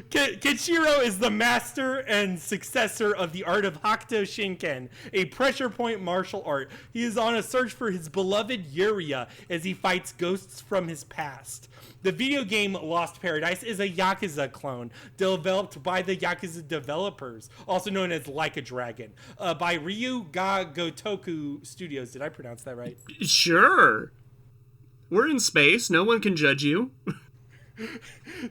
Kenshiro is the master and successor of the art of Hakuto Shinken, a pressure point martial art. He is on a search for his beloved Yuria as he fights ghosts from his past. The video game Lost Paradise is a Yakuza clone developed by the Yakuza developers, also known as Like a Dragon, by Ryu Ga Gotoku Studios. Did I pronounce that right? Sure. We're in space. No one can judge you.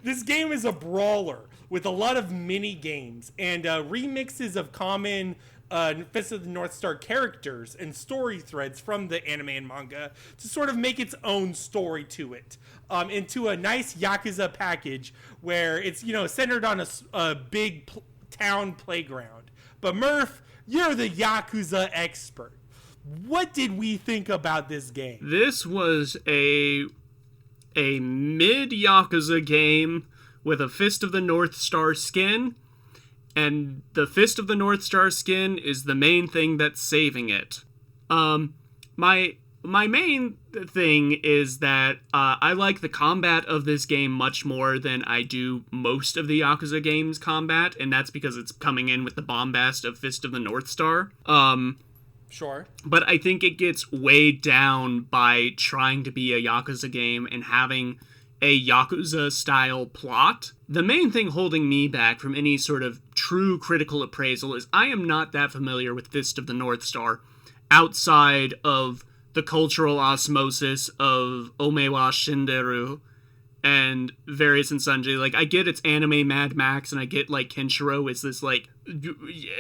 This game is a brawler with a lot of mini games and remixes of common Fist of the North Star characters and story threads from the anime and manga to sort of make its own story to it, into a nice Yakuza package where it's, you know, centered on a big town playground. But Murph, you're the Yakuza expert. What did we think about this game? This was a mid-Yakuza game with a Fist of the North Star skin, and the Fist of the North Star skin is the main thing that's saving it. My main thing is that I like the combat of this game much more than I do most of the Yakuza games' combat, and that's because it's coming in with the bombast of Fist of the North Star. Sure. But I think it gets weighed down by trying to be a Yakuza game and having a Yakuza-style plot. The main thing holding me back from any sort of true critical appraisal is I am not that familiar with Fist of the North Star outside of the cultural osmosis of Omewa Shinderu and various and sundry. Like, I get it's anime Mad Max, and I get, like, Kenshiro is this, like,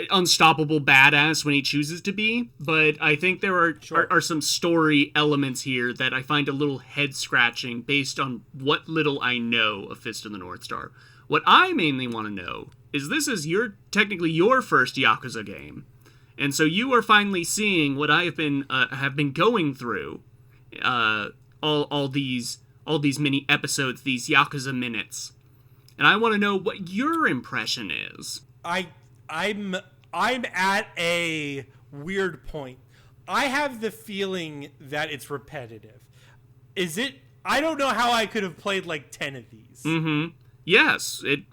unstoppable badass when he chooses to be, but I think there are some story elements here that I find a little head-scratching based on what little I know of Fist of the North Star. What I mainly want to know is this is technically your first Yakuza game, and so you are finally seeing what I have been going through, all these mini episodes, these Yakuza minutes, and I want to know what your impression is. I'm at a weird point. I have the feeling that it's repetitive. Is it? I don't know how I could have played like 10 of these. Mm-hmm. Yes, it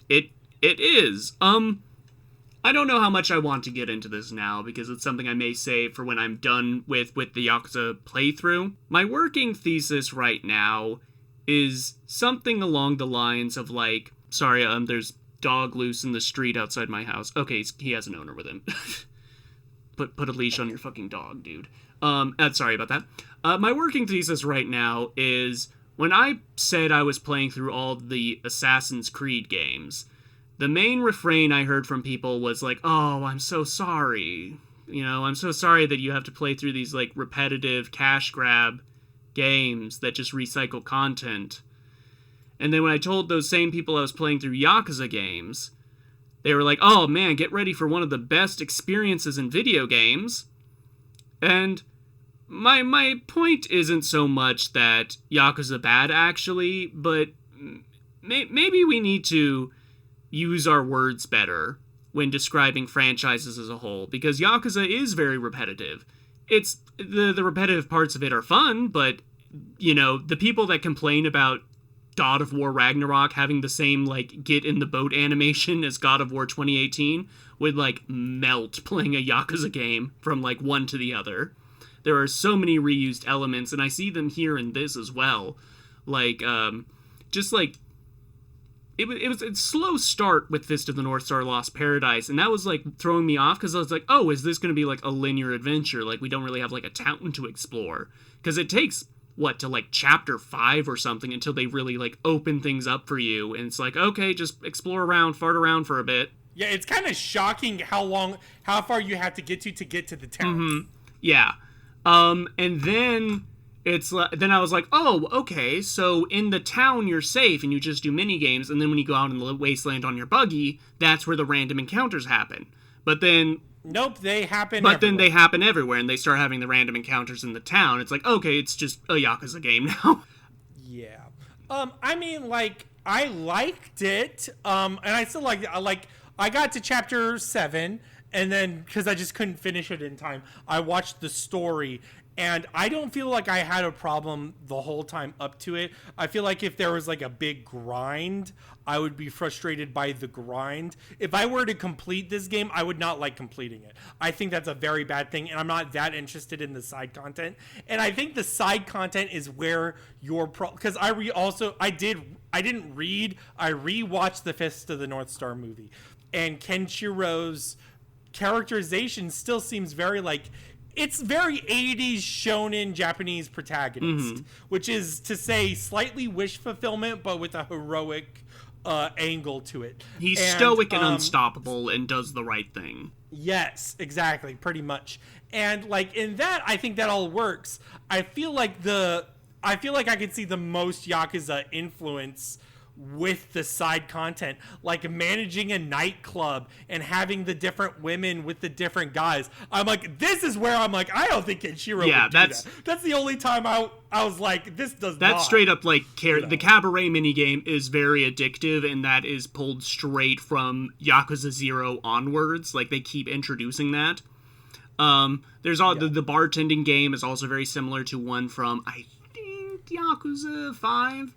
is. I don't know how much I want to get into this now, because it's something I may save for when I'm done with the Yakuza playthrough. My working thesis right now is something along the lines of, like, sorry, there's dog loose in the street outside my house. Okay, he has an owner with him. Put a leash on your fucking dog, dude. Sorry about that. My working thesis right now is, when I said I was playing through all the Assassin's Creed games, the main refrain I heard from people was like, oh, I'm so sorry. You know, I'm so sorry that you have to play through these, like, repetitive cash grab games that just recycle content. And then when I told those same people I was playing through Yakuza games, they were like, oh man, get ready for one of the best experiences in video games. And my point isn't so much that Yakuza bad, actually, but maybe we need to use our words better when describing franchises as a whole, because Yakuza is very repetitive. It's the repetitive parts of it are fun, but, you know, the people that complain about God of War Ragnarok having the same, like, get in the boat animation as God of War 2018 would, like, melt playing a Yakuza game from, like, one to the other. There are so many reused elements, and I see them here in this as well. Like, just, like, it was a slow start with Fist of the North Star Lost Paradise, and that was, like, throwing me off, because I was like, oh, is this going to be, like, a linear adventure? Like, we don't really have, like, a town to explore. Because it takes, to, like, chapter 5 or something until they really, like, open things up for you, and it's like, okay, just explore around, fart around for a bit. Yeah, it's kind of shocking how far you have to get to the town. Mm-hmm. Yeah. And then then I was like, oh, okay, so in the town you're safe and you just do mini games, and then when you go out in the wasteland on your buggy, that's where the random encounters happen. But then nope, they happen But everywhere. then they happen everywhere, and they start having the random encounters in the town. It's like, okay, it's just a Yakuza game now. Yeah. I mean, like, I liked it, and I still liked it. I got to chapter 7, and then, because I just couldn't finish it in time, I watched the story, and I don't feel like I had a problem the whole time up to it. I feel like if there was, like, a big grind, I would be frustrated by the grind. If I were to complete this game, I would not like completing it. I think that's a very bad thing, and I'm not that interested in the side content. And I think the side content is where your because I didn't read, I rewatched the Fist of the North Star movie, and Kenshiro's characterization still seems very, like, it's very 80s shonen Japanese protagonist, which is to say slightly wish fulfillment, but with a heroic angle to it. He's stoic and unstoppable and does the right thing. Yes, exactly, pretty much. And, like, in that, I think that all works. I feel like I could see the most Yakuza influence with the side content, like managing a nightclub and having the different women with the different guys. I'm like, this is where I'm like, I don't think Kenshiro would do that. That's the only time I was like, this does not. That's straight up, like, the cabaret minigame is very addictive, and that is pulled straight from Yakuza 0 onwards. Like, they keep introducing that. There's all the bartending game is also very similar to one from, I think, Yakuza 5.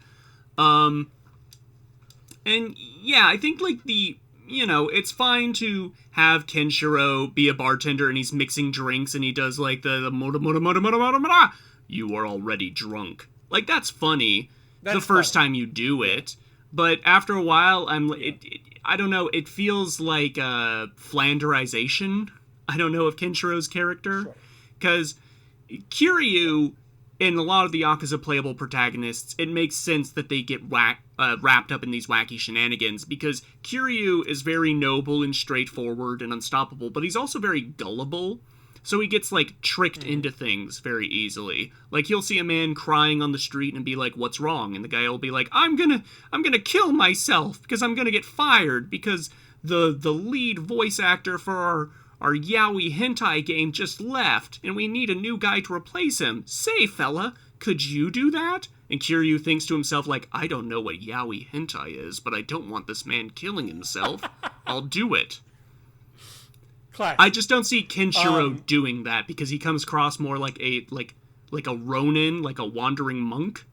And yeah, I think, like, the you know, it's fine to have Kenshiro be a bartender and he's mixing drinks and he does like the moda moda moda moda moda moda. You are already drunk. Like, that's funny the first time you do it. But after a while, I don't know, it feels like Flanderization, I don't know, of Kenshiro's character. Because Kiryu, in a lot of the Yakuza playable protagonists, it makes sense that they get wrapped up in these wacky shenanigans, because Kiryu is very noble and straightforward and unstoppable, but he's also very gullible. So he gets, like, tricked into things very easily. Like, he'll see a man crying on the street and be like, what's wrong? And the guy will be like, I'm gonna kill myself because I'm gonna get fired because the lead voice actor for our yaoi hentai game just left and we need a new guy to replace him. Say, fella, could you do that? And Kiryu thinks to himself, like, I don't know what yaoi hentai is, but I don't want this man killing himself. I'll do it. I just don't see Kenshiro doing that because he comes across more like a ronin, like a wandering monk.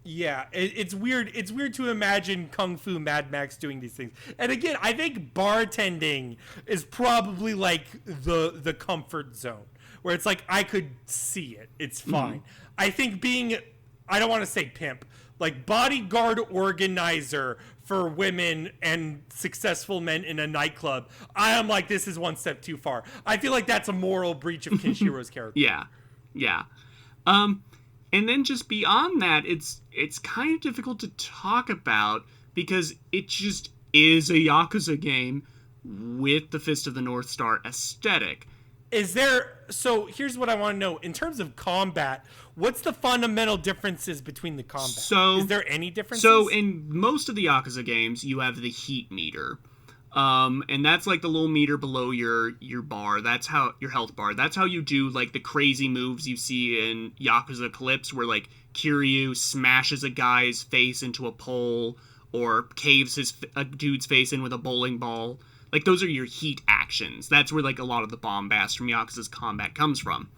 Yeah, it's weird. It's weird to imagine Kung Fu Mad Max doing these things. And again, I think bartending is probably like the comfort zone where it's like I could see it. It's fine. I think being, I don't want to say pimp, like bodyguard organizer for women and successful men in a nightclub, I am like, this is one step too far. I feel like that's a moral breach of Kenshiro's character. Yeah. And then just beyond that, it's kind of difficult to talk about because it just is a Yakuza game with the Fist of the North Star aesthetic. So here's what I want to know. In terms of combat, what's the fundamental differences between the combat? Is there any differences? So in most of the Yakuza games, you have the heat meter. And that's like the little meter below your bar. That's how your health bar. That's how you do like the crazy moves you see in Yakuza clips where like Kiryu smashes a guy's face into a pole or caves a dude's face in with a bowling ball. Like, those are your heat actions. That's where, like, a lot of the bombast from Yakuza's combat comes from.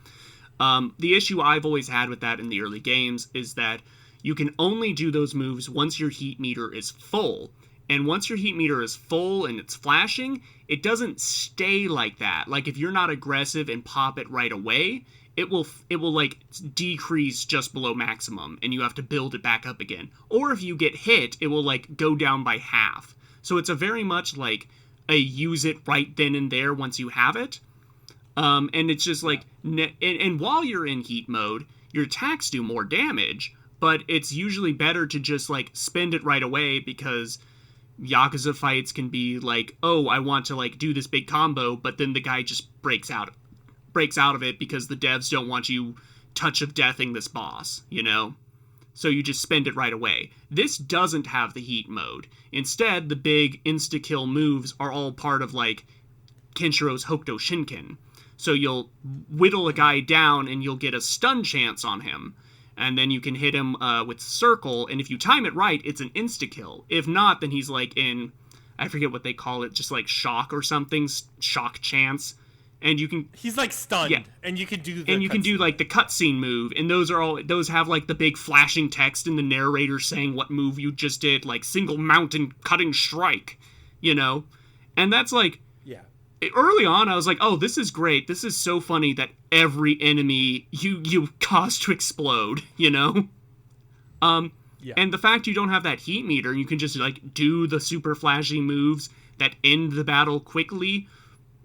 The issue I've always had with that in the early games is that you can only do those moves once your heat meter is full. And once your heat meter is full and it's flashing, it doesn't stay like that. Like, if you're not aggressive and pop it right away, it will like, decrease just below maximum, and you have to build it back up again. Or if you get hit, it will, like, go down by half. So it's a very much, like, a use it right then and there once you have it. And it's just like, and while you're in heat mode, your attacks do more damage, but it's usually better to just like spend it right away because Yakuza fights can be like, oh, I want to like do this big combo, but then the guy just breaks out of it because the devs don't want you touch of deathing this boss, you know? So you just spend it right away. This doesn't have the heat mode. Instead, the big insta-kill moves are all part of, like, Kenshiro's Hokuto Shinken. So you'll whittle a guy down and you'll get a stun chance on him. And then you can hit him with circle, and if you time it right, it's an insta-kill. If not, then he's, like, in, I forget what they call it, just, like, shock or something, shock chance. And you can... He's, like, stunned, and you can do the... And you can do, like, the cutscene move, and those have, like, the big flashing text and the narrator saying what move you just did, like, single mountain cutting strike, you know? And that's, like... Yeah. Early on, I was like, oh, this is great. This is so funny that every enemy you cause to explode, you know? Yeah. And the fact you don't have that heat meter, you can just, like, do the super flashy moves that end the battle quickly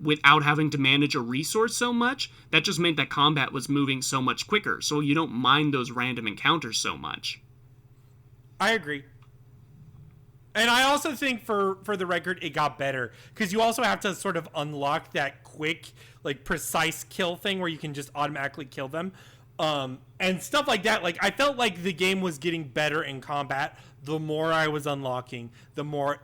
without having to manage a resource so much, that just meant that combat was moving so much quicker, so you don't mind those random encounters so much. I agree. And I also think, for the record, it got better, because you also have to sort of unlock that quick, like, precise kill thing where you can just automatically kill them. And stuff like that. Like, I felt like the game was getting better in combat the more I was unlocking, the more...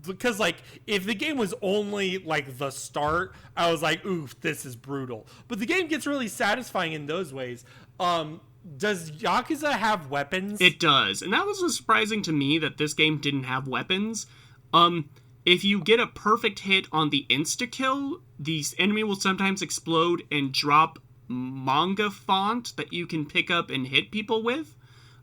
Because, like, if the game was only, like, the start, I was like, oof, this is brutal. But the game gets really satisfying in those ways. Does Yakuza have weapons? It does. And that was surprising to me that this game didn't have weapons. If you get a perfect hit on the insta-kill, the enemy will sometimes explode and drop manga font that you can pick up and hit people with.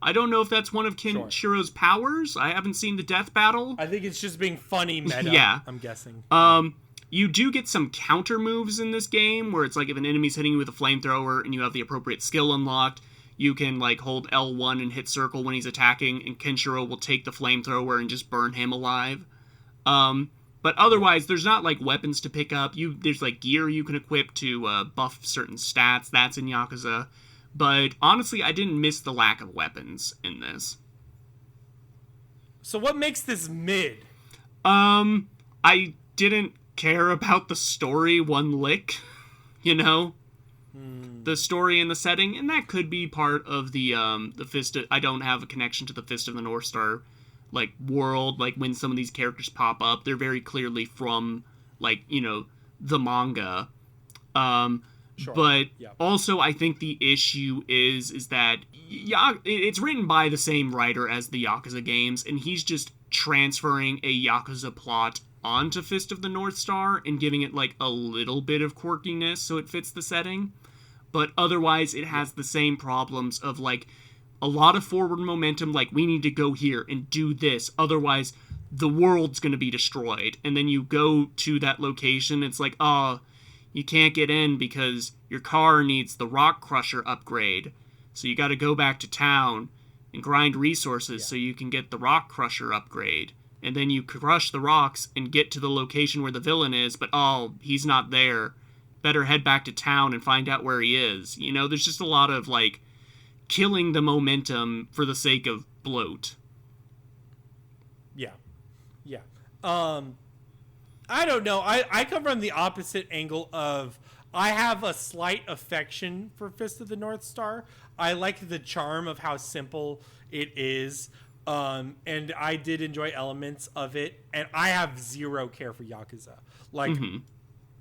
I don't know if that's one of Kenshiro's powers. I haven't seen the death battle. I think it's just being funny meta, Yeah. I'm guessing. You do get some counter moves in this game, where it's like if an enemy's hitting you with a flamethrower and you have the appropriate skill unlocked, you can like hold L1 and hit circle when he's attacking, and Kenshiro will take the flamethrower and just burn him alive. But otherwise, there's not like weapons to pick up. There's like gear you can equip to buff certain stats. That's in Yakuza. But honestly, I didn't miss the lack of weapons in this. So what makes this mid? I didn't care about the story one lick, you know? The story and the setting, and that could be part of the Fist of, I don't have a connection to the Fist of the North Star, like, world. Like, when some of these characters pop up, they're very clearly from, like, you know, the manga. Sure. But Yeah. also, I think the issue is that it's written by the same writer as the Yakuza games, and he's just transferring a Yakuza plot onto Fist of the North Star and giving it, like, a little bit of quirkiness so it fits the setting. But otherwise, it has the same problems of, like, a lot of forward momentum, like, we need to go here and do this, otherwise the world's gonna be destroyed. And then you go to that location, it's like, oh, you can't get in because your car needs the rock crusher upgrade. So you gotta go back to town and grind resources so you can get the rock crusher upgrade. And then you crush the rocks and get to the location where the villain is, but oh, he's not there. Better head back to town and find out where he is. You know, there's just a lot of, like, killing the momentum for the sake of bloat. Yeah. Yeah. I don't know. I come from the opposite angle of I have a slight affection for Fist of the North Star. I like the charm of how simple it is. And I did enjoy elements of it. And I have zero care for Yakuza. Like,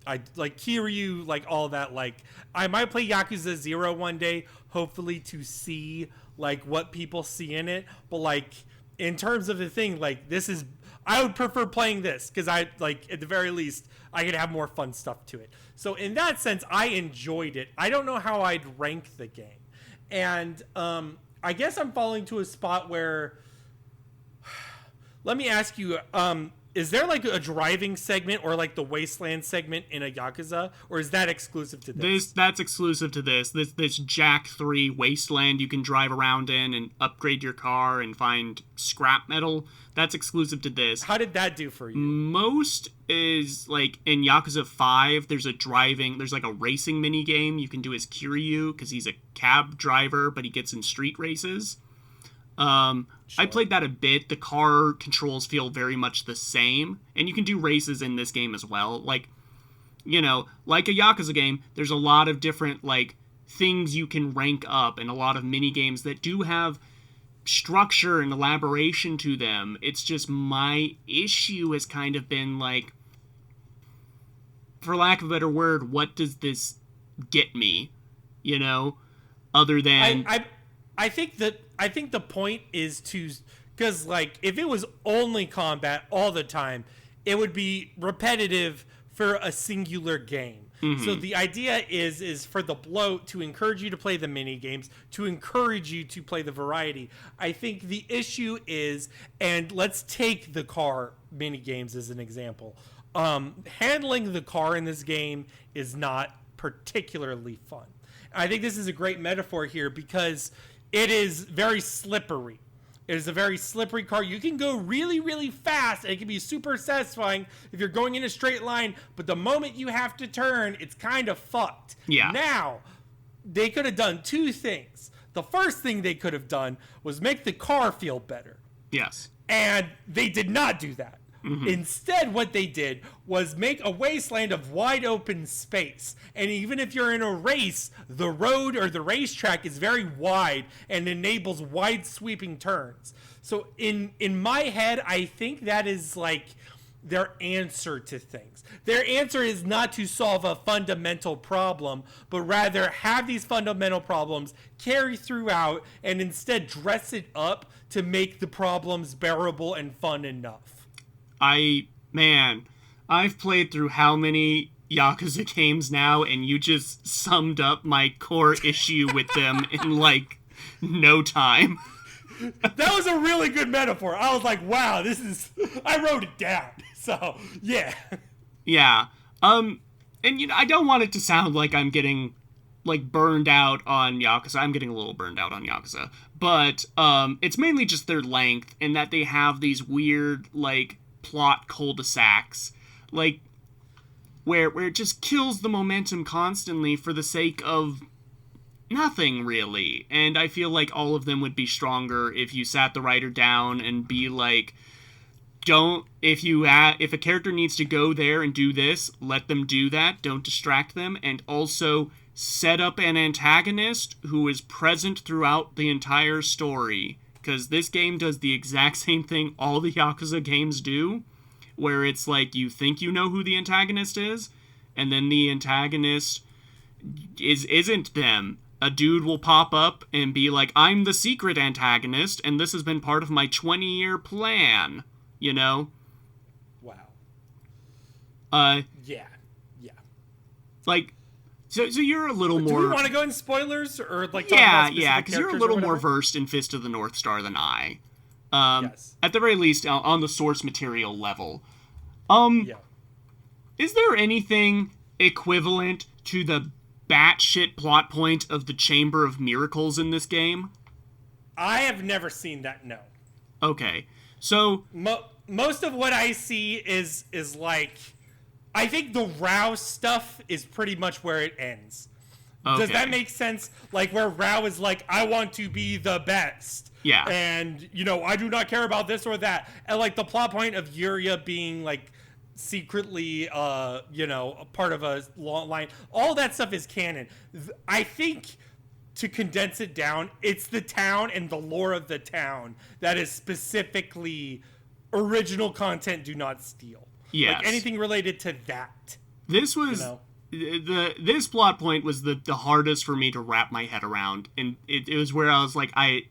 I like Kiryu, like all that. Like, I might play Yakuza 0 one day, hopefully to see like what people see in it. But like in terms of the thing, like this is, I would prefer playing this because I like at the very least I could have more fun stuff to it. So in that sense, I enjoyed it. I don't know how I'd rank the game, and I guess I'm falling to a spot where. Let me ask you. Is there like a driving segment or like the wasteland segment in a Yakuza, or is that exclusive to this? That's exclusive to this. This Jack 3 wasteland you can drive around in and upgrade your car and find scrap metal. That's exclusive to this. How did that do for you? Most is like in Yakuza 5, there's like a racing mini game you can do as Kiryu because he's a cab driver, but he gets in street races. Sure. I played that a bit. The car controls feel very much the same, and you can do races in this game as well. Like, you know, like a Yakuza game, there's a lot of different, like, things you can rank up, and a lot of mini games that do have structure and elaboration to them. It's just my issue has kind of been, like, for lack of a better word, what does this get me? You know? Other than... I think the point is to, because like if it was only combat all the time, it would be repetitive for a singular game. So the idea is for the bloat to encourage you to play the mini games, to encourage you to play the variety. I think the issue is, and let's take the car mini games as an example. Handling the car in this game is not particularly fun. I think this is a great metaphor here because it is very slippery. It is a very slippery car. You can go really, really fast, and it can be super satisfying if you're going in a straight line, but the moment you have to turn, it's kind of fucked. Yeah. Now, they could have done two things. The first thing they could have done was make the car feel better. Yes. And they did not do that. Instead, what they did was make a wasteland of wide open space. And even if you're in a race, the road or the racetrack is very wide and enables wide sweeping turns. So in my head, I think that is like their answer to things. Their answer is not to solve a fundamental problem, but rather have these fundamental problems carry throughout and instead dress it up to make the problems bearable and fun enough. I've played through how many Yakuza games now, and you just summed up my core issue with them in, like, no time. That was a really good metaphor. I was like, wow, I wrote it down. So, yeah. Yeah. And, I don't want it to sound like I'm getting, burned out on Yakuza. I'm getting a little burned out on Yakuza. But, it's mainly just their length, and that they have these weird, plot cul-de-sacs. Where it just kills the momentum constantly for the sake of nothing, really. And I feel like all of them would be stronger if you sat the writer down and be like, if a character needs to go there and do this, let them do that, don't distract them, and also set up an antagonist who is present throughout the entire story. Because this game does the exact same thing all the Yakuza games do, where it's like you think you know who the antagonist is, and then the antagonist isn't them. A dude will pop up and be like, I'm the secret antagonist, and this has been part of my 20-year plan, Wow. Yeah. So you're a little more... Do we want to go in spoilers, or, talk about Yeah, because you're a little more versed in Fist of the North Star than I. Yes. At the very least, on the source material level. Yeah. Is there anything equivalent to the batshit plot point of the Chamber of Miracles in this game? I have never seen that, no. Okay, so... Most of what I see is I think the Rao stuff is pretty much where it ends. Okay. Does that make sense? Where Rao is like, I want to be the best. Yeah. And, I do not care about this or that. And, the plot point of Yuria being, secretly, a part of a long line. All that stuff is canon. I think, to condense it down, it's the town and the lore of the town that is specifically original content, do not steal. Yes. Anything related to that. This was... This plot point was the hardest for me to wrap my head around, and it was where I was like, I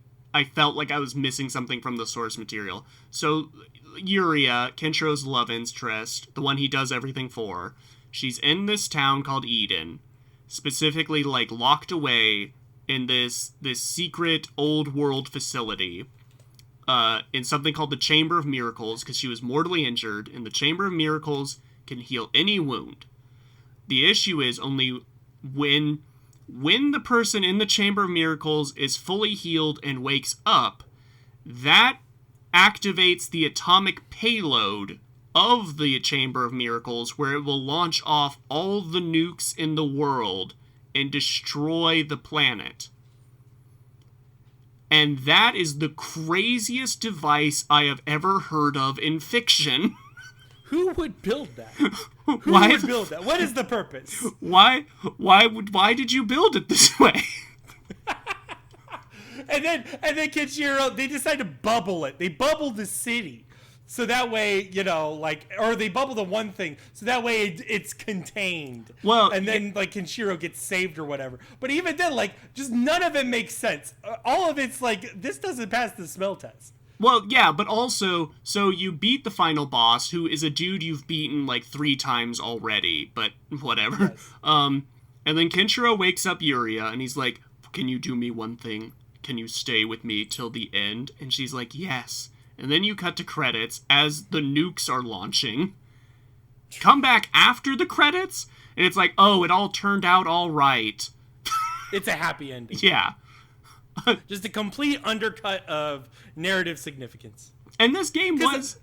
felt like I was missing something from the source material. So, Yuria, Kenshiro's love interest, the one he does everything for, she's in this town called Eden, specifically, locked away in this secret old world facility, in something called the Chamber of Miracles, because she was mortally injured, and the Chamber of Miracles can heal any wound. The issue is only when the person in the Chamber of Miracles is fully healed and wakes up, that activates the atomic payload of the Chamber of Miracles, where it will launch off all the nukes in the world and destroy the planet. And that is the craziest device I have ever heard of in fiction. Who would build that? Who would build that? What is the purpose? Why did you build it this way? and then Kenshiro, they decide to bubble it. They bubble the city. So that way, or they bubble the one thing, so that way it's contained. Well, and then Kenshiro gets saved or whatever. But even then, just none of it makes sense. All of it's this doesn't pass the smell test. Well, yeah, but also, so you beat the final boss, who is a dude you've beaten 3 times already, but whatever. Yes. And then Kenshiro wakes up Yuria, and he's like, can you do me one thing? Can you stay with me till the end? And she's like, yes. And then you cut to credits as the nukes are launching. Come back after the credits, and it's like, oh, it all turned out all right. It's a happy ending. Yeah. Just a complete undercut of narrative significance. And this game was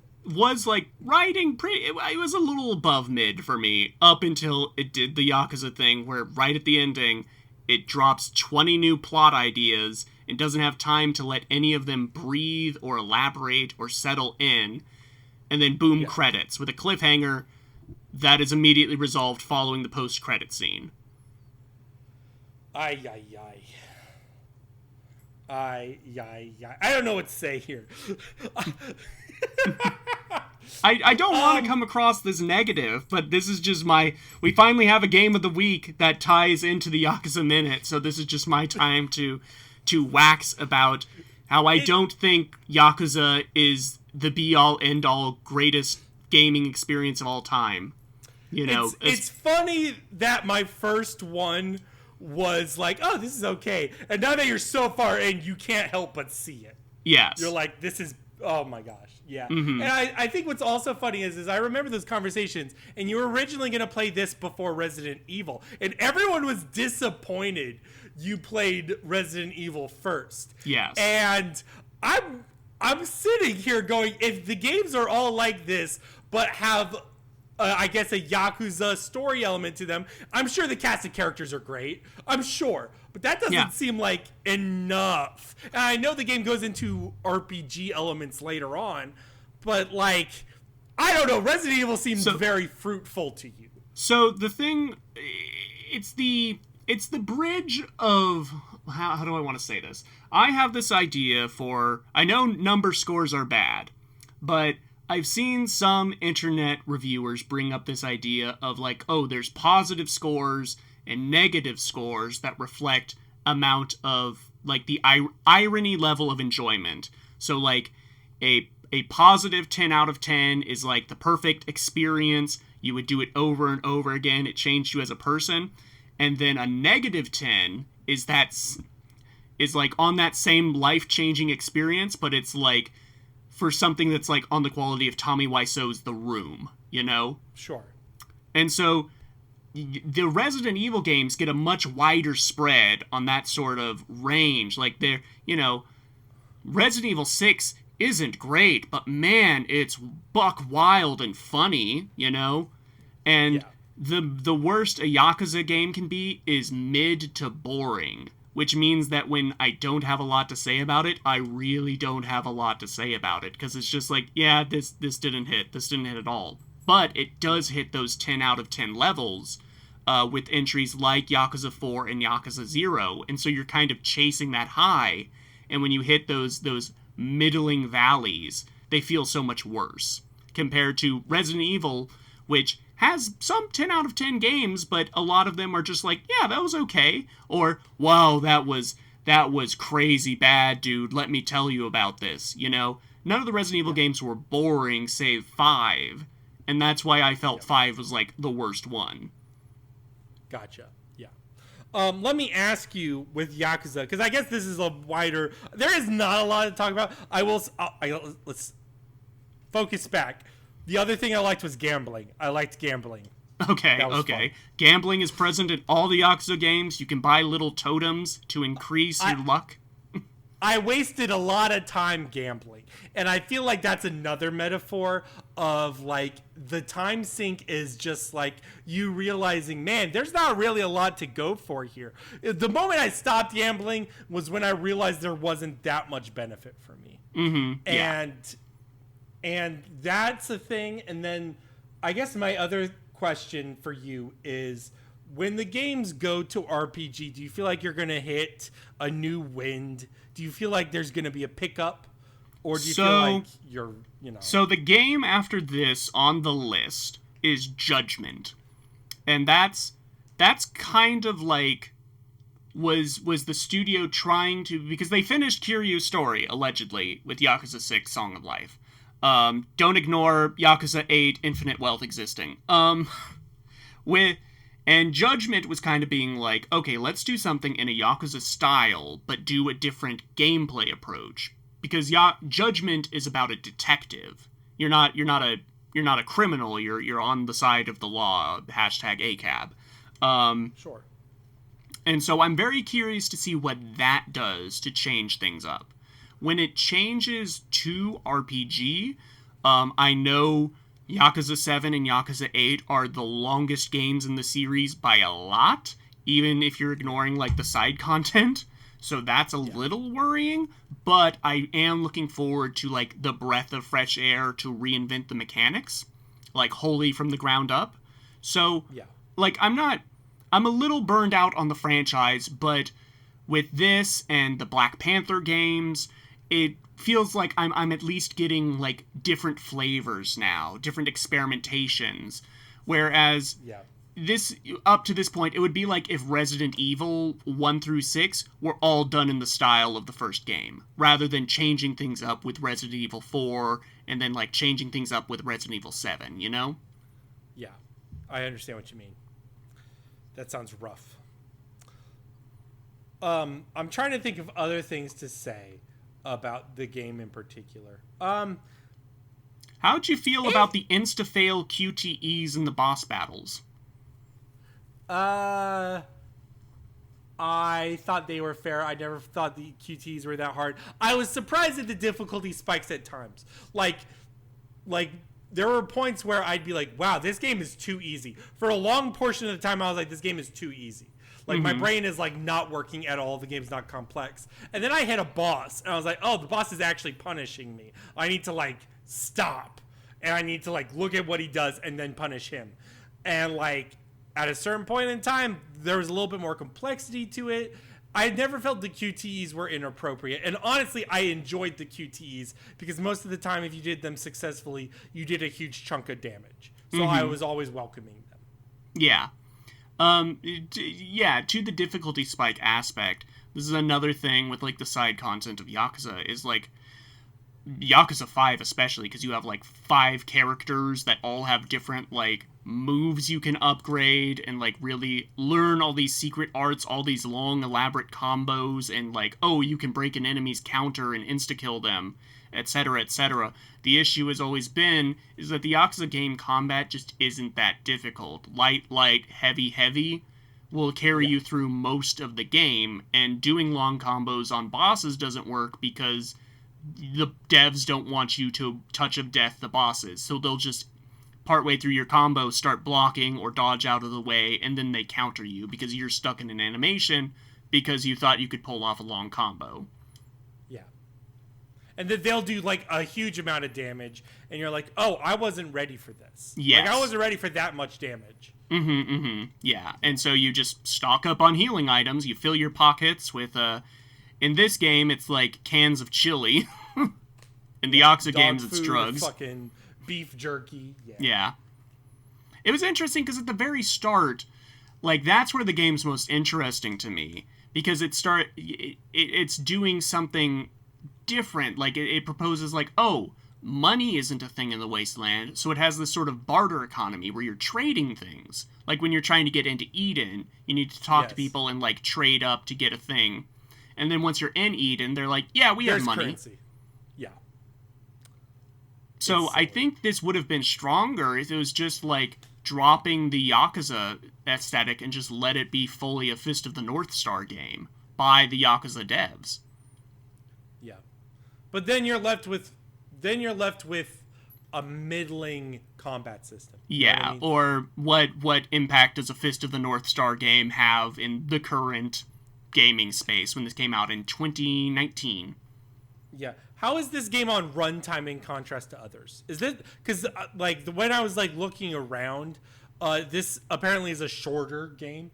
writing pretty... It was a little above mid for me, up until it did the Yakuza thing, where right at the ending, it drops 20 new plot ideas and doesn't have time to let any of them breathe or elaborate or settle in, and then boom, credits, with a cliffhanger that is immediately resolved following the post-credit scene. I don't know what to say here. I don't want to come across as negative, but this is just we finally have a game of the week that ties into the Yakuza Minute, so this is just my time to wax about how I don't think Yakuza is the be-all, end-all, greatest gaming experience of all time. It's funny that my first one was oh, this is okay. And now that you're so far in, you can't help but see it. Yes. You're like, this is, oh my gosh. Yeah. And I think what's also funny is I remember those conversations, and you were originally going to play this before Resident Evil, and everyone was disappointed you played Resident Evil first. Yes. And I'm sitting here going, if the games are all like this, but have, I guess, a Yakuza story element to them, I'm sure the cast of characters are great. I'm sure. But that doesn't seem like enough. And I know the game goes into RPG elements later on, but, like, I don't know. Resident Evil seems very fruitful to you. So the thing, it's the bridge of, how do I want to say this? I have this idea for, I know number scores are bad, but I've seen some internet reviewers bring up this idea of, like, oh, there's positive scores and negative scores that reflect amount of, like, the irony level of enjoyment. So, like, a positive 10 out of 10 is, like, the perfect experience. You would do it over and over again. It changed you as a person. And then a negative 10 is like on that same life-changing experience, but it's, like, for something that's, like, on the quality of Tommy Wiseau's The Room, you know? Sure. And so the Resident Evil games get a much wider spread on that sort of range. Like, they're, you know, Resident Evil 6 isn't great, but man, it's buck wild and funny, you know? And the worst a Yakuza game can be is mid to boring, which means that when I don't have a lot to say about it, I really don't have a lot to say about it, because it's just like, yeah, this didn't hit. This didn't hit at all. But it does hit those 10 out of 10 levels with entries like Yakuza 4 and Yakuza 0, and so you're kind of chasing that high, and when you hit those middling valleys, they feel so much worse, compared to Resident Evil, which has some 10 out of 10 games, but a lot of them are just like, yeah, that was okay, or, wow, that was crazy bad, dude, let me tell you about this, you know? None of the Resident Evil games were boring, save 5, and that's why I felt 5 was, like, the worst one. Gotcha. Yeah. Let me ask you with Yakuza, because I guess this is a wider. There is not a lot to talk about. Let's focus back. The other thing I liked was gambling. I liked gambling. Okay. Fun. Gambling is present in all the Yakuza games. You can buy little totems to increase your luck. I wasted a lot of time gambling, and I feel like that's another metaphor of, like, the time sink is just like you realizing, man, there's not really a lot to go for here. The moment I stopped gambling was when I realized there wasn't that much benefit for me. And that's a thing. And then I guess my other question for you is, when the games go to RPG, do you feel like you're going to hit a new wind? Do you feel like there's going to be a pickup? Or do you feel like you're, you know... So the game after this on the list is Judgment. And that's kind of like... Was the studio trying to... Because they finished Kiryu's story, allegedly, with Yakuza 6 Song of Life. Don't ignore Yakuza 8 Infinite Wealth existing. And Judgment was kind of being like, okay, let's do something in a Yakuza style, but do a different gameplay approach. Because Judgment is about a detective. You're not a criminal. You're on the side of the law. #ACAB. Sure. And so I'm very curious to see what that does to change things up. When it changes to RPG, I know Yakuza 7 and Yakuza 8 are the longest games in the series by a lot, even if you're ignoring, like, the side content. So that's a little worrying, but I am looking forward to, like, the breath of fresh air to reinvent the mechanics, like, wholly from the ground up. So, like, I'm a little burned out on the franchise, but with this and the Black Panther games, it feels like I'm at least getting, like, different flavors now, different experimentations, whereas this, up to this point, it would be like if Resident Evil 1 through 6 were all done in the style of the first game, rather than changing things up with Resident Evil 4, and then, like, changing things up with Resident Evil 7, you know? Yeah, I understand what you mean. That sounds rough. I'm trying to think of other things to say. about the game in particular. How'd you feel about the insta-fail QTEs in the boss battles? I thought they were fair. I never thought the QTs were that hard. I was surprised at the difficulty spikes at times. Like there were points where I'd be like, wow, this game is too easy. For a long portion of the time, I was like, this game is too easy. Like, my brain is, like, not working at all. The game's not complex. And then I hit a boss, and I was like, oh, the boss is actually punishing me. I need to, like, stop. And I need to, like, look at what he does and then punish him. And, like, at a certain point in time, there was a little bit more complexity to it. I never felt the QTEs were inappropriate. And honestly, I enjoyed the QTEs because most of the time, if you did them successfully, you did a huge chunk of damage. So I was always welcoming them. Yeah. To the difficulty spike aspect, this is another thing with, like, the side content of Yakuza, is, like, Yakuza 5 especially, because you have, like, 5 characters that all have different, like, moves you can upgrade, and, like, really learn all these secret arts, all these long, elaborate combos, and, like, oh, you can break an enemy's counter and insta-kill them, etc., etc. The issue has always been is that the Yakuza game combat just isn't that difficult. Light, heavy, heavy will carry you through most of the game, and doing long combos on bosses doesn't work because the devs don't want you to touch of death the bosses, so they'll just partway through your combo start blocking or dodge out of the way, and then they counter you because you're stuck in an animation because you thought you could pull off a long combo. And then they'll do, like, a huge amount of damage, and you're like, oh, I wasn't ready for this. Yes. Like, I wasn't ready for that much damage. Yeah, and so you just stock up on healing items, you fill your pockets with, in this game, it's, like, cans of chili. In the Yakuza games, it's drugs. Fucking beef jerky. Yeah. It was interesting, because at the very start, like, that's where the game's most interesting to me, because it's doing something different. Like, it proposes, like, oh, money isn't a thing in the wasteland, so it has this sort of barter economy where you're trading things. Like, when you're trying to get into Eden, you need to talk to people and, like, trade up to get a thing. And then once you're in Eden, they're like, yeah, we have money. Currency. Yeah. So I think this would have been stronger if it was just, like, dropping the Yakuza aesthetic and just let it be fully a Fist of the North Star game by the Yakuza devs. Yeah. But then you're left with a middling combat system. Yeah, you know what I mean? Or what impact does a Fist of the North Star game have in the current gaming space when this came out in 2019? Yeah. How is this game on runtime in contrast to others? Is this because like when I was like looking around, this apparently is a shorter game?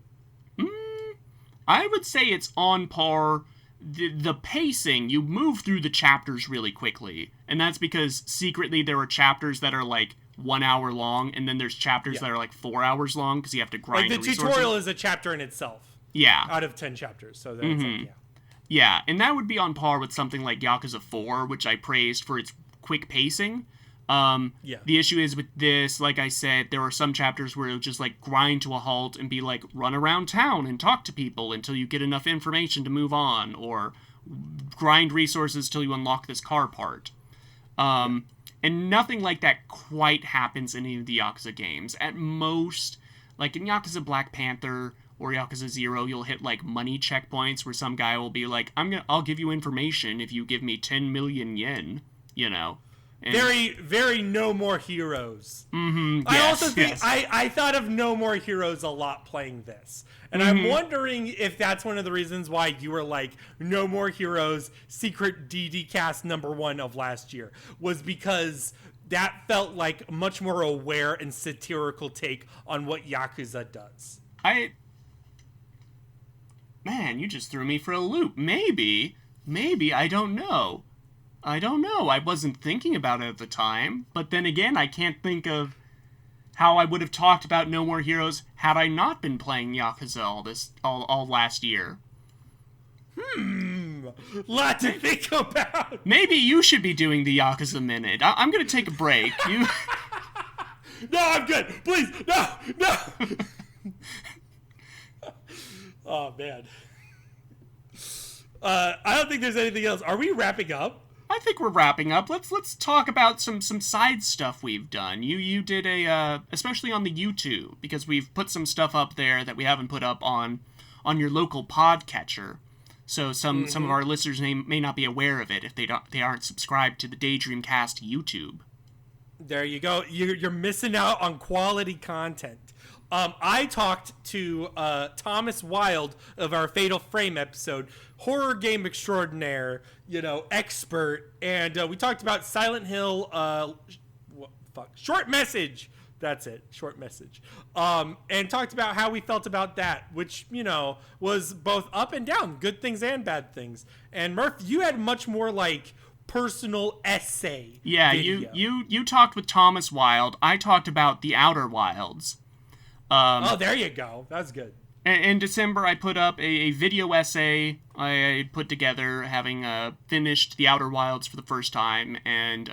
I would say it's on par. The pacing, you move through the chapters really quickly, and that's because secretly there are chapters that are like 1 hour long, and then there's chapters that are like 4 hours long because you have to grind. Like the tutorial is a chapter in itself. Yeah. Out of 10 chapters, so that's like, Yeah, and that would be on par with something like Yakuza 4, which I praised for its quick pacing. The issue is with this, like I said, there are some chapters where it'll just, like, grind to a halt and be like, run around town and talk to people until you get enough information to move on, or grind resources till you unlock this car part. And nothing like that quite happens in any of the Yakuza games. At most, like in Yakuza Black Panther or Yakuza 0, you'll hit, like, money checkpoints where some guy will be like, I'll give you information if you give me 10 million yen, you know. And very, very No More Heroes. Yes, I also think yes. I thought of No More Heroes a lot playing this. And I'm wondering if that's one of the reasons why you were like, No More Heroes, secret DD cast #1 of last year, was because that felt like a much more aware and satirical take on what Yakuza does. Man, you just threw me for a loop. Maybe, I don't know. I wasn't thinking about it at the time, but then again, I can't think of how I would have talked about No More Heroes had I not been playing Yakuza all last year. Lot to think about. Maybe you should be doing the Yakuza Minute. I'm gonna take a break. You... No, I'm good. Please, no. Oh, man. I don't think there's anything else. Are we wrapping up? I think we're wrapping up. Let's talk about some side stuff we've done. You did especially on the YouTube, because we've put some stuff up there that we haven't put up on your local podcatcher. So some of our listeners may not be aware of it if they aren't subscribed to the Daydreamcast YouTube. There you go. You're missing out on quality content. I talked to Thomas Wilde of our Fatal Frame episode, horror game extraordinaire, expert, and we talked about Silent Hill. Short Message. That's it, Short Message. And talked about how we felt about that, which was both up and down, good things and bad things. And Murph, you had much more like personal essay. Yeah, video. you talked with Thomas Wilde. I talked about The Outer Wilds. There you go. That's good. In December, I put up a video essay I put together, having finished The Outer Wilds for the first time, and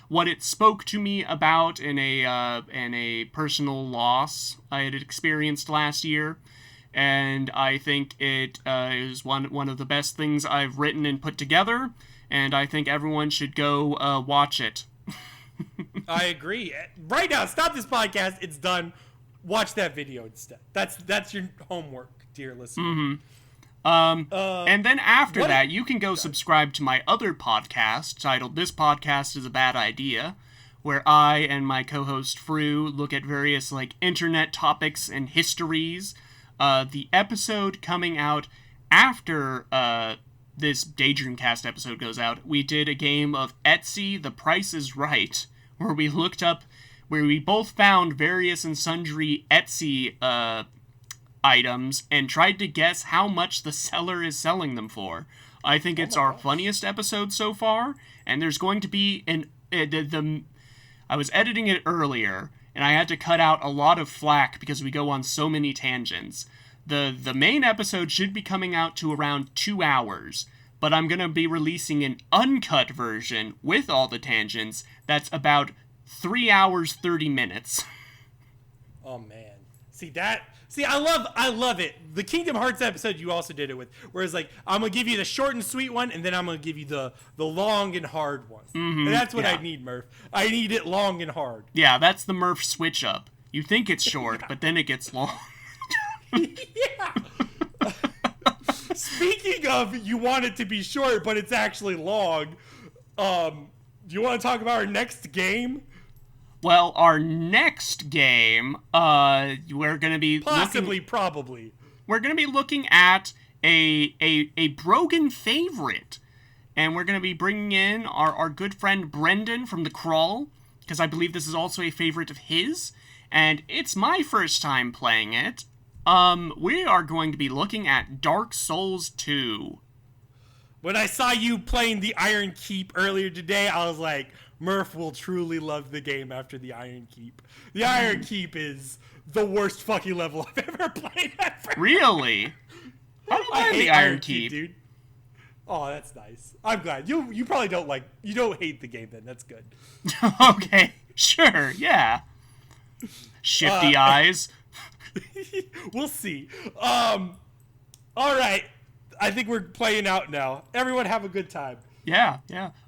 what it spoke to me about in a personal loss I had experienced last year. And I think it is one of the best things I've written and put together, and I think everyone should go watch it. I agree. Right now, stop this podcast. It's done. Watch that video instead. That's your homework, dear listener. And then after that, you can go subscribe to my other podcast titled This Podcast is a Bad Idea, where I and my co-host Fru look at various internet topics and histories. The episode coming out after this Daydreamcast episode goes out, we did a game of Etsy, The Price is Right, where we both found various and sundry Etsy items and tried to guess how much the seller is selling them for. I think it's our funniest episode so far, and there's going to be I was editing it earlier, and I had to cut out a lot of flack because we go on so many tangents. The main episode should be coming out to around 2 hours, but I'm going to be releasing an uncut version with all the tangents that's about 3 hours, 30 minutes. Oh, man. I love it. The Kingdom Hearts episode, you also did it with. Whereas, I'm going to give you the short and sweet one, and then I'm going to give you the long and hard one. And that's what I need, Murph. I need it long and hard. Yeah, that's the Murph switch up. You think it's short, but then it gets long. Yeah. Speaking of, you want it to be short, but it's actually long. Do you want to talk about our next game? Well, our next game, we're going to be probably. We're going to be looking at a Brogan favorite, and we're going to be bringing in our good friend Brendan from The Crawl, because I believe this is also a favorite of his, and it's my first time playing it. We are going to be looking at Dark Souls 2. When I saw you playing the Iron Keep earlier today, I was like, Murph will truly love the game after the Iron Keep. The Iron Keep is the worst fucking level I've ever played ever. Really? I hate the Iron Keep, dude. Oh, that's nice. I'm glad. You probably don't hate the game then. That's good. Okay, sure, yeah. Shifty eyes. We'll see. All right. I think we're playing out now. Everyone have a good time. Yeah.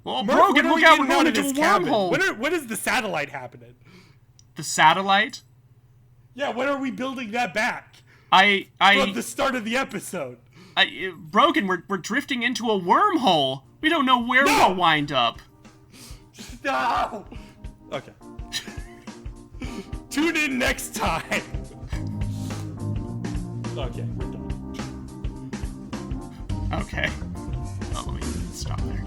Well, Murph, Brogan, look out, we're going into a cabin? wormhole. When is the satellite happening? The satellite? Yeah, when are we building that back? From the start of the episode. Brogan, we're drifting into a wormhole. We don't know where we'll wind up. No! Okay. Tune in next time. Okay, we're done. Okay. Oh, let me stop there.